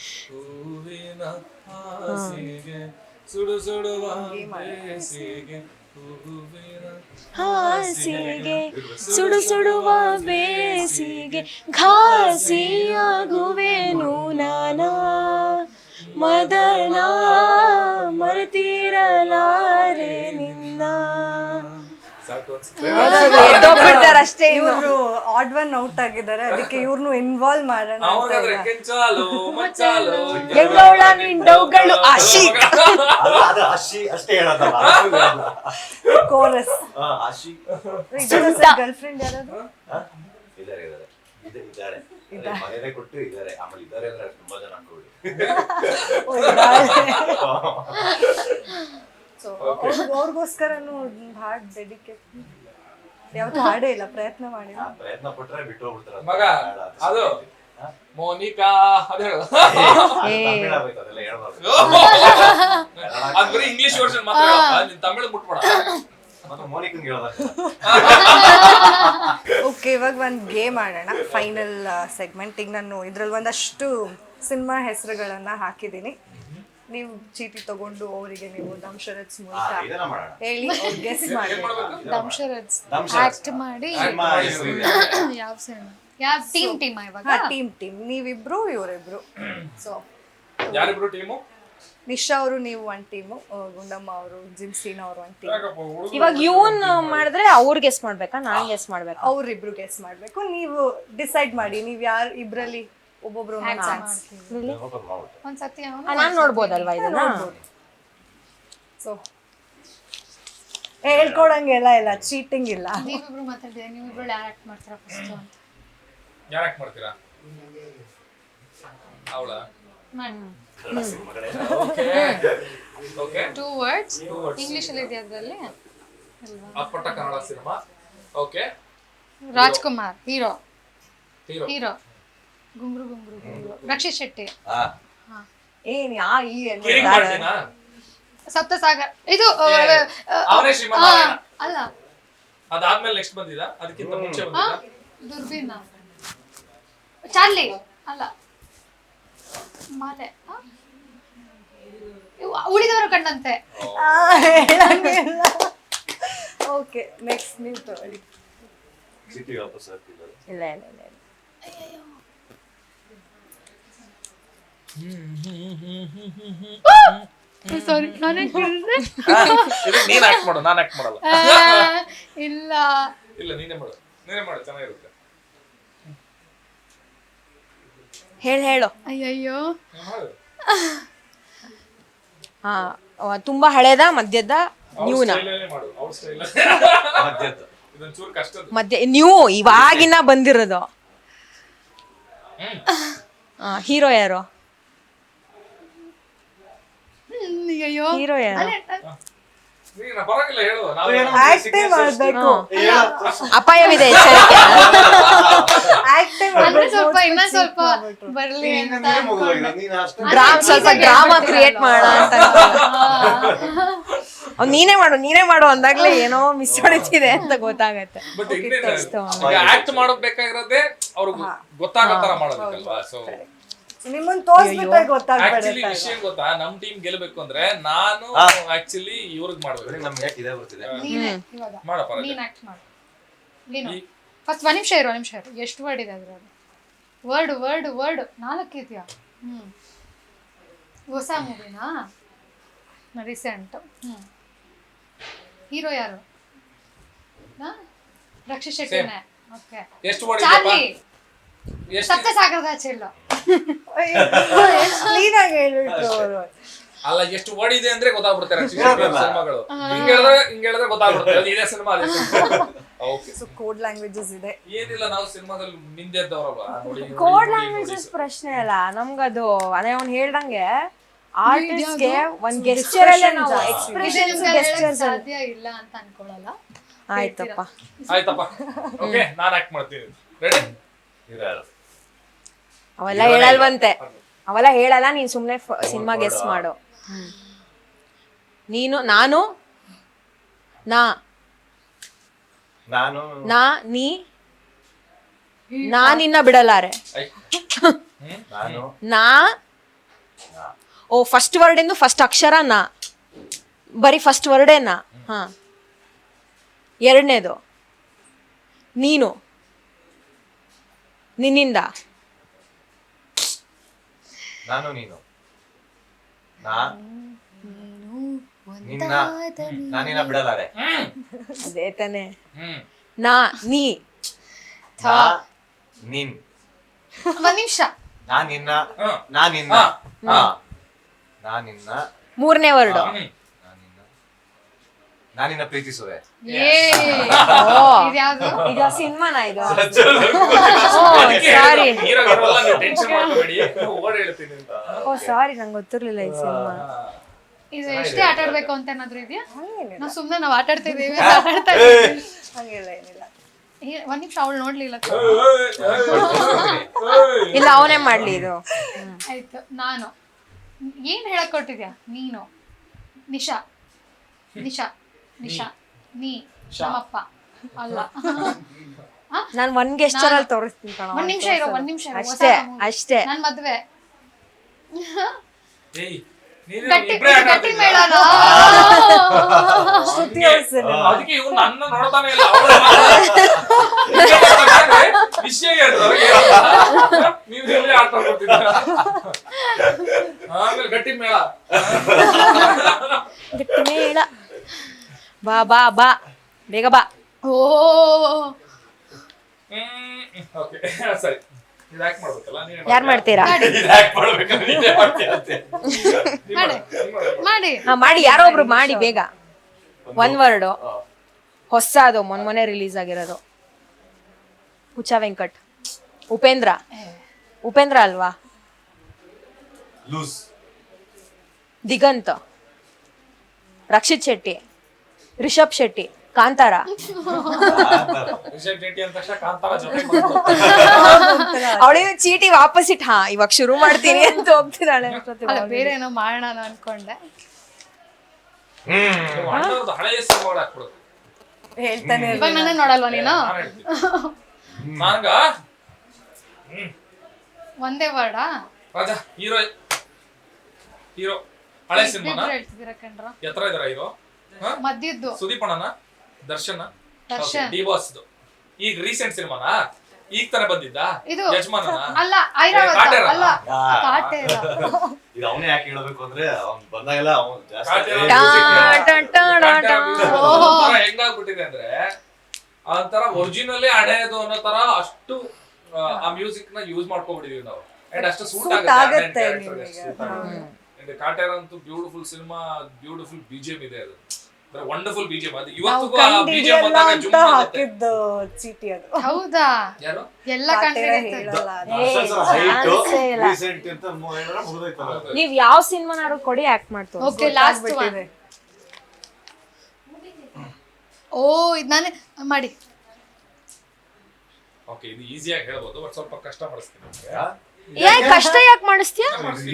ಹೂವಿನ ಹಾಸಿಗೆ ಸುಡು ಸುಡುವ ಬೇಸಿಗೆ ಹೂವಿನ ಹಾಸಿಗೆ ಸುಡು ಸುಡುವ ಬೇಸಿಗೆ ಘಾಸಿಯಾಗುವೆನು ನಾನಾ ಮದನ ಮರೆತಿರಲಾರೆ ನಿನ್ನ. ಅಷ್ಟೇ. ಇವರು ಆಡ್ ಒನ್ ಔಟ್ ಆಗಿದ್ದಾರೆ, ಅದಕ್ಕೆ ಇವ್ರನ್ನು ಇನ್ವಾಲ್ವ್ ಮಾಡೋಣ ಅಂತ ಗೆಂಗೌಳ ನಿಂಡವುಗಳು ಆಶಿ ಅಷ್ಟೇ ಹೇಳೋದಲ್ಲ. ಕೋರಸ್. ಗರ್ಲ್ ಫ್ರೆಂಡ್ ಯಾರಾದ್ರು ಇದ್ದಾರೆ ಮನೇನೆ ಕೊಟ್ಟು ಇದ್ದಾರೆ. ಆಮೇಲೆ ಇದ್ದಾರೆ ಅಂದ್ರೆ ತುಂಬಾ ಜನ ಅನ್ಕೊಳ್ಳಿ. ಅವ್ರಿಗೋಸ್ಕರನು ಹಾಡ್ ಡೆಡಿಕೇಟ್ ಯಾವತ್ತೂ ಹಾಡೇ ಇಲ್ಲ, ಪ್ರಯತ್ನ ಮಾಡಿಲ್ಲ. ಪ್ರಯತ್ನ ಪಟ್ರೆ ಬಿಟ್ಟು ಹೋಗ್ಬಿಡ್ತಾರೆ ಮಗ. ಅದು ಮೋನಿಕಾ ಅದೇ ಅದೆಲ್ಲ ಹೇಳ್ಬಾರ್ದು. ಅದ್ ಬರೀ ಇಂಗ್ಲಿಷ್ ವರ್ಷನ್ ಮಾತಾಡ, ತಮಿಳು ಮುಟ್ಬೇಡ. ಮತ್ತೆ ಮೋನಿಕಂಗೆ ಹೇಳ್ಬೇಕು. ಓಕೆ, ಇವಾಗ ಒಂದು ಗೇಮ್ ಆಡೋಣ. Final segment. ಈಗ ನಾನು ಇದ್ರಲ್ಲಿ ಒಂದಷ್ಟು ಸಿನಿಮಾ ಹೆಸರುಗಳನ್ನು ಹಾಕಿದ್ದೀನಿ. ನೀವು ಚೀಟಿ ತಗೊಂಡು ಅವರಿಗೆ ನೀವು ದಂಶರಥ್ಸ್ ಮೂಲಕ ಇದನ್ನ ಮಾಡೋಣ. ಹೇಳಿ ಗೆಸ್ ಮಾಡಿ. ದಂಶರಥ್ಸ್ ದಂಶರಥ್ಸ್. ಆಕ್ಟ್ ಮಾಡಿ ಸಿನಿಮಾ ಹೆಸರು ಇದೆ. ಯಾವ ಸಿನಿಮಾ, ಯಾವ ಟೀಮ್ ಇವಾಗ? ಟೀಮ್ ನೀವಿಬ್ರು ಇವರಿಬ್ರು. So ಯಾರಿಬ್ರು team? ನಿಶಾ ಅವರು ನೀವು ಒಂದು ಟೀಮು, ಗುಂಡಮ್ಮ ಅವರು, ಜಿಮ್ಸೀನ್ ಅವರು ಒಂದು ಟೀಮ್. ಇವಾಗ ಇವನ್ ಮಾಡಿದ್ರೆ ಅವ್ರು ಗೆಸ್ ಮಾಡ್ಬೇಕಾ, ನಾನ್ ಗೆಸ್ ಮಾಡ್ಬೇಕಾ? ಅವ್ರಿಬ್ರು ಗೆಸ್ ಮಾಡಬೇಕು. ನೀವು ಡಿಸೈಡ್ ಮಾಡಿ ನೀವು ಯಾರು ಇಬ್ರಲ್ಲಿ ಒಬ್ಬೊಬ್ರು ಒಂದ್ಸತಿ ನಾನ್ ನೋಡ್ಬೋದಲ್ವಾ ಇದನ್ನ? ಸೊ ಹೇಳ್ಕೊಡಂಗೆಲ್ಲ ಇಲ್ಲ, ಚೀಟಿಂಗ್ ಇಲ್ಲ. ನೀವಿಬ್ರು ಮಾತಾಡಿದ್ರೆ ನೀವಿಬ್ರು ಯಾರು ಆಕ್ಟ್ ಮಾಡ್ತಾರ ಫಸ್ಟ್ ಅಂತ? ಯಾರು ಆಕ್ಟ್ ಮಾಡ್ತೀರಾ? ಅವಳ ಓಕೆ. 2 words ಇಂಗ್ಲಿಷ್ ಅಲ್ಲಿ ಇದೆ ಅದರಲ್ಲಿ. ಅಪ್ಪಟ Kannada cinema. Okay. Rajkumar hero. Hero. Hero ಗುಂಗ್ರು ಗುಂಗ್ರು ಗುಂಗ್ರು. ರಕ್ಷಿತ್ ಶೆಟ್ಟಿ. ಏನ್ ಕಿರಿಂಗ್ ಮಾಡ್ತೀನಾ? ಸಪ್ತಸಾಗರ್. ಇದು ಅವನೇ ಶ್ರೀಮಂತ. ಅಲ್ಲ, ಅದಾದ್ಮೇಲೆ ನೆಕ್ಸ್ಟ್ ಬಂದಿದ, ಅದಕ್ಕಿಂತ ಮುಂಚೆ ಬಂದಿದ. ದುರ್ಬೀನ. ಚಾರ್ಲಿ ಅಲ್ಲ, ಮಾಲೆ. ಉಳಿದವರು ಕಂಡಂತೆ. ಓಕೆ, ನೆಕ್ಸ್ಟ್ ನೀವು ತಗೊಳ್ಳಿ. ಚೀಟಿ ವಾಪಸ್ ಹಾಕಿಲ್ಲ. ಇಲ್ಲ ಇಲ್ಲ ಇಲ್ಲ. ಸಾರಿ, ನಾನೇ ಕೇಳಿದೆ. ನೀನ್ ಆಕ್ಟ್ ಮಾಡು, ನಾನು ಆಕ್ಟ್ ಮಾಡಲ್ಲ. ಇಲ್ಲ ಇಲ್ಲ, ನೀನೇ ಮಾಡು, ನೀನೇ ಮಾಡು, ಚೆನ್ನಾಗಿರುತ್ತೆ. ಹೇಳು. ಅಯ್ಯಯ್ಯೋ. ಹಾ, ತುಂಬಾ ಹಳೇದ, ಮಧ್ಯದ, ನ್ಯೂನ? ಮಾಡು, ಅವ್ರ ಸ್ಟೈಲ್. ಮಧ್ಯದ್ದು. ಇದೊಂಚೂರು ಕಷ್ಟದ. ಮಧ್ಯ ನ್ಯೂ, ಇವಾಗಿನ ಬಂದಿರೋದು. ಹೀರೋ ಯಾರು? ಅಯ್ಯೋ, ಹೀರೋ ಯಾರು? ನೀನು ಪರವಾಗಿಲ್ಲ ಹೇಳು. ನಾವು ಆಕ್ಟೇ ಮಾಡ್ಬೇಕು. ಅಪಾಯವಿದೆ, ಎಚ್ಚರಿಕೆ. ಆಕ್ಟೇ ಅಂದ್ರೆ ಸ್ವಲ್ಪ ಇನ್ನ ಸ್ವಲ್ಪ ಬರ್ಲಿ ಅಂತ. ಸ್ವಲ್ಪ ಡ್ರಾಮಾ ಕ್ರಿಯೇಟ್ ಮಾಡ ಅಂತ. ನೀನೇ ಮಾಡು ಅಂದಾಗ್ಲೇ ಏನೋ ಮಿಸ್ ಹೊಡಿತಿದೆ ಅಂತ ಗೊತ್ತಾಗತ್ತೆ. ಬಟ್ ಆಕ್ಟ್ ಮಾಡೋಕ್ ಬೇಕಾಗಿರೋದೇ ಅವ್ರಿಗೆ ಗೊತ್ತಾಗೋ ತರ ಮಾಡೋದಕ್ಕಲ್ವಾ. ಸೊ ನಿಮ್ಮನ್ನ ತೋರಿಸ್ಬಿಟ್ರೆ ಆಕ್ಚುಲಿ ಗೊತ್ತಾಗ್ಬಿಡುತ್ತೆ. ವಿಷಯ ಗೊತ್ತಾ, ನಮ್ ಟೀಮ್ ಗೆಲ್ಬೇಕು ಅಂದ್ರೆ ನಾನು ಆಕ್ಚುಲಿ ಇವ್ರಿಗೆ ಮಾಡ್ಬೇಕು. ನಮ್ಗೆ ಇದೇ ಬರ್ತಿದೆ. ನೀನೇ ಇವಾಗ ಮಾಡಪ್ಪ. ನೀನ್ ಆಕ್ಟ್ ಮಾಡು. ನೀನು ಫಸ್ಟ್ ಒಂದ್ ನಿಮಿಷ ಇರು. ಎಷ್ಟು ವರ್ಡ್ ಇದೆ ಅದ್ರಲ್ಲಿ? ವರ್ಡ್ 4 ಇದೆಯಾ? ಹೊಸ ಮೂವಿನಾ? ರೀಸೆಂಟ್. ಹೀರೋ ಯಾರು? ರಕ್ಷಿತ್ ಶೆಟ್ಟಿನೇ. ಓಕೆ. ಎಷ್ಟು ವರ್ಡ್ ಚಾರ್ಲಿ. ಎಷ್ಟು? ಸಪ್ತಸಾಗರದ ಚೆಲ್ಲು. ಕ್ಲೀನ್ ಆಗಿ ಹೇಳ್ಬಿಟ್ರು ಅವರು. ಅಲ್ಲ, ಎಷ್ಟು ವರ್ಡ್ ಇದೆ ಅಂದ್ರೆ ಗೊತ್ತಾಗ್ಬಿಡುತ್ತೆ ಸಿನಿಮಾಗಳು. ಹಿಂಗ್ ಹೇಳಿದ್ರೆ ಗೊತ್ತಾಗ್ಬಿಡುತ್ತೆ ಅದು ಇದೇ ಸಿನಿಮಾ, ಅದೇ cinema. Okay. So code languages ಇದೆ. ಏನಿಲ್ಲ, ನಾವು ಸಿನಿಮಾದಲ್ಲಿ ಮಿಂದೆದ್ದವರಲ್ವಾ. ನೋಡಿ, ಕೋಡ್ ಲ್ಯಾಂಗ್ವೇಜಸ್ ಪ್ರಶ್ನೆ ಅಲ್ಲ ನಮ್ಗದು. ಅದೇ ಅವ್ನು ಹೇಳ್ದಂಗೆ ಆರ್ಟಿಸ್ಟ್ಗೆ ಒಂದ್ ಗೆಸ್ಚರ್ ಅಲ್ಲೇ ನಾವು ಎಕ್ಸ್ಪ್ರೆಷನ್ಸ್ ಗೆಸ್ಚರ್ಸ್ ಸಾಧ್ಯ ಇಲ್ಲ ಅಂತ ಅನ್ಕೊಳ್ಳಲ್ಲ. ಆಯ್ತಪ್ಪ. ಓಕೆ, ನಾನು ಆಕ್ಟ್ ಮಾಡ್ತೀನಿ. ರೆಡಿ? ಅವೆಲ್ಲ ಹೇಳಲ್ವಂತೆ, ಅವೆಲ್ಲ ಹೇಳಲ್ಲ. ನೀನ್ ಸುಮ್ನೆ ಸಿನಿಮಾ ಗೆಸ್ ಮಾಡು. ನೀನು, ನಾನು, ನೀ, ನಿನ್ನ ಬಿಡಲಾರೆ. ನಾ, ಓ ಫಸ್ಟ್ ವರ್ಡ್ ಇಂದು ಫಸ್ಟ್ ಅಕ್ಷರ ನಾ, ಬರೀ ಫಸ್ಟ್ ವರ್ಡೇ ನಾ. ಹಾ, ಎರಡನೇದು ನೀನು, ನಿನ್ನಿಂದ, ನಾನು, ನೀನು, ನಾನಿನ್ನ ಬಿಡಲಾರೆ. ಅದೇ ತಾನೆ. ನೀ, ನೀನ್, ಒಂದ್ ನಿಮಿಷ. ನಾನಿನ್ನ ಮೂರನೇ ವರ್ಡು ನಾನಿನ್ನ ಪ್ರೀತಿಸುವೆ. ಇದ್ಯಾವ್ದು? ಇದು ಸಿನಿಮಾನ ಇದು? ಸಾರಿ, ಓ ಸಾರಿ, ನಂಗೆ ಗೊತ್ತಿರ್ಲಿಲ್ಲ ಈ ಸಿನಿಮಾ. ಇದು ಎಷ್ಟೇ ಆಟ ಆಡ್ಬೇಕು ಅಂತ ಏನಾದ್ರು ಇದೆಯಾ? ನಾವು ಸುಮ್ನೆ ನಾವು ಆಟ ಆಡ್ತಿದ್ದೀವಿ. ಹಂಗೆಲ್ಲ ಏನಿಲ್ಲ. ಒಂದ್ ನಿಮಿಷ, ಅವಳು ನೋಡ್ಲಿಲ್ಲ. ಇಲ್ಲ, ಅವನೇ ಮಾಡ್ಲಿ ಇದು. ಆಯ್ತು. ನಾನು ಏನ್ ಹೇಳಕ್ ಕೊಟ್ಟಿದ್ಯಾ? ನೀನು, ನಿಶಾ. ನೀ ನಮ್ಮಪ್ಪ ಅಲ್ಲ. ನಾನು ಒಂದ್ ಗೆಸ್ಚರ್ ಅಲ್ಲಿ ತೋರಿಸ್ತೀನಿ ಕಣ. ಒಂದ್ ನಿಮಿಷ ಇರೋ, ಒಂದ್ ನಿಮಿಷ ಇರೋ. ಅಷ್ಟೇ ಅಷ್ಟೇ. ನನ್ ಮದ್ವೆ ಏಯ್ ನೀನು ಗಟ್ಟಿ ಇಬ್ರೇ ಆಟ ಗಟ್ಟಿ ಆಡ್ತಿದ್ದೀರಾ? ಮೇಳನ. ಶ್ರುತಿ ಅವ್ರ ಸಿನಿಮಾ. ಅದಕ್ಕೆ ಇವ್ನು ನನ್ನ ನೋಡ್ತಾನೆ ಇಲ್ಲ. ವಿಷಯ ಹೇಳಿದ್ರು ನೀವು ಎಲ್ಲಿ ಆಟ ಆಡ್ಕೊತಿದ್ದೀರಾ? ಆಮೇಲೆ ಗಟ್ಟಿ ಮೇಳ. ಗಟ್ಟಿ ಮೇಳ. ಬಾ ಬಾ ಬಾ ಬೇಗ ಬಾ. ಓ ಓಕೆ ಸರಿ. ಇದು ಯಾಕೆ ಮಾಡ್ಬೇಕಲ್ಲ ನೀವೇ ಯಾರ್ ಮಾಡ್ತೀರಾ? ಮಾಡಿ ಹಾ ಮಾಡಿ, ಯಾರೋ ಒಬ್ರು ಮಾಡಿ ಬೇಗ. ಒನ್ ವರ್ಡ್ ಹೊಸ ಅದು ಮೊನ್ನೆ ರಿಲೀಸ್ ಆಗಿರೋದು. ಹುಚ್ಚ ವೆಂಕಟ್, ಉಪೇಂದ್ರ ಅಲ್ವಾ? ಲೂಸ್, ದಿಗಂತ್, ರಕ್ಷಿತ್ ಶೆಟ್ಟಿ, ರಿಷಬ್ ಶೆಟ್ಟಿ, ಕಾಂತಾರ. ರಿಷಬ್ ಶೆಟ್ಟಿ ಅಂದ ತಕ್ಷಣ ಕಾಂತಾರ ಜೊತೆ ಅವಳಿಗೆ ಚೀಟಿ ವಾಪಸ್ ಇಟ್ಟು ಹಾ ಇವಾಗ ಶುರು ಮಾಡ್ತೀನಿ ಅಂತ ಹೋಗ್ತಿದ್ದಾಳೆ. ಅಲ್ಲ ಬೇರೆ ಏನೋ ಮಾಡೋಣ ಅನ್ಕೊಂಡೆ. ಅಣ್ಣವ್ರದ್ದು ಹಳೆಯ ಸಿನಿಮಾಗಳು ಹಾಕ್ಬಿಡೋದು. ಹೇಳ್ತಾನೆ ಇವಾಗ ನನ್ನ ನೋಡಲ್ವಾ ನೀನು? ನಾಂಗ ಒಂದೇ ವರ್ಡಾ? ರಾಜಾ ಹೀರೋ ಹಳೆ ಸಿನಿಮಾನ ಹೇಳ್ತಿದ್ದೀರಾ ಕಣ್ರ. ಎತ್ತರ ಇದಾರ ಹೀರೋ? ಮಧ್ಯದ್ದು ಸುದೀಪ್ ಅಣ್ಣನ, ದರ್ಶನ್, ದರ್ಶನ್. D boss. ಈಗ ರೀಸೆಂಟ್ ಸಿನಿಮಾನ ಈಗ ತಾನೇ ಬಂದಿದ್ದ ಇದು ಯಜಮಾನನ. ಅಲ್ಲ ಐರಾವತ ಕಾಟೇರ. ಅಲ್ಲ ಕಾಟೇರ. ಇದು ಅವನೇ ಯಾಕೆ ಹೇಳಬೇಕು ಅಂದ್ರೆ ಅವ್ನು ಬಂದಾಗೆಲ್ಲ ಅವ್ನು ಕಾಟೇರ. ಜಾಸ್ತಿ ಹೆಂಗಾಗ್ಬಿಟ್ಟಿದೆ ಅಂದ್ರೆ ಒಂಥರ ಒರಿಜಿನಲ್ಲೇ ಹಳೆಯದು ಅನ್ನೋ ತರ ಅಷ್ಟು ಆ ಮ್ಯೂಸಿಕ್ ನ ಯೂಸ್ ಮಾಡ್ಕೊಂಡ್ಬಿಟ್ಟಿದೀವಿ ನಾವು. ಅಂಡ್ ಅಷ್ಟು ಸೂಟ್ ಆಗುತ್ತೆ ಆಗುತ್ತೆ. ಕಾಟೇರ ಅಂತೂ ಬ್ಯೂಟಿಫುಲ್ ಸಿನಿಮಾ, ಬ್ಯೂಟಿಫುಲ್ ಬಿಜಿಎಂ ಇದೆ. ಅದು ವಂಡರ್ಫುಲ್ ಬಿಜಿಎಂ. ಅದು ಇವತ್ತಿಗೂ ಆ ಬಿಜಿಎಂ ಬಂದಾಗ ಜುಮ್ ಆಗುತ್ತೆ. ಹಾಕಿದ್ದು ಚೀಟಿ ಅದು. ಹೌದಾ? ಯಾರು ಎಲ್ಲ ಕಾಟೇರ ಕಂಡು ಹೇಳಲ್ಲ ಅದು. ರೀಸೆಂಟ್ ಅಂತ ಮುಗಿದೋಯ್ತಲ್ಲ. ನೀವ್ ಯಾವ ಸಿನಿಮಾನಾರು ಕೊಡಿ ಆಕ್ಟ್ ಮಾಡ್ತೋ. Okay last one. ಓ ಇದ್ ನಾನೇ ಮಾಡಿ. ಓಕೆ ಇದು ಈಸಿಯಾಗಿ ಹೇಳ್ಬೋದು, ಬಟ್ ಸ್ವಲ್ಪ ಕಷ್ಟ ಮಾಡಿಸ್ತೀನಿ ನಿಮ್ಗೆ. ಕಷ್ಟ ಯಾಕೆ ಮಾಡಿಸ್ತೀಯ?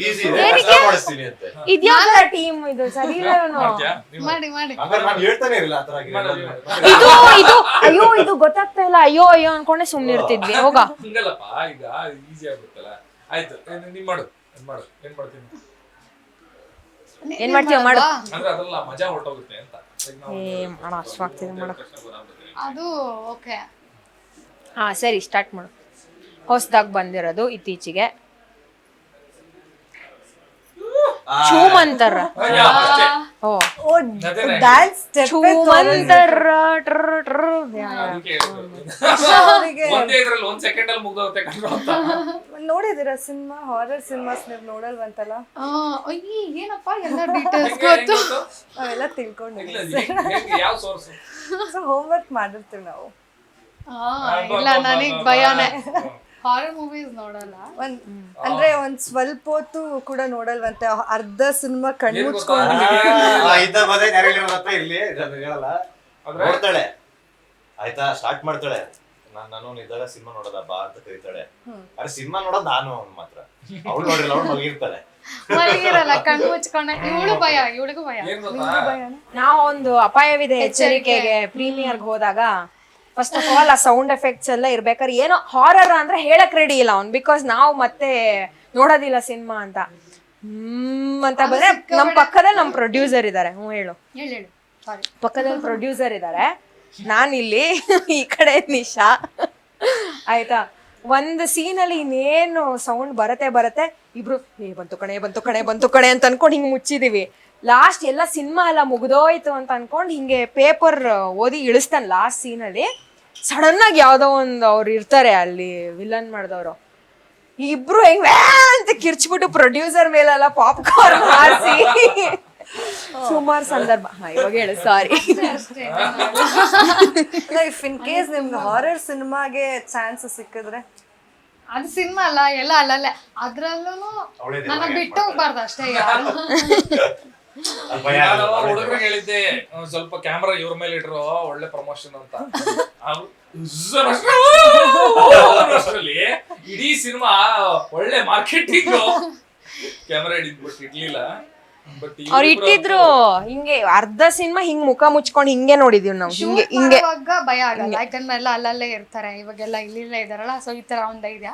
ಈಸಿ ಇದೆ, ಕಷ್ಟ ಮಾಡಿಸ್ತೀನಿ ಅಂತೆ. ಇದ್ಯಾವ ಟೀಮ್ ಇದು? ಸರಿ ಇಲ್ಲ ನಾನು. ಮಾಡ್ತೀಯಾ? ನೀವು ಮಾಡಿ ಮಾಡಿ. ಹಂಗಾರೆ ನಾನು ಹೇಳ್ತಾನೆ ಇರಲಿಲ್ಲ ಆ ಥರ ಮಾಡಿ. ಇದು ಅಯ್ಯೋ ಇದು ಗೊತ್ತಾಗ್ತಾ ಇಲ್ಲ, ಅಯ್ಯೋ ಅನ್ಕೊಂಡೆ ಸುಮ್ನೆ ಇರ್ತಿದ್ವಿ. ಹೋಗ ಹಂಗಲ್ಲಪ್ಪ, ಈಗ ಈಸಿ ಆಗ್ಬಿಡುತ್ತಲ್ಲ. ಆಯ್ತು ನೀನ್ ಮಾಡು, ಏನ್ ಮಾಡ್ತೀನಿ ಏನ್ ಮಾಡ್ತೀಯ ಮಾಡು. ಅಂದ್ರೆ ಅದ್ರಲ್ಲ ಮಜಾ ಹೊರಟೋಗುತ್ತೆ ಅಂತ. ಈಗ ನಾವು ಮಾಡ ಅಷ್ಟಾಗ್ತಿದೆ ಮಾಡ. ಪ್ರಶ್ನೆ ಗೊತ್ತಾಗ್ಬಿಡುತ್ತೆ. ಅದು ಓಕೆ. ಹಾ ಸರಿ ಸ್ಟಾರ್ಟ್ ಮಾಡು. ಹೊಸದಾಗಿ ಬಂದಿರೋದು ಇತ್ತೀಚೆಗೆ ಚೂಮ್ ಅಂತಾರ. ಯಾ, ಅಷ್ಟೇ. ಓ ಓ ಅದೇನೆ. ಡ್ಯಾನ್ಸ್ ಸ್ಟೆಪ್ ಚೂಮ್ ಅಂತಾರ. ಅದಕ್ಕೆ ಒಂದೇ ಇದ್ರಲ್ಲಿ 1 ಸೆಕೆಂಡ್ ಅಲ್ಲಿ ಮುಗ್ದೋಗುತ್ತೆ ಕಣ್ರು ಅಂತ. ನೋಡಿದಿರಾ ಸಿನಿಮಾ? ಹಾರರ್ ಸಿನಿಮಾಸ್ ನೀವು ನೋಡಲ್ವಂತಲ್ಲ? ಅಯ್ಯ ಏನಪ್ಪ ಎಲ್ಲ ಡೀಟೇಲ್ಸ್ ಹೆಂಗೆ ಗೊತ್ತು. ಗೊತ್ತು? ನಾವೆಲ್ಲ ಇಲ್ಲ, ತಿಳ್ಕೊಂಡಿದ್ದೀವಿ. ಹೆಂಗೆ ಯಾವ ಸೋರ್ಸ್? ಸೊ ಹೋಮ್ವರ್ಕ್ ಮಾಡಿರ್ತೀವಿ ನಾವು. ಇಲ್ಲ ನನಗ್ ಭಯನೇ. ಹಾರರ್ ಮೂವೀಸ್ ನೋಡಲ್ಲ. ಅಂದ್ರೆ ಒಂದ್ ಸ್ವಲ್ಪ ಹೊತ್ತು ಕೂಡ ನೋಡಲ್ವಂತೆ. ಅರ್ಧ ಸಿನಿಮಾ ಕಣ್ಣು ಏನ್ ಗೊತ್ತಾ? ಮುಚ್ಕೊಂಡು ಇದ್ದ ಮದುವೆ ಯಾರು ಹೇಳಿರೋದತ್ತ ಇಲ್ಲಿ ನಾನು ಹೇಳಲ್ಲ. ನೋಡ್ತಾಳೆ ಆಯ್ತಾ, ಸ್ಟಾರ್ಟ್ ಮಾಡ್ತಾಳೆ. ನಾನು ಇದ್ದಾಗ ಸಿನಿಮಾ ನೋಡೋದ ಬಾ ಅಂತ ಕರೀತಾಳೆ. ಅರೆ ಸಿನಿಮಾ ನೋಡೋದು ನಾನು ಮಾತ್ರ, ಅವಳು ನೋಡಿಲ್ಲ, ಅವಳು ಮಲಗಿರ್ತಾಳೆ. ಮಲಗಿರಲ್ಲ ಕಣ್ಣು ಮುಚ್ಕೊಂಡೆ. ಇವಳು ಭಯ, ಇವಳಿಗೂ ಭಯ. ಏನ್ ಗೊತ್ತಾ? ನಾವು ಒಂದು ಅಪಾಯವಿದೆ ಎಚ್ಚರಿಕೆಗೆ ಪ್ರೀಮಿಯರ್ಗೆ ಹೋದಾಗ ಫಸ್ಟ್ ಆಫ್ ಆಲ್ ಆ ಸೌಂಡ್ ಎಫೆಕ್ಟ್ಸ್ ಎಲ್ಲ ಇರ್ಬೇಕಾದ್ರೆ ಏನೋ ಹಾರರ್ ಅಂದ್ರೆ ಹೇಳಕ್ ರೆಡಿ ಇಲ್ಲ ಅವ್ನು. ಬಿಕಾಸ್ ನಾವು ಮತ್ತೆ ನೋಡೋದಿಲ್ಲ ಸಿನಿಮಾ ಅಂತ ಅಂತ ಬಂದ್ರೆ ನಮ್ ಪಕ್ಕದಲ್ಲಿ ನಮ್ ಪ್ರೊಡ್ಯೂಸರ್ ಇದಾರೆ. ಹೇಳು. ಹೇಳು ಸಾರಿ. ಪಕ್ಕದಲ್ಲಿ ಪ್ರೊಡ್ಯೂಸರ್ ಇದ್ದಾರೆ, ನಾನಿಲ್ಲಿ ಈ ಕಡೆ ನಿಶಾ. ಆಯ್ತಾ, ಒಂದು ಸೀನಲ್ಲಿ ಇನ್ನೇನು ಸೌಂಡ್ ಬರತ್ತೆ ಇಬ್ರು ಬಂತು ಕಣೆ ಅಂತ ಅನ್ಕೊಂಡು ಹಿಂಗ್ ಮುಚ್ಚಿದೀವಿ. ಲಾಸ್ಟ್ ಎಲ್ಲ ಸಿನಿಮಾ ಎಲ್ಲ ಮುಗ್ದೋಯ್ತು ಅಂತ ಅನ್ಕೊಂಡು ಹಿಂಗೆ ಪೇಪರ್ ಓದಿ ಇಳಿಸ್ತಾನೆ ಲಾಸ್ಟ್ ಸೀನಲ್ಲಿ. ಸಡನ್ ಆಗಿ ಯಾವ್ದೋ ಒಂದು ಅವ್ರು ಇರ್ತಾರೆ ಅಲ್ಲಿ ವಿಲನ್ ಮಾಡಿದವರು, ಇಬ್ರು ಹೆಂಗ್ ಅಂತ ಕಿರ್ಚ್ಬಿಟ್ಟು ಪ್ರೊಡ್ಯೂಸರ್ ಮೇಲೆಲ್ಲ ಪಾಪ್ಕಾರ್ನ್ ಹಾರಿಸಿ ಸುಮಾರು ಸಂದರ್ಭ. ಇವಾಗ ಹೇಳು ಸಾರಿ. ಇಫ್ ಇನ್ ಕೇಸ್ ನಿಮ್ಗೆ ಹಾರರ್ ಸಿನಿಮಾಗೆ ಚಾನ್ಸ್ ಸಿಕ್ಕಿದ್ರೆ? ಅದು ಸಿನಿಮಾ ಅಲ್ಲ, ಎಲ್ಲ ಅಲ್ಲಲ್ಲೇ. ಅದ್ರಲ್ಲೂ ನನ್ನ ಬಿಟ್ಟು ಹೋಗ್ಬಾರ್ದು ಅಷ್ಟೇ. ಹುಡುಗರಿಗೆ ಹೇಳಿದ್ದೆ ಸ್ವಲ್ಪ ಕ್ಯಾಮ್ರಾ ಇವ್ರ ಮೇಲೆ ಇಟ್ರು ಒಳ್ಳೆ ಪ್ರಮೋಷನ್ ಅಂತ. ಅಷ್ಟರಲ್ಲಿ ಇಡೀ ಸಿನಿಮಾ ಒಳ್ಳೆ ಮಾರ್ಕೆಟಿಂಗ್ ಕ್ಯಾಮ್ರಾ ಹಿಡಿದ್ಬಿಟ್ಟು ಇಡ್ಲಿಲ್ಲ. ಬಟ್ ಅವ್ರು ಇಟ್ಟಿದ್ರು ಹಿಂಗೆ ಅರ್ಧ ಸಿನಿಮಾ ಹಿಂಗ್ ಮುಖ ಮುಚ್ಕೊಂಡು ಹಿಂಗೆ ನೋಡಿದೀವಿ ನಾವು ಹಿಂಗೆ ಶೂಟ್ ಹಿಂಗೆ ಮಾಡುವಾಗ ಭಯ ಆಗಲ್ಲ ಯಾಕಂದ್ರೆ ಎಲ್ಲ ಅಲ್ಲಲ್ಲೇ ಇರ್ತಾರೆ, ಇವಾಗೆಲ್ಲ ಇಲ್ಲಿಲ್ಲೇ ಇದಾರಲ್ಲ, ಸೊ ಈ ತರ ಒಂದು ಧೈರ್ಯ.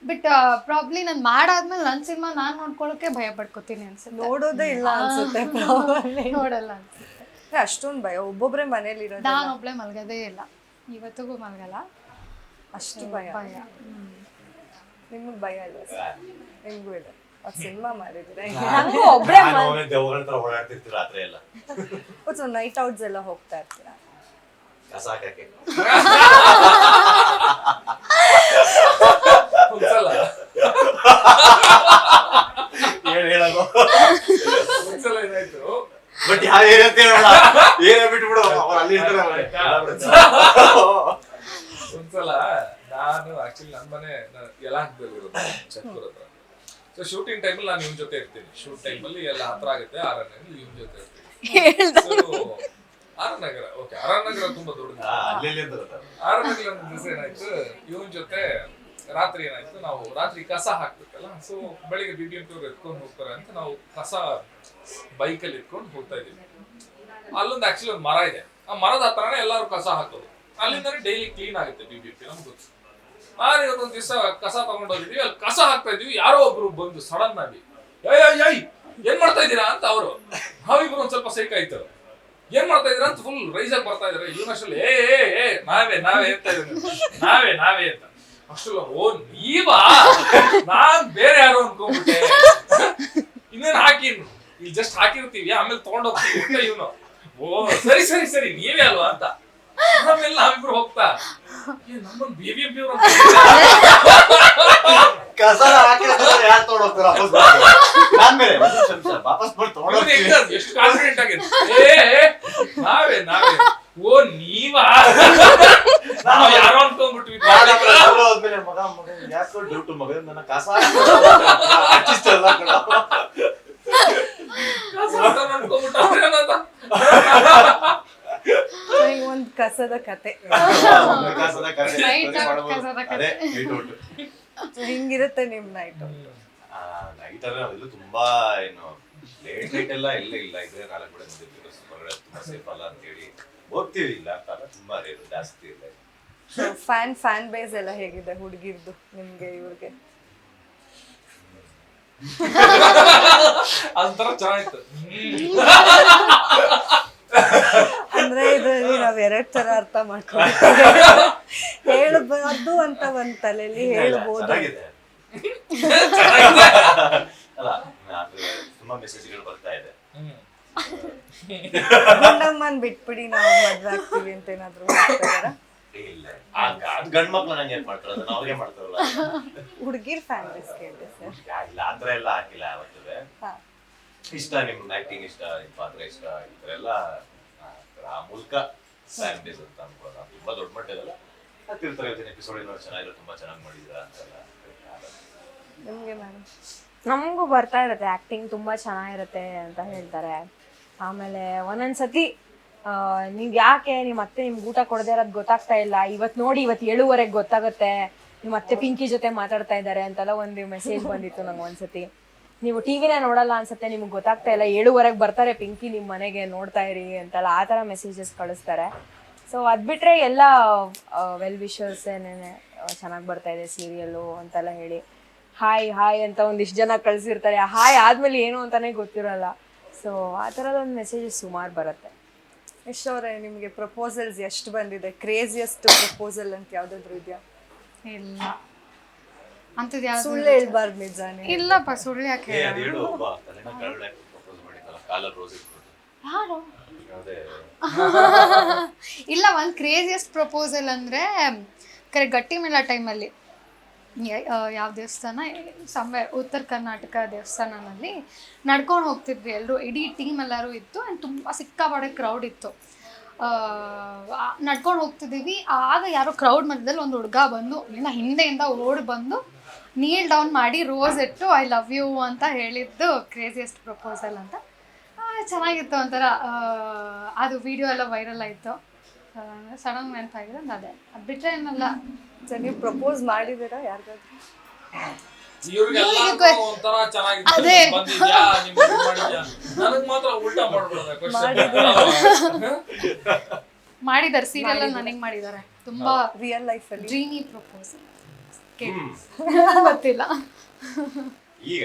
ಬಟ್ ಪ್ರಾಬ್ಲಿ ನಾನು ಮಾಡಾದ್ಮೇಲೆ ನನ್ನ ಸಿನಿಮಾ ನಾನು ನೋಡ್ಕೊಳ್ಳೋಕೆ ಭಯ ಪಡ್ಕೋತೀನಿ ಅನ್ಸುತ್ತೆ. ನೋಡೋದೇ ಇಲ್ಲ ಅನ್ಸುತ್ತೆ ನೋಡಲ್ಲ ಅನ್ಸುತ್ತೆ. ಅಷ್ಟೊಂದು ಭಯ. ಒಬ್ಬೊಬ್ರೆ ಮನೇಲಿ ಇರೋದು ನಾನು ಒಬ್ಳೆ ಮಲ್ಗೋದೇ ಇಲ್ಲ, ಇವತ್ತಿಗೂ ಮಲ್ಗಲ್ಲ, ಅಷ್ಟು ಭಯ. ಭಯ. ನಿಮ್ಗೆ ಭಯ ಇಲ್ಲ ಸರ್? ನಿಮ್ಗೂ ಇಲ್ಲ. ಅವ್ರು ಸಿನಿಮಾ ಮಾಡಿದ್ರೆ ನಂಗೂ ಒಬ್ಳೆ ದೆವ್ವಗಳ ತರ ಓಡಾಡ್ತಿರ್ತೀವಿ ರಾತ್ರಿ ಎಲ್ಲ ಸೊ ನೈಟ್ ಔಟ್ಸ್ ಎಲ್ಲ ಹೋಗ್ತಾ ಇರ್ತೀರಾ? ಕಸ ಹಾಕಕ್ಕೆ ಒಂದ್ಸಲ ಹೇಳೋದು ಒಂದ್ಸಲ ಏನಾಯ್ತು, ಬಟ್ ಯಾವ ಏನಂತ ಹೇಳೋಣ, ಏನೇ ಬಿಟ್ಬಿಡು ಅವ್ರು ಅಲ್ಲಿ ಇರ್ತಾರೆ. ಒಂದ್ಸಲ ನಾನು ಆಕ್ಚುಲಿ ನನ್ನ ಮನೆ ಯಲಹಂಕದಲ್ಲಿ ಇರೋದು, ಚಕ್ಕೂರ್ ಹತ್ರ. ಸೊ ಶೂಟಿಂಗ್ ಟೈಮಲ್ಲಿ ನಾನು ಇವ್ನ ಜೊತೆ ಇರ್ತೀನಿ. ಶೂಟ್ ಟೈಮಲ್ಲಿ ಎಲ್ಲ ಹತ್ರ ಆಗುತ್ತೆ, ಆರನಗರ ಇವ್ನ ಜೊತೆ ಇರ್ತೀನಿ. ಆರನಗರ ಓಕೆ, ಆರನಗರ ತುಂಬಾ ದೊಡ್ಡದು. ಆರನಗರ ಒಂದು ದಿವಸ ಏನಾಯ್ತು, ಇವನ್ ಜೊತೆ ರಾತ್ರಿ ಏನಾಯ್ತು, ನಾವು ರಾತ್ರಿ ಕಸ ಹಾಕ್ಬೇಕಲ್ಲ, ಸೊ ಬೆಳಿಗ್ಗೆ BBMP ಅವ್ರು ಎತ್ಕೊಂಡು ಹೋಗ್ತಾರೆ ಅಂತ ನಾವು ಕಸ ಬೈಕಲ್ಲಿ ಎತ್ಕೊಂಡು ಹೋಗ್ತಾ ಇದೀವಿ. ಅಲ್ಲೊಂದು ಆಕ್ಚುಲಿ ಒಂದು ಮರ ಇದೆ, ಆ ಮರದ ಹತ್ರನೇ ಎಲ್ಲರೂ ಕಸ ಹಾಕೋದು, ಅಲ್ಲಿಂದಾನೆ ಡೈಲಿ ಕ್ಲೀನ್ ಆಗುತ್ತೆ BBMP, ನಮ್ಗೆ ಗೊತ್ತು. ನಾನು ಇವತ್ತೊಂದು ದಿವಸ ಕಸ ತಗೊಂಡೋಗಿದ್ವಿ, ಅಲ್ಲಿ ಕಸ ಹಾಕ್ತಾ ಇದೀವಿ, ಯಾರೋ ಒಬ್ರು ಬಂದು ಸಡನ್ ಆಗಿ ಏನ್ ಮಾಡ್ತಾ ಇದ್ದೀರಾ ಅಂತ ಅವರು. ನಾವಿಬ್ರು ಒಂದ್ ಸ್ವಲ್ಪ ಸೇಕ್ ಆಯ್ತು, ಏನ್ ಮಾಡ್ತಾ ಇದ್ರ ಅಂತ ಫುಲ್ ರೈಸ್ ಆಗಿ ಬರ್ತಾ ಇದಾರೆ. ಇವನಷ್ಟಲ್ಲಿ ನಾವೇ ಅಂತ ನಾವೇ ಅಂತ. ಅಷ್ಟಲ್ಲ, ಓ ನೀವಾ, ನಾನ್ ಬೇರೆ ಯಾರೋ ಅನ್ಕೊಂಡ್ಬಿಟ್ಟೆ, ಇನ್ನೇನ್ ಹಾಕಿ ಇಲ್ಲಿ ಜಸ್ಟ್ ಹಾಕಿರ್ತೀವಿ ಆಮೇಲೆ ತಗೊಂಡೋಗ್ತೀವಿ ಅಂತ ಇವನು. ಓ ಸರಿ ನೀವೇ ಅಲ್ವಾ ಅಂತ. ಆಮೇಲೆ ನಾವಿಬ್ರು ಹೋಗ್ತಾ ನಮ್ಮನ್ BBMP ಅವ್ರು ಕಸ ಹಾಕಿದ್ರೆ ಯಾರು ತಗೊಂಡೋಗ್ತಾರ ವಾಪಸ್ ಮಾಡಿ ತಗೊಂಡೋಗ್ತೀವಿ. ಎಷ್ಟು ಕಾನ್ಫಿಡೆಂಟ್ ಆಗಿದೆ, ನಾವೇ ಓ ನೀವಾ, ನಾವು ಯಾರೋ ಅನ್ಕೊಂಡ್ಬಿಟ್ವಿ. ಹೋದ್ಮೇಲೆ ಮಗ ಯಾಕೋ ಡ್ಯೂಟಿ ಮಗ ನನ್ನ ಕಸ ಆರ್ಟಿಸ್ಟ್ ಎಲ್ಲ ಒಂದು ಕಸದ ಕತೆ. ಕಸದ ಕಥೆ Night out ಕಸದ ಕಥೆ. ಅದೇ ನೈಟ್ ಔಟ್. ಹಿಂಗಿರುತ್ತೆ ನಿಮ್ ನೈಟ್ ನೈಟ್ ಅಲ್ಲಿ ನಾವೆಲ್ಲೂ ತುಂಬಾ ಏನು ಲೇಟ್ ಎಲ್ಲ ಇಲ್ಲ ಇದ್ರೆ 4 ಕಡೆ ಹೊರಗಡೆ ತುಂಬಾ ಸೇಫ್ ಅಲ್ಲ ಅಂತ ಹೇಳಿ ಹೋಗ್ತೀವಿ. ಇಲ್ಲ ಅಂತಲ್ಲ, ತುಂಬಾ ರೇಟ್ ಜಾಸ್ತಿ ಇದೆ. ಫ್ಯಾನ್ ಬೇಸ್ ಎಲ್ಲ ಹೇಗಿದೆ ಹುಡುಗಿರ್ದು ನಿಮ್ಗೆ ಇವ್ರಿಗೆ? ಅದೊಂಥರ ಚೆನ್ನಾಗಿತ್ತು. ಅಂದ್ರೆ ಇದ್ರಲ್ಲಿ ನಾವ್ 2 ತರ ಅರ್ಥ ಮಾಡ್ಕೊಳ್ತೀವಿ. ಹೇಳ್ಬಾರ್ದು ಅಂತ ಒಂದ್ ತಲೆಯಲ್ಲಿ ಹೇಳ್ಬೋದು. ಅಲ್ಲ, ತುಂಬಾ ಮೆಸೇಜ್ಗಳು ಬರ್ತಾ ಇದೆ. ಗುಂಡಮ್ಮನ್ ಬಿಟ್ಬಿಡಿ ನಾವು ಮದ್ವೆ ಆಗ್ತೀವಿ ಅಂತ ಏನಾದ್ರು ಹೇಳ್ತಾರ? ಇಲ್ಲ, ಗಂಡ್ ಮಕ್ಳು ನಂಗೆ ಏನ್ ಮಾಡ್ತಾರ, ಅವ್ರಿಗೆ ಮಾಡ್ತಾರಲ್ಲ. ಹುಡುಗಿರ್ ಫ್ಯಾನ್ ಬೇಸ್ ಕೇಳಿದೆ ಸರ್. ಇಲ್ಲ ಆತರ ಎಲ್ಲ ಹಾಕಿಲ್ಲ ಯಾವತ್ತೇ. ಇಷ್ಟ ನಿಮ್ ಆಕ್ಟಿಂಗ್ ಇಷ್ಟ, ನಿಮ್ ಪಾತ್ರ ಇಷ್ಟ, ಈ ತರ ಎಲ್ಲ ಆ ಮೂಲಕ ಫ್ಯಾನ್ ಬೇಸ್ ಅಂತ ಅನ್ಕೋಲ್ಲ. ತುಂಬಾ ದೊಡ್ಡ ಮಟ್ಟದಲ್ಲ, ತಿರ್ತಾರೆ. ಇವತ್ತಿನ ಎಪಿಸೋಡ್ ಏನೋ ಚೆನ್ನಾಗಿರೋ, ತುಂಬಾ ಚೆನ್ನಾಗಿ ಮಾಡಿದ್ರ ಅಂತೆಲ್ಲ. ನಿಮ್ಗೆ ಮೇಡಮ್? ನಮಗೂ ಬರ್ತಾ ಇರುತ್ತೆ, ಆ್ಯಕ್ಟಿಂಗ್ ತುಂಬ ಚೆನ್ನಾಗಿರುತ್ತೆ ಅಂತ ಹೇಳ್ತಾರೆ. ಆಮೇಲೆ ಒಂದೊಂದ್ಸತಿ ನೀವು ಯಾಕೆ ನಿಮ್ಮ ಅತ್ತೆ ನಿಮ್ಗೆ ಊಟ ಕೊಡದೇ ಇರೋದು ಗೊತ್ತಾಗ್ತಾ ಇಲ್ಲ, ಇವತ್ತು 7:30 ಗೊತ್ತಾಗುತ್ತೆ, ನಿಮ್ಮ ಅತ್ತೆ ಪಿಂಕಿ ಜೊತೆ ಮಾತಾಡ್ತಾ ಇದ್ದಾರೆ ಅಂತೆಲ್ಲ ಒಂದು ಮೆಸೇಜ್ ಬಂದಿತ್ತು ನಂಗೆ ಒಂದ್ಸತಿ. ನೀವು ಟಿವಿನೇ ನೋಡಲ್ಲ ಅನ್ಸುತ್ತೆ, ನಿಮ್ಗೆ ಗೊತ್ತಾಗ್ತಾ ಇಲ್ಲ, 7:30 ಬರ್ತಾರೆ ಪಿಂಕಿ ನಿಮ್ಮ ಮನೆಗೆ, ನೋಡ್ತಾ ಇರಿ ಅಂತೆಲ್ಲ ಆ ಥರ ಮೆಸೇಜಸ್ ಕಳಿಸ್ತಾರೆ. ಸೊ ಅದು ಬಿಟ್ಟರೆ ಎಲ್ಲ ವೆಲ್ ವಿಶರ್ಸ್ ಏನೇನೆ ಚೆನ್ನಾಗಿ ಬರ್ತಾ ಇದೆ ಸೀರಿಯಲ್ಲು ಅಂತೆಲ್ಲ ಹೇಳಿ ಹಾಯ್ ಅಂತ ಒಂದಿಷ್ಟು ಜನ ಕಳಿಸಿರ್ತಾರೆ. ಹಾಯ್ ಆದ್ಮೇಲೆ ಏನು ಅಂತಾನೆ ಗೊತ್ತಿರಲ್ಲ. ಸೊ ಆ ಥರದೊಂದು ಮೆಸೇಜಸ್ ಸುಮಾರು ಬರುತ್ತೆ. ಅವ್ರೆ, ನಿಮ್ಗೆ ಪ್ರಪೋಸಲ್ಸ್ ಎಷ್ಟು ಬಂದಿದೆ? ಕ್ರೇಜಿಯಸ್ಟ್ ಪ್ರಪೋಸಲ್ ಅಂತ ಯಾವ್ದಾದ್ರು ಇದೆಯಾ? ಇಲ್ಲ ಅಂತದ್ ಯಾವ್ದು ಸುಳ್ಳು ಹೇಳ್ಬಾರ್ದು, ನಿಜಾನೇ. ಇಲ್ಲಪ್ಪ, ಸುಳ್ಳು ಯಾಕೆ ಅದು ಹೇಳು. ಒಬ್ಬ ತಲೆನ ಕರಡೆ ಪ್ರಪೋಸ್ ಮಾಡಿದ್ದಲ್ಲ, ಕಾಲಲ್ಲಿ ರೋಸ್ ಇಟ್ಬಿಟ್ಟು. ಯಾರು? ಅದೇ ಇಲ್ಲ, ಒಂದು ಕ್ರೇಜಿಯಸ್ಟ್ ಪ್ರಪೋಸಲ್ ಅಂದರೆ ಗಟ್ಟಿ ಮೇಳ ಟೈಮಲ್ಲಿ ಯಾವ ದೇವಸ್ಥಾನ, ಉತ್ತರ ಕರ್ನಾಟಕ ದೇವಸ್ಥಾನದಲ್ಲಿ ನಡ್ಕೊಂಡು ಹೋಗ್ತಿದ್ವಿ ಎಲ್ಲರೂ, ಇಡೀ ಟೀಮ್ ಎಲ್ಲರೂ ಇತ್ತು. ಆ್ಯಂಡ್ ತುಂಬ ಸಿಕ್ಕಾಪಟ್ಟೆ ಕ್ರೌಡ್ ಇತ್ತು. ನಡ್ಕೊಂಡು ಹೋಗ್ತಿದ್ದೀವಿ, ಆಗ ಯಾರೋ ಕ್ರೌಡ್ ಮಧ್ಯದಲ್ಲಿ ಒಂದು ಹುಡುಗ ಬಂದು ಇನ್ನು ಹಿಂದೆಯಿಂದ ಓಡಿ ಬಂದು ನೀಲ್ ಡೌನ್ ಮಾಡಿ ರೋಸ್ ಇಟ್ಟು ಐ ಲವ್ ಯು ಅಂತ ಹೇಳಿದ್ದು ಕ್ರೇಜಿಯಸ್ಟ್ ಪ್ರಪೋಸಲ್ ಅಂತ. ಚೆನ್ನಾಗಿತ್ತು ಒಂಥರ. ಅದು ವಿಡಿಯೋ ಎಲ್ಲ ವೈರಲ್ ಆಯಿತು. ಸಡನ್ ನೆನಪಾಗಿದೆ ಅದೇ. ಅದು ಬಿಟ್ಟರೆ ಏನಲ್ಲ. ನೀವು ಪ್ರಪೋಸ್ ಮಾಡಿದ್ದೀರಾ ಯಾರಿಗಾದ್ರು? ಇವ್ರಿಗೆಲ್ಲ ಒಂಥರ ಅದೇ. ಚೆನ್ನಾಗಿ ಬಂದಿದ್ಯಾ ನಿಮ್ಗೆ ಮಾಡಿದ್ಯಾ ನನಗ್ ಮಾತ್ರ ಉಲ್ಟಾ ಮಾಡ್ಬಿಡೋದ ಮಾಡಿದ್ದಾರೆ ಸೀರಿಯಲ್ ಅಲ್ಲಿ ನನಗೆ ಮಾಡಿದ್ದಾರೆ ತುಂಬಾ ರಿಯಲ್ ಲೈಫಲ್ಲಿ ಡ್ರೀಮಿ ಪ್ರಪೋಸಲ್ ಗೊತ್ತಿಲ್ಲ. ಈಗ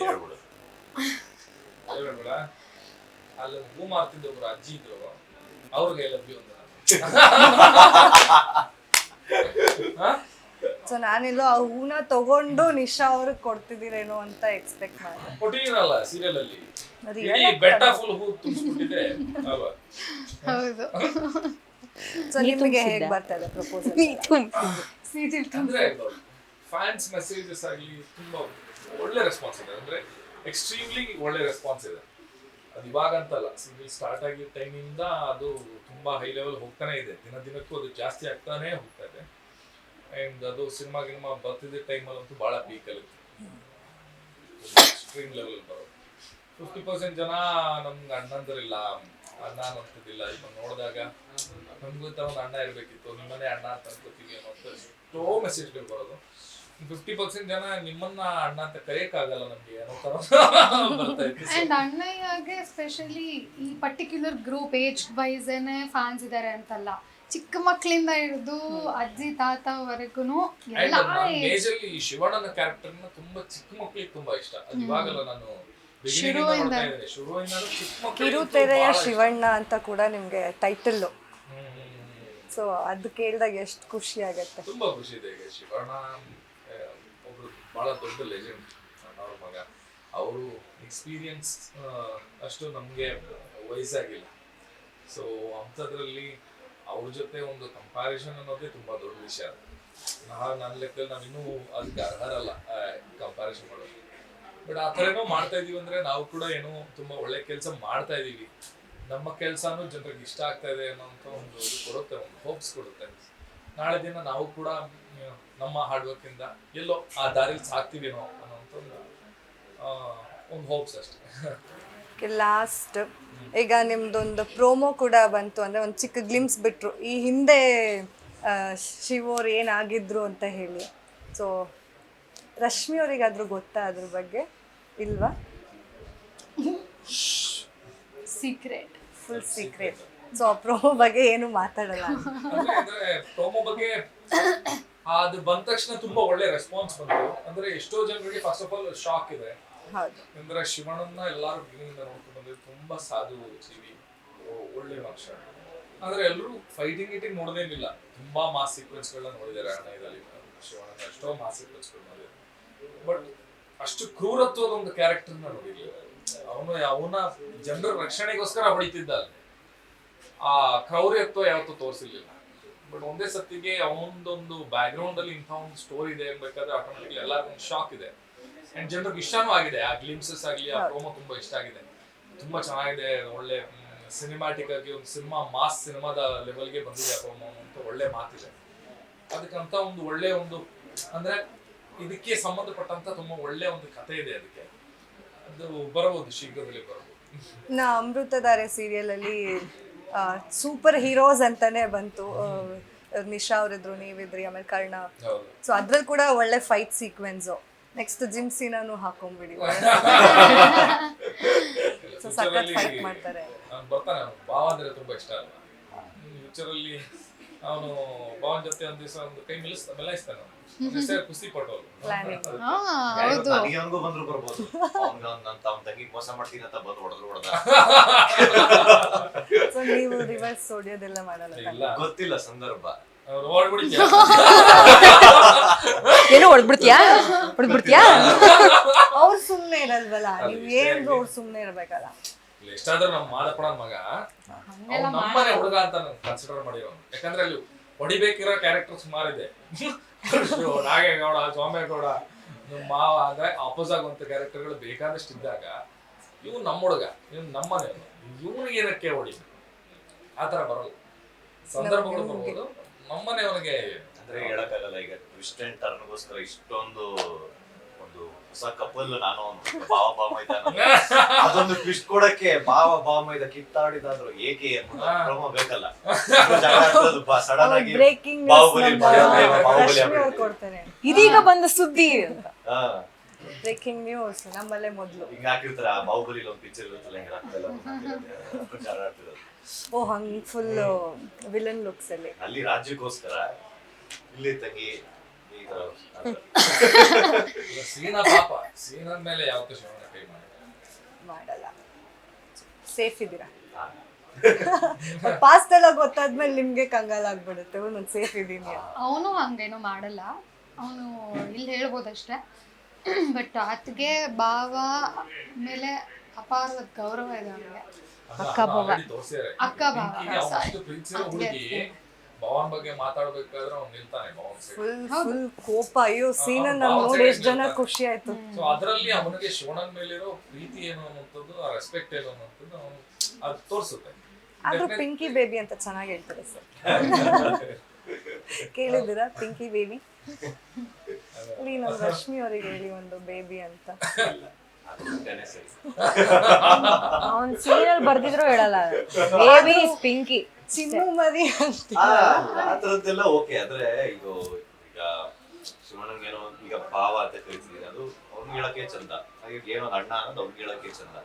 ಹೇಳ್ಬಿಡು. ಅಲ್ಲಿ ಹೂ ಮಾರ್ತಿದ್ದ ಒಬ್ರು ಅಜ್ಜಿ ಇದ್ರು ಅವ್ರಿಗೆ ಲಭ್ಯ ಒಂದು ಸೊ ನಾನೆಲ್ಲೋ ಆ ಹೂನ ತಗೊಂಡು ನಿಶಾ ಅವ್ರಿಗೆ ಕೊಡ್ತಿದ್ದೀರೇನೋ ಅಂತ ಎಕ್ಸ್ಪೆಕ್ಟ್ ಮಾಡಿದೆ. ಕೊಟ್ಟಿದ್ದೀನಲ್ಲ ಸೀರಿಯಲ್ ಅಲ್ಲಿ ಇಡೀ ಬೆಟ್ಟ ಫುಲ್ ಹೂ ತುಂಬಿಸ್ಬಿಟ್ಟಿದೆ ಅಲ್ವಾ? ಹೌದು. ಸೊ ನಿಮಗೆ ಹೇಗೆ ಬರ್ತಾ ಇದೆ ಪ್ರಪೋಸಲ್? ಸೀರಿಯಲ್ ಅಂದ್ರೆ ಫ್ಯಾನ್ಸ್ ಮೆಸೇಜಸ್ ಆಗಲಿ ತುಂಬಾ ಒಳ್ಳೆ ರೆಸ್ಪಾನ್ಸ್ ಇದೆ, ಅಂದ್ರೆ ಎಕ್ಸ್ಟ್ರೀಮ್ಲಿ ಒಳ್ಳೆ ರೆಸ್ಪಾನ್ಸ್ ಇದೆ. ಅದು ಇವಾಗ ಅಂತಲ್ಲ, ಸೀರಿಯಲ್ ಸ್ಟಾರ್ಟ್ ಆಗಿದ್ದ ಟೈಮಿಂದ ಅದು ತುಂಬಾ ಹೈ ಲೆವೆಲ್ ಹೋಗ್ತಾನೆ ಇದೆ, ದಿನ ದಿನಕ್ಕೂ ಅದು ಜಾಸ್ತಿ ಆಗ್ತಾನೆ ಹೋಗ್ತಾ ಇದೆ. ಅಂಡ್ ಅದು ಸಿನಿಮಾ ಬರ್ತಿದ್ದ ಟೈಮಲ್ಲಿ ಅಂತೂ ಬಹಳ ಪೀಕಲ್ಲಿ ಎಕ್ಸ್ಟ್ರೀಮ್ ಲೆವೆಲ್ ಬರೋದು. 50% ಜನ ನಮ್ಗೆ ಅಣ್ಣಂದಿರಿಲ್ಲ, ಅಣ್ಣ ಅಂತಿದ್ದಿಲ್ಲ. ಈಗ ನೋಡಿದಾಗ ನಮಗೂ ಇಂಥ ಒಂದು ಅಣ್ಣ ಇರಬೇಕಿತ್ತು, ನಿಮ್ಮನ್ನೇ ಅಣ್ಣ ಅಂತ ಅನ್ಕೋತೀವಿ ಅನ್ನೋ ಎಷ್ಟೋ ಮೆಸೇಜ್ಗಳು ಬರೋದು. 50% ಜನ ನಿಮ್ಮನ್ನ ಅಣ್ಣ ಅಂತ ಕರೆಯಕ್ಕಾಗಲ್ಲ ನಮ್ಗೆ ಅನ್ನೋ ತರ ಬರ್ತಾ ಇತ್ತು. ಅಂಡ್ ಅಣ್ಣಯ್ಯಗೆ ಸ್ಪೆಷಲಿ ಈ ಪರ್ಟಿಕ್ಯುಲರ್ ಗ್ರೂಪ್ ಏಜ್ ವೈಸ್ ಏನೇ ಫ್ಯಾನ್ಸ್ ಇದಾರೆ ಅಂತಲ್ಲ, ಚಿಕ್ಕ ಮಕ್ಕಳಿಂದ ಹಿಡಿದು ಅಜ್ಜಿ ತಾತವರೆಗೂ ಎಲ್ಲ ಮೇಜರ್ಲಿ ಶಿವಣ್ಣನ ಕ್ಯಾರೆಕ್ಟರ್ನ ತುಂಬಾ ಚಿಕ್ಕ ಮಕ್ಕಳಿಗೆ ತುಂಬಾ ಇಷ್ಟ. ಅದು ಇವಾಗಲ್ಲ, ನಾನು ಶುರುವಿಂದ ಕಿರುತೆರೆಯ ಶಿವಣ್ಣ ಅಂತ ಕೂಡ ನಿಮ್ಗೆ ಟೈಟಲ್. ಸೊ ಅದು ಕೇಳಿದಾಗ ಎಷ್ಟು ಖುಷಿ ಆಗತ್ತೆ. ತುಂಬಾ ಖುಷಿ ಇದೆ. ಈಗ ಶಿವಣ್ಣ ಒಬ್ರು ಬಹಳ ದೊಡ್ಡ ಲೆಜೆಂಡ್, ಅವ್ರ ಮಗ. ಅವರು ಎಕ್ಸ್ಪೀರಿಯನ್ಸ್ ಅಷ್ಟು ನಮ್ಗೆ ವಯಸ್ಸಾಗಿಲ್ಲ. ಸೊ ಅಂಥದ್ರಲ್ಲಿ ಅವ್ರ ಜೊತೆ ಒಂದು ಕಂಪ್ಯಾರಿಸನ್ ಅನ್ನೋದೇ ತುಂಬಾ ದೊಡ್ಡ ವಿಷಯ. ನನ್ನ ಲೆಕ್ಕದಲ್ಲಿ ನಾವಿನ್ನೂ ಅದಕ್ಕೆ ಅರ್ಹರಲ್ಲ ಕಂಪ್ಯಾರಿಸನ್ ಮಾಡೋದು. ಬಟ್ ಆ ಥರ ಏನೋ ಮಾಡ್ತಾ ಇದೀವಿ ಅಂದ್ರೆ ನಾವು ಕೂಡ ಏನೋ ತುಂಬಾ ಒಳ್ಳೆ ಕೆಲಸ ಮಾಡ್ತಾ ಇದೀವಿ, ನಮ್ಮ ಕೆಲಸನೂ ಜನರಿಗೆ ಇಷ್ಟ ಆಗ್ತಾ ಇದೆ ಅನ್ನೋಂಥ ಒಂದು ಇದು ಕೊಡುತ್ತೆ, ಒಂದು ಹೋಪ್ಸ್ ಕೊಡುತ್ತೆ. ನಾಳೆ ದಿನ ನಾವು ಕೂಡ ನಮ್ಮ ಹಾರ್ಡ್ ವರ್ಕ್ ಇಂದ ಎಲ್ಲೋ ಆ ದಾರಿಲಿ ಸಾಕ್ತೀವೇನೋ ಅನ್ನೋಂಥ ಒಂದು ಹೋಪ್ಸ್ ಅಷ್ಟೇ. ಲಾಸ್ಟ್ ಈಗ ನಿಮ್ದೊಂದು ಪ್ರೋಮೋ ಕೂಡ ಬಂತು, ಅಂದ್ರೆ ಒಂದು ಚಿಕ್ಕ ಗ್ಲಿಮ್ಸ್ ಬಿಟ್ರು ಈ ಹಿಂದೆ ಶಿವ ಅವ್ರು ಏನಾಗಿದ್ರು ಅಂತ ಹೇಳಿ. ಸೊ ರಶ್ಮಿ ಅವ್ರಿಗಾದ್ರೂ ಗೊತ್ತಾ ಅದ್ರ ಬಗ್ಗೆ? ಇಲ್ವಾ? Secret, full secret. ಸೊ ಆ ಪ್ರೋಮೋ ಬಗ್ಗೆ ಏನು ಮಾತಾಡಲ್ಲ. ಅಂದ್ರೆ ಪ್ರೋಮೋ ಬಗ್ಗೆ ಅದು ಬಂದ ತಕ್ಷಣ ತುಂಬಾ ಒಳ್ಳೆ ರೆಸ್ಪಾನ್ಸ್ ಬಂತು. ಅಂದ್ರೆ ಎಷ್ಟೋ ಜನರಿಗೆ ಫಸ್ಟ್ ಆಫ್ ಆಲ್ ಶಾಕ್ ಇದೆ. ಹೌದು. ಅಂದ್ರೆ ಶಿವಣ್ಣನ ಎಲ್ಲಾರು ಬಿಗಿನಿಂದ ನೋಡ್ಕೊಂಡು ಬಂದ್ರೆ ತುಂಬಾ ಸಾಧು ಜೀವಿ, ಒಳ್ಳೆ ಮನುಷ್ಯ. ಅಂದ್ರೆ ಎಲ್ಲರೂ ಫೈಟಿಂಗ್ ಗೀಟಿಂಗ್ ನೋಡೋದೇನಿಲ್ಲ, ತುಂಬಾ ಮಾಸ್ ಸೀಕ್ವೆನ್ಸ್ ಗಳನ್ನ ನೋಡಿದ್ದಾರೆ ಅಣ್ಣದಲ್ಲಿ. ಶಿವಣ್ಣನ ಎಷ್ಟೋ ಮಾಸ್ ಸೀಕ್ವೆನ್ಸ್ ಗಳು ನೋಡಿದ್ದಾರೆ, ಬಟ್ ಅಷ್ಟು ಕ್ರೂರತ್ವದ ಒಂದು ಕ್ಯಾರೆಕ್ಟರ್ ನೋಡಿರ್ಲಿಲ್ಲ. ಅವನ ಜನರ ರಕ್ಷಣೆಗೋಸ್ಕರ ಹೊಡಿತಿದ್ದ, ಆ ಕ್ರೌರ್ಯತ್ವ ಯಾವತ್ತೂ ತೋರಿಸಿರ್ಲಿಲ್ಲ. ಬಟ್ ಒಂದೇ ಸತ್ತಿಗೆ ಅವನದೊಂದು ಬ್ಯಾಕ್ ಗ್ರೌಂಡ್ ಅಲ್ಲಿ ಇಂಥ ಒಂದು ಸ್ಟೋರಿ ಇದೆ ಅನ್ಬೇಕಾದ್ರೆ ಆಟೋಮೆಟಿಕ್ಲಿ ಎಲ್ಲರಿಗೂ ಶಾಕ್ ಇದೆ. ಅಂಡ್ ಜನರಿಗೆ ಇಷ್ಟನೂ ಆಗಿದೆ. ಆ ಗ್ಲಿಮ್ಸಸ್ ಆಗಲಿ, ಆ ಪ್ರೋಮೋ ತುಂಬಾ ಇಷ್ಟ ಆಗಿದೆ, ತುಂಬಾ ಚೆನ್ನಾಗಿದೆ. ಒಳ್ಳೆ ಸಿನಿಮ್ಯಾಟಿಕ್ ಆಗಿ ಒಂದು ಸಿನಿಮಾ, ಮಾಸ್ ಸಿನಿಮಾದ ಲೆವೆಲ್ಗೆ ಬಂದಿದೆ ಆ ಪ್ರೋಮೋ ಅಂತ ಒಳ್ಳೆ ಮಾತಿದೆ. ಅದಕ್ಕಂತ ಒಂದು ಒಳ್ಳೆ ಒಂದು ಅಂದ್ರೆ ಇದಕ್ಕೆ ಸಂಬಂಧಪಟ್ಟಂತ ತುಂಬಾ ಒಳ್ಳೆ ಒಂದು ಕಥೆ ಇದೆ. ಅದಕ್ಕೆ ಅದು ಬರಬಹುದು, ಶೀಘ್ರದಲ್ಲಿ ಬರಬಹುದು. ನಾ ಅಮೃತಧಾರೆ ಸೀರಿಯಲ್ ಅಲ್ಲಿ ಸೂಪರ್ ಹೀರೋಸ್ ಅಂತಾನೆ ಬಂತು. ನಿಶಾ ಅವರಿದ್ರು, ನೀವಿದ್ರಿ, ಆಮೇಲೆ ಕರ್ಣ. ಸೊ ಅದ್ರಲ್ಲಿ ಕೂಡ ಒಳ್ಳೆ ಫೈಟ್ ಸೀಕ್ವೆನ್ಸ್. ನೆಕ್ಸ್ಟ್ ಜಿಮ್ ಸೀನಾನು ಹಾಕೊಂಡ್ಬಿಡಿ. ಸೊ ಸಖತ್ ಫೈಟ್ ಮಾಡ್ತಾರೆ. ಬರ್ತಾನೆ ಭಾವ ಅಂದ್ರೆ ತುಂಬಾ ಇಷ್ಟ ಅಲ್ಲ. ಫ್ಯೂಚರ್ ಅಲ್ಲಿ ಅವನು ಭಾವನ ಜೊತೆ ಒಂದ್ ದಿವಸ ಒಂದು ಕೈ ಮೆಲಾಯಿಸ್ತಾನೆ. ಕುಸ್ತಿ ಪಟೋಲ್ ಹೌದು. ನನಗೂ ಬಂದ್ರು ಬರ್ಬೋದು. ನನ್ನ ತಂಗಿ ಮೋಸ ಮಾಡ್ತೀನಿ ಅಂತ ಬಂದು ಹೊಡೆದ ಸೊ ನೀವು ರಿವರ್ಸ್ ಹೊಡಿಯೋದೆಲ್ಲ ಮಾಡಲ್ಲ? ಗೊತ್ತಿಲ್ಲ ಸಂದರ್ಭ. ಏನೋ ಹೊಡ್ಬಿಡ್ತೀಯಾ ಹೊಡ್ಬಿಡ್ತೀಯಾ? ಅವ್ರು ಸುಮ್ನೆ ಇರಲ್ವಲ್ಲ, ನೀವ್ ಏನ್ರು ಅವ್ರು ಸುಮ್ನೆ ಇರ್ಬೇಕಲ್ಲ. ಎಷ್ಟಾದ್ರೂ ನಮ್ ಮಾದಪ್ಪನ ಮಗ ನಮ್ಮನೆ ಹುಡುಗ ಅಂತ ಕನ್ಸಿಡರ್ ಮಾಡಿರೋನು. ಯಾಕಂದ್ರೆ ಅಲ್ಲಿ ಹೊಡಿಬೇಕಿರೋ ಕ್ಯಾರೆಕ್ಟರ್ ಸುಮಾರಿದೆ. ನಾಗೇಗೌಡ, ಸ್ವಾಮೇಗೌಡ, ಮಾವ ಅಂದ್ರೆ ಅಪೋಸ್ ಆಗುವಂತ ಕ್ಯಾರೆಕ್ಟರ್ಗಳು ಬೇಕಾದಷ್ಟು ಇದ್ದಾಗ ಇವ್ ನಮ್ಮ ಹುಡುಗ, ಇವ್ ನಮ್ಮನೆ, ಇವ್ನಿಗೆ ಏನಕ್ಕೆ ಹೊಡಿ ಆತರ ಬರಲ್ಲ. ಸಂದರ್ಭಗಳು ಬರ್ಬೋದು. ನಮ್ಮನೆಯವನಿಗೆ ಅಂದ್ರೆ ಹೇಳಕ್ಕಾಗಲ್ಲ. ಈಗ ಟ್ವಿಸ್ಟ್ ಅಂಡ್ ಟರ್ನ್ಗೋಸ್ಕರ ಇಷ್ಟೊಂದು ಒಂದು ಹೊಸ ಕಪಲ್ ನಾನು ಭಾವ ಭಾವಮೈದ ಅದೊಂದು ಟ್ವಿಸ್ಟ್ ಕೊಡಕ್ಕೆ ಭಾವ ಭಾವಮೈದ ಕಿತ್ತಾಡಿದಾದ್ರು ಏಕೆ ಪ್ರಮೋ ಬೇಕಲ್ಲ. ಸಡನ್ ಆಗಿ ಬ್ರೇಕಿಂಗ್ ಇದೀಗ ಬಂದ ಸುದ್ದಿ ಅಂತ ಬ್ರೇಕಿಂಗ್ ನ್ಯೂಸ್ ನಮ್ಮಲ್ಲೇ ಮೊದಲು. ಹಿಂಗ ಹಾಕಿರ್ತಾರೆ ಆ ಬಾಹುಬಲಿ ಒಂದು ಪಿಕ್ಚರ್ ಇರುತ್ತಲ್ಲ ಹಿಂಗೆ ಆಗ್ತಲ್ಲ ಪ್ರಚಾರ ಆಗ್ತಿರೋದು. ಓ ಹಂಗೆ ಫುಲ್ ವಿಲನ್ ಲುಕ್ಸ್ ಅಲ್ಲಿ. ಅಲ್ಲಿ ರಾಜ್ಯಕ್ಕೋಸ್ಕರ ಇಲ್ಲಿ ತಂಗಿ ಈ ತರ ಸೀನಾ ಪಾಪ ಸೀನಾ ಮೇಲೆ ಯಾವತ್ತೂ ಶಿವಣ್ಣ ಕೈ ಮಾಡಲ್ಲ. ಸೇಫ್ ಇದ್ದೀರಾ? ಪಾಸ್ಟ್ ಎಲ್ಲ ಗೊತ್ತಾದ್ಮೇಲೆ ನಿಮ್ಗೆ ಕಂಗಾಲ್ ಆಗ್ಬಿಡುತ್ತೆ ನಾನು ಸೇಫ್ ಇದ್ದೀನಿ. ಅವನು ಹಂಗೇನೋ ಮಾಡಲ್ಲ, ಅವನು ಇಲ್ಲಿ ಹೇಳ್ಬೋದಷ್ಟೇ. ಬಟ್ ಆತಗೆ ಭಾವ ಮೇಲೆ ಅಪಾರವಾದ ಗೌರವ ಇದೆ ಅವನಿಗೆ. ಅಕ್ಕ ಭಾವ. ಅಕ್ಕ ಭಾವ ಹುಡುಗಿ ಭವನ್ ಬಗ್ಗೆ ಮಾತಾಡ್ಬೇಕಾದ್ರೆ ಅವ್ನು ನಿಲ್ತಾನೆ ಭವನ್ ಫುಲ್ ಕೋಪ. ಅಯ್ಯೋ ಸೀನ್ ನೋಡಿ ಎಷ್ಟು ಜನ ಖುಷಿ ಆಯ್ತು. ಸೊ ಅದರಲ್ಲಿ ಅವನಿಗೆ ಶಿವಣ್ಣನ ಮೇಲಿರೋ ಪ್ರೀತಿ ಏನು ಅನ್ನುವಂಥದ್ದು, ಆ ರೆಸ್ಪೆಕ್ಟ್ ಏನು ಅನ್ನುವಂಥದ್ದು ಅವನು ಅದು ತೋರಿಸುತ್ತೆ. ಆದ್ರೂ ಪಿಂಕಿ ಬೇಬಿ ಅಂತ ಚೆನ್ನಾಗಿ ಹೇಳ್ತಾರೆ ಸರ್. ಕೇಳಿದ್ದೀರಾ ಪಿಂಕಿ ಬೇಬಿ? ಇಲ್ಲಿ ನಮ್ಮ ರಶ್ಮಿ ಅವರಿಗೆ ಹೇಳಿ ಒಂದು ಬೇಬಿ ಅಂತ. ಅವ್ನ್ ಸೀರಿಯಲ್ ಬರ್ದಿದ್ರು ಹೇಳಲ್ಲ, ಬೇಬಿ ಇಸ್ ಪಿಂಕಿ, ಚಿನ್ನು ಮರಿ ಅಂತ. ಆ ತರದ್ದೆಲ್ಲ ಓಕೆ. ಆದ್ರೆ ಈಗ ಶಿವಣ್ಣಂಗೇನೋ ಈಗ ಭಾವ ಅಂತ ಕರಿತಿದೀನಿ, ಅದು ಅವ್ನಿಗೆ ಹೇಳಕ್ಕೆ ಚಂದ. ಹಾಗೆ ಏನೋ ಅಣ್ಣ ಅನ್ನೋದು ಅವ್ನಿಗೆ ಹೇಳಕ್ಕೆ ಚಂದ.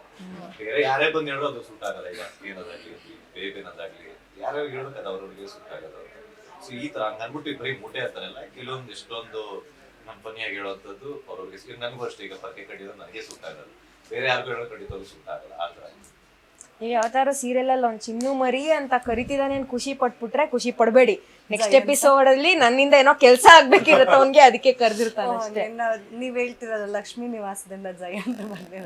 ಬೇರೆ ಯಾರೇ ಬಂದು ಹೇಳೋ ಅದು ಸೂಟ್ ಆಗಲ್ಲ. ಈಗ ಏನದಾಗ್ಲಿ ಬೇಬೇನದಾಗ್ಲಿ ಯಾರ್ಯಾರು ಹೇಳೋಕೆ ಅದು ಅವ್ರವ್ರಿಗೆ ಸೂಟ್ ಆಗಲ್ಲ. ಸೊ ಈ ತರ ಹಂಗ ಅನ್ಬಿಟ್ಟು ಬರೀ ಮೂಟೆ ಅಂತಾರಲ್ಲ, ಕೆಲವೊಂದು ಎಷ್ಟೊಂದು ನಮ್ಮ ಫನ್ನಿಯಾಗಿ ಹೇಳೋಂಥದ್ದು ಅವ್ರವ್ರಿಗೆ. ನನಗೂ ಅಷ್ಟೇ, ಈಗ ಪಕ್ಕೆ ಕಡಿಯೋದು ನನಗೆ ಸೂಟ್ ಆಗಲ್ಲ, ಬೇರೆ ಯಾರಿಗೂ ಹೇಳೋ ಕಡಿತವ್ರು ಸೂಟ್ ಆಗಲ್ಲ. ಆ ತರ ಈಗ ಯಾವತ್ತಾರು ಸೀರಿಯಲ್ ಅಲ್ಲಿ ಅವ್ನು ಚಿನ್ನು ಮರಿ ಅಂತ ಕರಿತಿದ್ದಾನೆ ಖುಷಿ ಪಟ್ಬಿಟ್ರೆ ಖುಷಿ ಪಡ್ಬೇಡಿ. ನೆಕ್ಸ್ಟ್ ಎಪಿಸೋಡ್ ಅಲ್ಲಿ ನನ್ನಿಂದ ಏನೋ ಕೆಲಸ ಆಗ್ಬೇಕಿರುತ್ತೆ ಅವನ್ಗೆ, ಅದಕ್ಕೆ ಕರ್ದಿರ್ತಾನೆ ಅಷ್ಟೇ. ನೀವ್ ಹೇಳ್ತಿರಲ್ಲ ಲಕ್ಷ್ಮೀ ನಿವಾಸದಿಂದ ಜಯ ಅಂತ ಬಂದಿರ.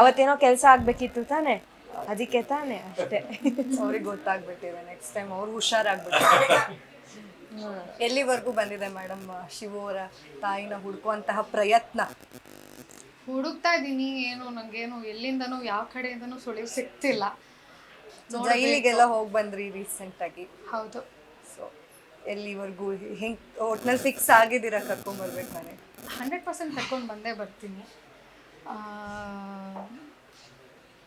ಅವತ್ತೇನೋ ಕೆಲಸ ಆಗ್ಬೇಕಿತ್ತು ತಾನೆ, ಅದಕ್ಕೆ ತಾನೆ ಅಷ್ಟೇ. ಅವ್ರಿಗೆ ಗೊತ್ತಾಗ್ಬಿಟ್ಟಿದೆ, ನೆಕ್ಸ್ಟ್ ಟೈಮ್ ಅವ್ರು ಹುಷಾರಾಗ್ಬಿಟ್ಟಿದೆ. ಎಲ್ಲಿವರೆಗೂ ಬಂದಿದೆ ಮೇಡಮ್ ಶಿವು ಅವರ ತಾಯಿನ ಹುಡುಕುವಂತಹ ಪ್ರಯತ್ನ? ಹುಡುಕ್ತಾ ಇದ್ದೀನಿ, ಏನು ನಂಗೇನು ಎಲ್ಲಿಂದನೂ ಯಾವ ಕಡೆಯಿಂದನೂ ಸುಳಿವು ಸಿಗ್ತಿಲ್ಲ. ಜೈಲಿಗೆಲ್ಲ ಹೋಗಿ ಬಂದ್ರಿ ರೀಸೆಂಟ್ ಆಗಿ? ಹೌದು. ಸೊ ಎಲ್ಲಿವರೆಗೂ ಹೆಂಗ್ ಒಟ್ನಲ್ಲಿ ಫಿಕ್ಸ್ ಆಗಿದ್ದೀರಾ ಕರ್ಕೊಂಡ್ಬರ್ಬೇಕು ಮನೆ? 100% ಕರ್ಕೊಂಡು ಬಂದೇ ಬರ್ತೀನಿ.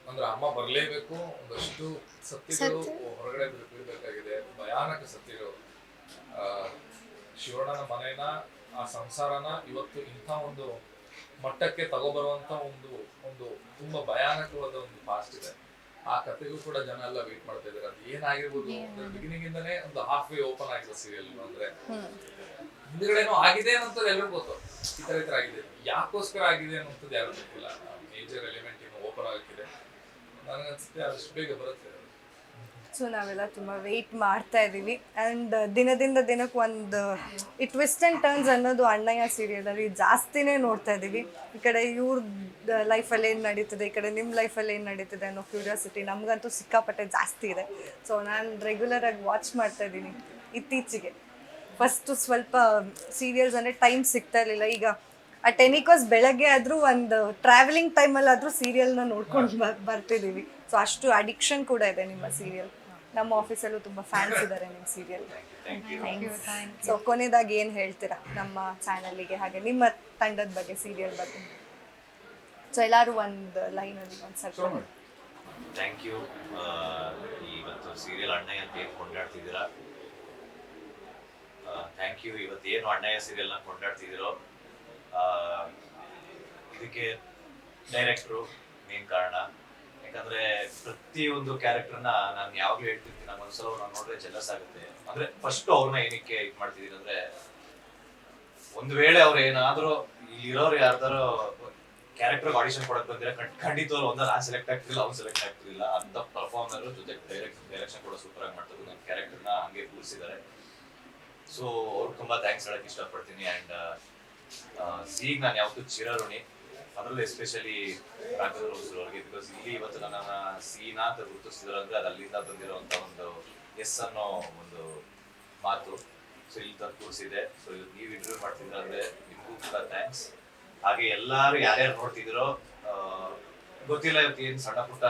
ಅಂದ್ರೆ ಅಮ್ಮ ಬರ್ಲೇಬೇಕು. ಒಂದಷ್ಟು ಸತ್ಯಗಳು ಹೊರಗಡೆ ಬಿಡಬೇಕಾಗಿದೆ, ಭಯಾನಕ ಸತ್ಯಗಳು. ಶಿವಣ್ಣನ ಮನೆನ, ಆ ಸಂಸಾರನ ಇವತ್ತು ಇಂಥ ಒಂದು ಮಟ್ಟಕ್ಕೆ ತಗೋಬರುವಂತ ಒಂದು ಒಂದು ತುಂಬಾ ಭಯಾನಕವಾದ ಒಂದು ಪಾಸ್ಟ್ ಇದೆ. ಆ ಕಥೆಗೂ ಕೂಡ ಜನ ಎಲ್ಲ ವೇಟ್ ಮಾಡ್ತಾ ಇದಾರೆ. ಅದು ಏನಾಗಿರ್ಬೋದು ಅಂದ್ರೆ ಬಿಗಿನಿಂಗ್ ಇಂದಾನೆ ಒಂದು ಹಾಫ್ ವೇ ಓಪನ್ ಆಗಿದೆ ಸೀರಿಯಲ್. ಅಂದ್ರೆ ಹಿಂದ್ಗಡೆನೋ ಆಗಿದೆ ಅನ್ನೋದು ಎಲ್ಲರಿಗೂ ಗೊತ್ತು, ಈ ತರ ಆಗಿದೆ. ಯಾಕೋಸ್ಕರ ಆಗಿದೆ ಅನ್ನೋದು ಯಾರು ಗೊತ್ತಿಲ್ಲ. ಮೇಜರ್ ಎಲಿಮೆಂಟ್ ಇನ್ನು ಓಪನ್ ಆಗಿದೆ. ನನಗನ್ಸುತ್ತೆ ಅದಷ್ಟು ಬೇಗ ಬರುತ್ತೆ. ಸೊ ನಾವೆಲ್ಲ ತುಂಬ ವೆಯ್ಟ್ ಮಾಡ್ತಾ ಇದ್ದೀವಿ. ಆ್ಯಂಡ್ ದಿನದಿಂದ ದಿನಕ್ಕೆ ಒಂದು ಈ ಟ್ವಿಸ್ಟ್ ಆ್ಯಂಡ್ ಟರ್ನ್ಸ್ ಅನ್ನೋದು ಅಣ್ಣಯ್ಯ ಸೀರಿಯಲಲ್ಲಿ ಜಾಸ್ತಿನೇ ನೋಡ್ತಾ ಇದ್ದೀವಿ. ಈ ಕಡೆ ಇವ್ರ ಲೈಫಲ್ಲಿ ಏನು ನಡೀತಿದೆ, ಈ ಕಡೆ ನಿಮ್ಮ ಲೈಫಲ್ಲಿ ಏನು ನಡೀತಿದೆ ಅನ್ನೋ ಕ್ಯೂರಿಯಾಸಿಟಿ ನಮಗಂತೂ ಸಿಕ್ಕಾಪಟ್ಟೆ ಜಾಸ್ತಿ ಇದೆ. ಸೊ ನಾನು ರೆಗ್ಯುಲರಾಗಿ ವಾಚ್ ಮಾಡ್ತಾ ಇದ್ದೀನಿ ಇತ್ತೀಚೆಗೆ. ಫಸ್ಟು ಸ್ವಲ್ಪ ಸೀರಿಯಲ್ಸ್ ಅಂದರೆ ಟೈಮ್ ಸಿಗ್ತಾ ಇರಲಿಲ್ಲ. ಈಗ ಆ 10 ಅವರ್ಸ್ ಬೆಳಗ್ಗೆ ಆದರೂ ಒಂದು ಟ್ರಾವೆಲಿಂಗ್ ಟೈಮಲ್ಲಾದರೂ ಸೀರಿಯಲ್ನ ನೋಡ್ಕೊಂಡು ಬರ್ತಿದ್ದೀವಿ. ಸೊ ಅಷ್ಟು ಅಡಿಕ್ಷನ್ ಕೂಡ ಇದೆ ನಿಮ್ಮ ಸೀರಿಯಲ್. ನಮ್ಮ ಆಫೀಸಲ್ಲೂ ತುಂಬ ಫ್ಯಾನ್ಸ್ ಇದ್ದಾರೆ ನಿಮ್ಮ ಸೀರಿಯಲ್. ಸೊ ಕೊನೆಯದಾಗಿ ಏನು ಹೇಳ್ತೀರಾ ನಮ್ಮ ಚಾನಲಿಗೆ, ಹಾಗೆ ನಿಮ್ಮ ತಂಡದ ಬಗ್ಗೆ, ಸೀರಿಯಲ್ ಬಗ್ಗೆ? ಸೊ ಎಲ್ಲರೂ ಒಂದು ಲೈನಲ್ಲಿ ಒಂದು ಸ್ವಲ್ಪ. Thank you. ಇವತ್ತು ಸೀರಿಯಲ್ ಅಣ್ಣಯ್ಯ ಅಂತ ಏನು ಕೊಂಡಾಡ್ತಿದ್ದೀರಾ, ಥ್ಯಾಂಕ್ ಯು. ಇವತ್ತು ಏನು ಅಣ್ಣಯ್ಯ ಸೀರಿಯಲ್ನ ಕೊಂಡಾಡ್ತಿದ್ದೀರೋ ಇದಕ್ಕೆ ಡೈರೆಕ್ಟ್ರು ಮೇನ್ ಕಾರಣ. ಯಾಕಂದ್ರೆ ಪ್ರತಿಯೊಂದು ಕ್ಯಾರೆಕ್ಟರ್ನ ನಾನು ಯಾವಾಗಲೂ ಹೇಳ್ತಿರ್ತೀನಿ, ನಂಗೆ ಒಂದ್ಸಲ ಅವ್ರನ್ನ ನೋಡಿದ್ರೆ ಜೆಲಸ್ ಆಗುತ್ತೆ. ಅಂದ್ರೆ ಫಸ್ಟ್ ಅವ್ರನ್ನ ಏನಕ್ಕೆ ಇದು ಮಾಡ್ತಿದ್ದೀನಿ ಅಂದ್ರೆ, ಒಂದು ವೇಳೆ ಅವ್ರು ಏನಾದರೂ ಇಲ್ಲಿರೋರು ಯಾರ್ದಾರು ಕ್ಯಾರೆಕ್ಟರ್ ಆಡಿಷನ್ ಕೊಡಕ್ ಬಂದಿರ ಖಂಡಿತವ್ರು ಒಂದ ನಾನು ಸೆಲೆಕ್ಟ್ ಆಗ್ತಿಲ್ಲ, ಅವ್ನು ಸೆಲೆಕ್ಟ್ ಆಗ್ತಿಲ್ಲ ಅಂತ ಪರ್ಫಾರ್ಮರ್ ಜೊತೆ ಡೈರೆಕ್ಷನ್ ಕೂಡ ಸೂಪರ್ ಆಗಿ ಮಾಡ್ತಾರೆ. ನನ್ನ ಕ್ಯಾರೆಕ್ಟರ್ನ ಹಂಗೆ ಕೂರಿಸಿದ್ದಾರೆ. ಸೊ ಅವ್ರಿಗೆ ತುಂಬಾ ಥ್ಯಾಂಕ್ಸ್ ಹೇಳಕ್ ಇಷ್ಟಪಡ್ತೀನಿ. ಅಂಡ್ ಈಗ ನಾನು ಯಾವತ್ತೂ ಚಿರಋಣಿ, ಅದರಲ್ಲೂ ಎಸ್ಪೆಷಲಿ ರಾಘವೇಂದ್ರ ಅವ್ರಿಗೆ. ಬಿಕಾಸ್ ಇಲ್ಲಿ ಇವತ್ತು ನನ್ನ ಸೀನಾ ಅಂತ ಗುರುತಿಸಿದ್ರು ಅಂದ್ರೆ ಅದು ಅಲ್ಲಿಂದ ಬಂದಿರುವಂತ ಒಂದು ಎಸ್ ಅನ್ನೋ ಒಂದು ಮಾತು. ಸೊ ಇಲ್ಲಿ ತಂದು ಕೂರಿಸಿದೆ. ಸೊ ಇಲ್ಲಿ ನೀವು ಇಂಟರ್ವ್ಯೂ ಮಾಡ್ತಿದ್ರ ಅಂದ್ರೆ ನಿಮಗೂ ಕೂಡ ಥ್ಯಾಂಕ್ಸ್. ಹಾಗೆ ಎಲ್ಲಾರು ಯಾರ್ಯಾರು ನೋಡ್ತಿದ್ರೋ ಗೊತ್ತಿಲ್ಲ, ಇವತ್ತು ಏನ್ ಸಣ್ಣ ಪುಟ್ಟ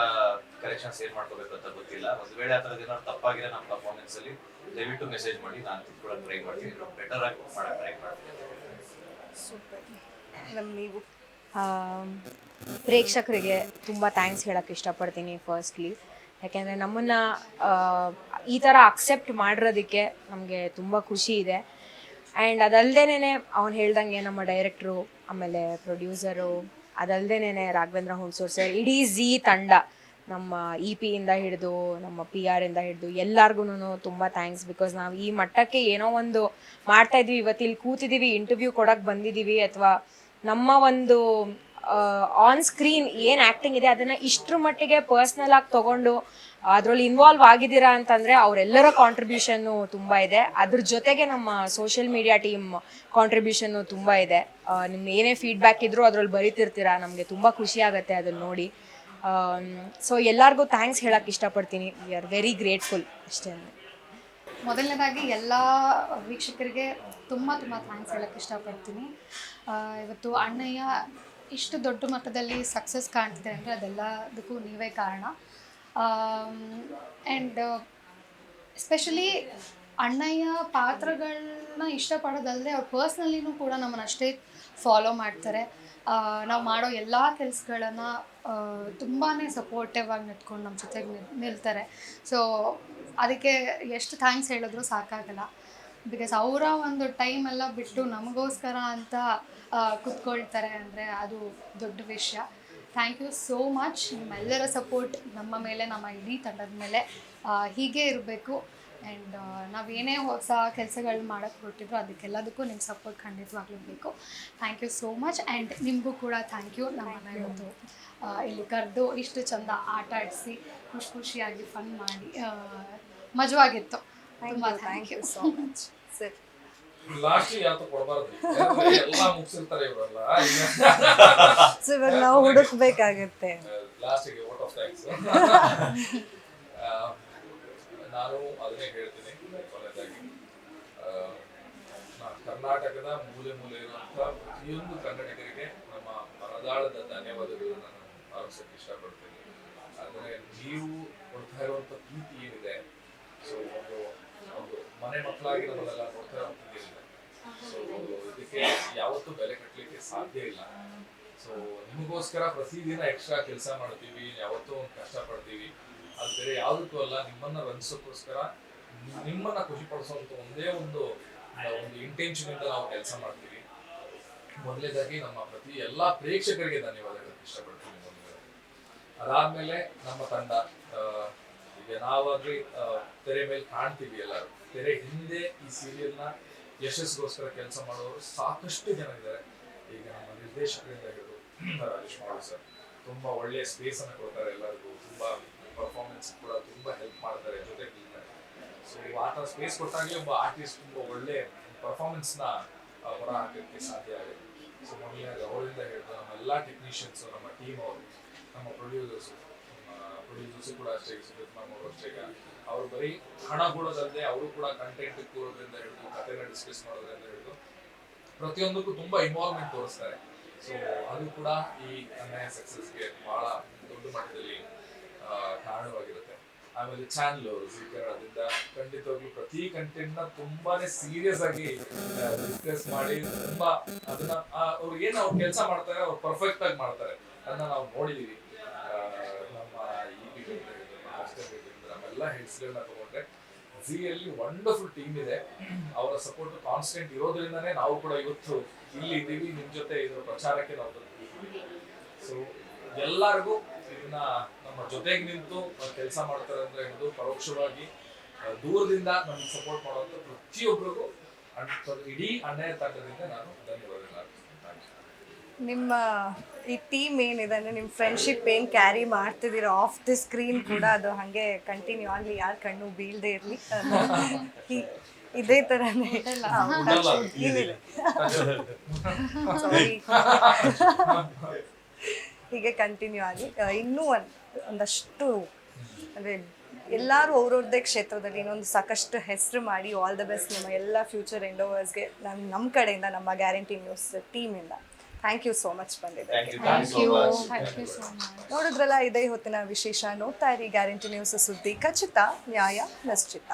ಕರೆಕ್ಷನ್ಸ್ ಏನ್ ಮಾಡ್ಕೋಬೇಕು ಅಂತ ಗೊತ್ತಿಲ್ಲ. ಒಂದು ವೇಳೆ ಆ ಥರದ್ದು ಏನಾದ್ರು ತಪ್ಪಾಗಿದೆ ನಮ್ಮ ಪರ್ಫಾರ್ಮೆನ್ಸ್ ಅಲ್ಲಿ ದಯವಿಟ್ಟು ಮೆಸೇಜ್ ಮಾಡಿ, ನಾನು ತಿಳ್ಕೊಳಕ್ ಟ್ರೈ ಮಾಡ್ತೀನಿ, ಬೆಟರ್ ಆಗಿ ಮಾಡಕ್ ಟ್ರೈ ಮಾಡ್ತೀನಿ. ಸೂಪರ್. ನೀವು ಪ್ರೇಕ್ಷಕರಿಗೆ ತುಂಬ ಥ್ಯಾಂಕ್ಸ್ ಹೇಳೋಕ್ಕೆ ಇಷ್ಟಪಡ್ತೀನಿ ಫಸ್ಟ್ಲಿ. ಯಾಕೆಂದರೆ ನಮ್ಮನ್ನು ಈ ಥರ ಅಕ್ಸೆಪ್ಟ್ ಮಾಡಿರೋದಕ್ಕೆ ನಮಗೆ ತುಂಬ ಖುಷಿ ಇದೆ. ಆ್ಯಂಡ್ ಅದಲ್ಲದೇನೆ ಅವ್ನು ಹೇಳ್ದಂಗೆ ನಮ್ಮ ಡೈರೆಕ್ಟ್ರು ಆಮೇಲೆ ಪ್ರೊಡ್ಯೂಸರು, ಅದಲ್ಲದೇನೆ ರಾಘವೇಂದ್ರ ಹುಣಸೂರ್ ಸರ್, ಇಡೀ ಝೀ ತಂಡ, ನಮ್ಮ EP ಇಂದ ಹಿಡಿದು ನಮ್ಮ PR ಇಂದ ಹಿಡಿದು ಎಲ್ಲರಿಗೂ ತುಂಬ ಥ್ಯಾಂಕ್ಸ್. ಬಿಕಾಸ್ ನಾವು ಈ ಮಟ್ಟಕ್ಕೆ ಏನೋ ಒಂದು ಮಾಡ್ತಾ ಇದ್ವಿ, ಇವತ್ತು ಇಲ್ಲಿ ಕೂತಿದ್ದೀವಿ, ಇಂಟರ್ವ್ಯೂ ಕೊಡೋಕ್ಕೆ ಬಂದಿದ್ದೀವಿ, ಅಥವಾ ನಮ್ಮ ಒಂದು ಆನ್ ಸ್ಕ್ರೀನ್ ಏನು ಆ್ಯಕ್ಟಿಂಗ್ ಇದೆ ಅದನ್ನು ಇಷ್ಟರ ಮಟ್ಟಿಗೆ ಪರ್ಸ್ನಲ್ ಆಗಿ ತೊಗೊಂಡು ಅದರಲ್ಲಿ ಇನ್ವಾಲ್ವ್ ಆಗಿದ್ದೀರಾ ಅಂತಂದರೆ ಅವರೆಲ್ಲರ ಕಾಂಟ್ರಿಬ್ಯೂಷನ್ನು ತುಂಬ ಇದೆ. ಅದ್ರ ಜೊತೆಗೆ ನಮ್ಮ ಸೋಷಿಯಲ್ ಮೀಡಿಯಾ ಟೀಮ್ ಕಾಂಟ್ರಿಬ್ಯೂಷನ್ನು ತುಂಬ ಇದೆ. ನಿಮ್ಮ ಏನೇ ಫೀಡ್ಬ್ಯಾಕ್ ಇದ್ದರೂ ಅದರಲ್ಲಿ ಬರೀತಿರ್ತೀರಾ, ನಮಗೆ ತುಂಬ ಖುಷಿ ಆಗುತ್ತೆ ಅದನ್ನು ನೋಡಿ. ಸೊ ಎಲ್ಲರಿಗೂ ಥ್ಯಾಂಕ್ಸ್ ಹೇಳಕ್ಕೆ ಇಷ್ಟಪಡ್ತೀನಿ. ವಿ ಆರ್ ವೆರಿ ಗ್ರೇಟ್ಫುಲ್ ಅಷ್ಟೇ. ಮೊದಲನೇದಾಗಿ ಎಲ್ಲ ವೀಕ್ಷಕರಿಗೆ ತುಂಬ ಥ್ಯಾಂಕ್ಸ್ ಹೇಳೋಕ್ಕೆ ಇಷ್ಟಪಡ್ತೀನಿ. ಇವತ್ತು ಅಣ್ಣಯ್ಯ ಇಷ್ಟು ದೊಡ್ಡ ಮಟ್ಟದಲ್ಲಿ ಸಕ್ಸಸ್ ಕಾಣ್ತಿದೆ ಅಂದರೆ ಅದೆಲ್ಲದಕ್ಕೂ ನೀವೇ ಕಾರಣ. ಆ್ಯಂಡ್ ಎಸ್ಪೆಷಲಿ ಅಣ್ಣಯ್ಯ ಪಾತ್ರಗಳನ್ನ ಇಷ್ಟಪಡೋದಲ್ಲದೆ ಅವ್ರು ಪರ್ಸ್ನಲಿನೂ ಕೂಡ ನಮ್ಮನ್ನು ಅಷ್ಟೇ ಫಾಲೋ ಮಾಡ್ತಾರೆ. ನಾವು ಮಾಡೋ ಎಲ್ಲ ಕೆಲಸಗಳನ್ನು ತುಂಬಾ ಸಪೋರ್ಟಿವ್ ಆಗಿ ನಿಂತ್ಕೊಂಡು ನಮ್ಮ ಜೊತೆಗೆ ನಿಲ್ತಾರೆ. ಸೊ ಅದಕ್ಕೆ ಎಷ್ಟು ಥ್ಯಾಂಕ್ಸ್ ಹೇಳಿದ್ರು ಸಾಕಾಗಲ್ಲ. ಬಿಕಾಸ್ ಅವರ ಒಂದು ಟೈಮೆಲ್ಲ ಬಿಟ್ಟು ನಮಗೋಸ್ಕರ ಅಂತ ಕೂತ್ಕೊಳ್ತಾರೆ ಅಂದರೆ ಅದು ದೊಡ್ಡ ವಿಷಯ. Thank you so much. ನಿಮ್ಮೆಲ್ಲರ ಸಪೋರ್ಟ್ ನಮ್ಮ ಮೇಲೆ, ನಮ್ಮ ಇಡೀ ತಂಡದ ಮೇಲೆ ಹೀಗೆ ಇರಬೇಕು. ಆ್ಯಂಡ್ ನಾವೇನೇ ಹೊಸ ಕೆಲಸಗಳು ಮಾಡೋಕ್ಕೆ ಹೊರಟಿದ್ರು ಅದಕ್ಕೆಲ್ಲದಕ್ಕೂ ನಿಮ್ಮ ಸಪೋರ್ಟ್ ಖಂಡಿತವಾಗ್ಲೂ ಬೇಕು. Thank you so much. And ನಿಮಗೂ ಕೂಡ ಥ್ಯಾಂಕ್ ಯು. ನಮ್ಮನ್ನು ಇವತ್ತು ಇಲ್ಲಿ ಕರೆದು ಇಷ್ಟು ಚಂದ ಆಟ ಆಡಿಸಿ ಖುಷಿಯಾಗಿ ಫನ್ ಮಾಡಿ ಮಜವಾಗಿತ್ತು. ತುಂಬ thank you so much sir. Last ಯಾವತ್ತೂ ಕೊಡಬಾರ್ದು, ಎಲ್ಲ ಮುಗಿಸಿರ್ತಾರೆ ಇವರೆಲ್ಲ. ಸೊ ಇವಾಗ ನಾವು ಹುಡುಕ್ಬೇಕಾಗತ್ತೆ. ಲಾಸ್ಟಿಗೆ ವೋಟ್ ಆಫ್ ಥ್ಯಾಂಕ್ಸ್. ನಾನು ಅದನ್ನೇ ಹೇಳ್ತೀನಿ ಕೊನೆಯದಾಗಿ, ಕರ್ನಾಟಕದ ಮೂಲೆ ಇರುವಂಥ ಪ್ರತಿಯೊಂದು ಕನ್ನಡಿಗರಿಗೆ ನಮ್ಮ ಮನದಾಳದ ಧನ್ಯವಾದಗಳನ್ನು ನಾನು ಆರಿಸೋಕ್ಕೆ ಇಷ್ಟಪಡ್ತೀನಿ. ಆದರೆ ನೀವು ಕೊಡ್ತಾ ಇರುವಂಥ ಪ್ರೀತಿ ಏನಿದೆ, ಸೊ ಒಂದು ಮನೆ ಮಕ್ಕಳಾಗಿ ನಮ್ಮನ್ನೆಲ್ಲ ನೋಡ್ತಾ ಇರೋಂಥದ್ದೇನಿದೆ, ಸೊ ಇದಕ್ಕೆ ಯಾವತ್ತೂ ಬೆಲೆ ಕಟ್ಟಲಿಕ್ಕೆ ಸಾಧ್ಯ ಇಲ್ಲ. ಸೊ ನಿಮಗೋಸ್ಕರ ಪ್ರತಿದಿನ ಎಕ್ಸ್ಟ್ರಾ ಕೆಲಸ ಮಾಡ್ತೀವಿ, ಯಾವತ್ತೂ ಒಂದು ಕಷ್ಟಪಡ್ತೀವಿ. ಅದು ಬೇರೆ ಯಾವುದಕ್ಕೂ ಅಲ್ಲ, ನಿಮ್ಮನ್ನ ರಂಜಿಸೋಕ್ಕೋಸ್ಕರ, ನಿಮ್ಮನ್ನ ಖುಷಿಪಡಿಸುವಂಥ ಒಂದೇ ಒಂದು ಇಂಟೆನ್ಷನ್ ಇಂದ ನಾವು ಕೆಲಸ ಮಾಡ್ತೀವಿ. ಮೊದಲನೇದಾಗಿ ನಮ್ಮ ಪ್ರತಿ ಎಲ್ಲ ಪ್ರೇಕ್ಷಕರಿಗೆ ಧನ್ಯವಾದಗಳನ್ನು ಇಷ್ಟಪಡ್ತೀನಿ. ಅದಾದ್ಮೇಲೆ ನಮ್ಮ ತಂಡ, ಈಗ ನಾವಾಗ್ಲಿ ತೆರೆ ಮೇಲೆ ಕಾಣ್ತೀವಿ, ಎಲ್ಲರೂ ತೆರೆ ಹಿಂದೆ ಈ ಸೀರಿಯಲ್ನ ಯಶಸ್ಸಿಗೋಸ್ಕರ ಕೆಲಸ ಮಾಡೋರು ಸಾಕಷ್ಟು ಜನ ಇದ್ದಾರೆ. ಈಗ ನಮ್ಮ ನಿರ್ದೇಶಕರಿಂದ ಹಿಡಿದು ರಾಜೇಶ್ ಮಾಡು ಸರ್ ತುಂಬಾ ಒಳ್ಳೆಯ ಸ್ಪೇಸ್ ಅನ್ನು ಕೊಡ್ತಾರೆ, ಎಲ್ಲರಿಗೂ ತುಂಬಾ ಪರ್ಫಾರ್ಮೆನ್ಸ್ ಕೂಡ ತುಂಬಾ ಹೆಲ್ಪ್ ಮಾಡ್ತಾರೆ, ಜೊತೆಗೆ ಇರ್ತಾರೆ. ಸೊ ಆ ಥರ ಸ್ಪೇಸ್ ಕೊಟ್ಟಾಗಲೇ ಒಬ್ಬ ಆರ್ಟಿಸ್ಟ್ ತುಂಬಾ ಒಳ್ಳೆ ಪರ್ಫಾರ್ಮೆನ್ಸ್ನ ಹೊರ ಹಾಕೋಕ್ಕೆ ಸಾಧ್ಯ ಆಗುತ್ತೆ. ಸೊ ಮೊದಲನೇ ಅವರಿಂದ ಹಿಡಿದು ನಮ್ಮ ಎಲ್ಲ ಟೆಕ್ನಿಷಿಯನ್ಸು, ನಮ್ಮ ಟೀಮ್ ಅವರು, ನಮ್ಮ ಪ್ರೊಡ್ಯೂಸರ್ಸು ಕೂಡ ಅಷ್ಟೇ, ಸುಜಿತ್ ಮ್ಯಾಮ್ ಅವರು ಅಷ್ಟೇ. ಅವರು ಬರೀ ಹಣ ಕೊಡೋದಲ್ಲದೆ ಅವರು ಕೂಡ ಕಂಟೆಂಟ್ ಕೂರೋದ್ರಿಂದ ಹಿಡಿದು, ಕಥೆನ ಡಿಸ್ಕಸ್ ಮಾಡೋದ್ರಿಂದ ಹಿಡಿದು ಪ್ರತಿಯೊಂದಕ್ಕೂ ತುಂಬಾ ಇನ್ವಾಲ್ವ್ಮೆಂಟ್ ತೋರಿಸ್ತಾರೆ. ಸೊ ಅದು ಕೂಡ ಈ ಅನ್ಯಾಯ ಸಕ್ಸಸ್ಗೆ ಬಹಳ ದೊಡ್ಡ ಮಟ್ಟದಲ್ಲಿ ಕಾರಣವಾಗಿರುತ್ತೆ. ಆಮೇಲೆ ಚಾನಲ್ ಜೀ ಕನ್ನಡದಿಂದ ಖಂಡಿತವಾಗ್ಲೂ ಪ್ರತಿ ಕಂಟೆಂಟ್ ನ ತುಂಬಾನೇ ಸೀರಿಯಸ್ ಆಗಿ ಡಿಸ್ಕಸ್ ಮಾಡಿ, ತುಂಬಾ ಅದನ್ನ ಅವ್ರು ಏನು ಅವ್ರು ಕೆಲಸ ಮಾಡ್ತಾರೆ ಅವ್ರು ಪರ್ಫೆಕ್ಟ್ ಆಗಿ ಮಾಡ್ತಾರೆ ಅದನ್ನ ನಾವು ನೋಡಿದೀವಿ. ನಮ್ಮ ನಮ್ಮೆಲ್ಲ ಹೆಡ್ಸ್ಗಳನ್ನ ತಗೊಂಡ್ರೆ ಝೀಯಲ್ಲಿ ವಂಡರ್ಫುಲ್ ಟೀಮ್ ಇದೆ. ಅವರ ಸಪೋರ್ಟ್ ಕಾನ್ಸ್ಟೆಂಟ್ ಇರೋದ್ರಿಂದನೇ ನಾವು ಕೂಡ ಇವತ್ತು ಇಲ್ಲಿ ಇದ್ದೀವಿ, ನಿಮ್ ಜೊತೆ ಇದ್ರ ಪ್ರಚಾರಕ್ಕೆ ನಾವು ಬರ್ತೀವಿ. ಸೊ ಎಲ್ಲರಿಗೂ ಇದನ್ನ ನಮ್ಮ ಜೊತೆಗೆ ನಿಂತು ಕೆಲಸ ಮಾಡ್ತಾರೆ ಅಂದ್ರೆ ಹಿಡಿದು ಪರೋಕ್ಷವಾಗಿ ದೂರದಿಂದ ನಮ್ಗೆ ಸಪೋರ್ಟ್ ಮಾಡುವಂತ ಪ್ರತಿಯೊಬ್ಬರಿಗೂ ಇಡೀ ಅನ್ಯಾಯ ತಂಡದಿಂದ ನಾನು ಧನ್ಯವಾದಗಳು ಅರ್ಪಿಸ್ತೀನಿ. ನಿಮ್ಮ ಈ ಟೀಮ್ ಏನಿದೆ ಅಂದರೆ ನಿಮ್ಮ ಫ್ರೆಂಡ್ಶಿಪ್ ಏನು ಕ್ಯಾರಿ ಮಾಡ್ತಿದ್ದೀರೋ ಆಫ್ ದಿ ಸ್ಕ್ರೀನ್ ಕೂಡ ಅದು ಹಾಗೆ ಕಂಟಿನ್ಯೂ ಆಗಲಿ, ಯಾರ ಕಣ್ಣು ಬೀಳದೆ ಇರಲಿ, ಇದೇ ಥರನೇ ಹೀಗೆ ಕಂಟಿನ್ಯೂ ಆಗಿ ಇನ್ನೂ ಒಂದಷ್ಟು ಅಂದರೆ ಎಲ್ಲರೂ ಅವ್ರವ್ರದ್ದೇ ಕ್ಷೇತ್ರದಲ್ಲಿ ಇನ್ನೊಂದು ಸಾಕಷ್ಟು ಹೆಸರು ಮಾಡಿ ಆಲ್ ದ ಬೆಸ್ಟ್ ನಿಮ್ಮ ಎಲ್ಲ ಫ್ಯೂಚರ್ ಎಂಡೋವರ್ಸ್ಗೆ ನಮ್ಮ ಕಡೆಯಿಂದ, ನಮ್ಮ ಗ್ಯಾರಂಟಿ ನ್ಯೂಸ್ ಟೀಮಿಂದ ಥ್ಯಾಂಕ್ ಯು ಸೋ ಮಚ್ ಬಂದಿದೆ. ನೋಡಿದ್ರಲ್ಲ, ಇದೇ ಹೊತ್ತಿನ ವಿಶೇಷ. ನೋಡ್ತಾ ಇರಿ ಗ್ಯಾರಂಟಿ ನ್ಯೂಸ್, ಸುದ್ದಿ ಖಚಿತ, ನ್ಯಾಯ ನಿಶ್ಚಿತ.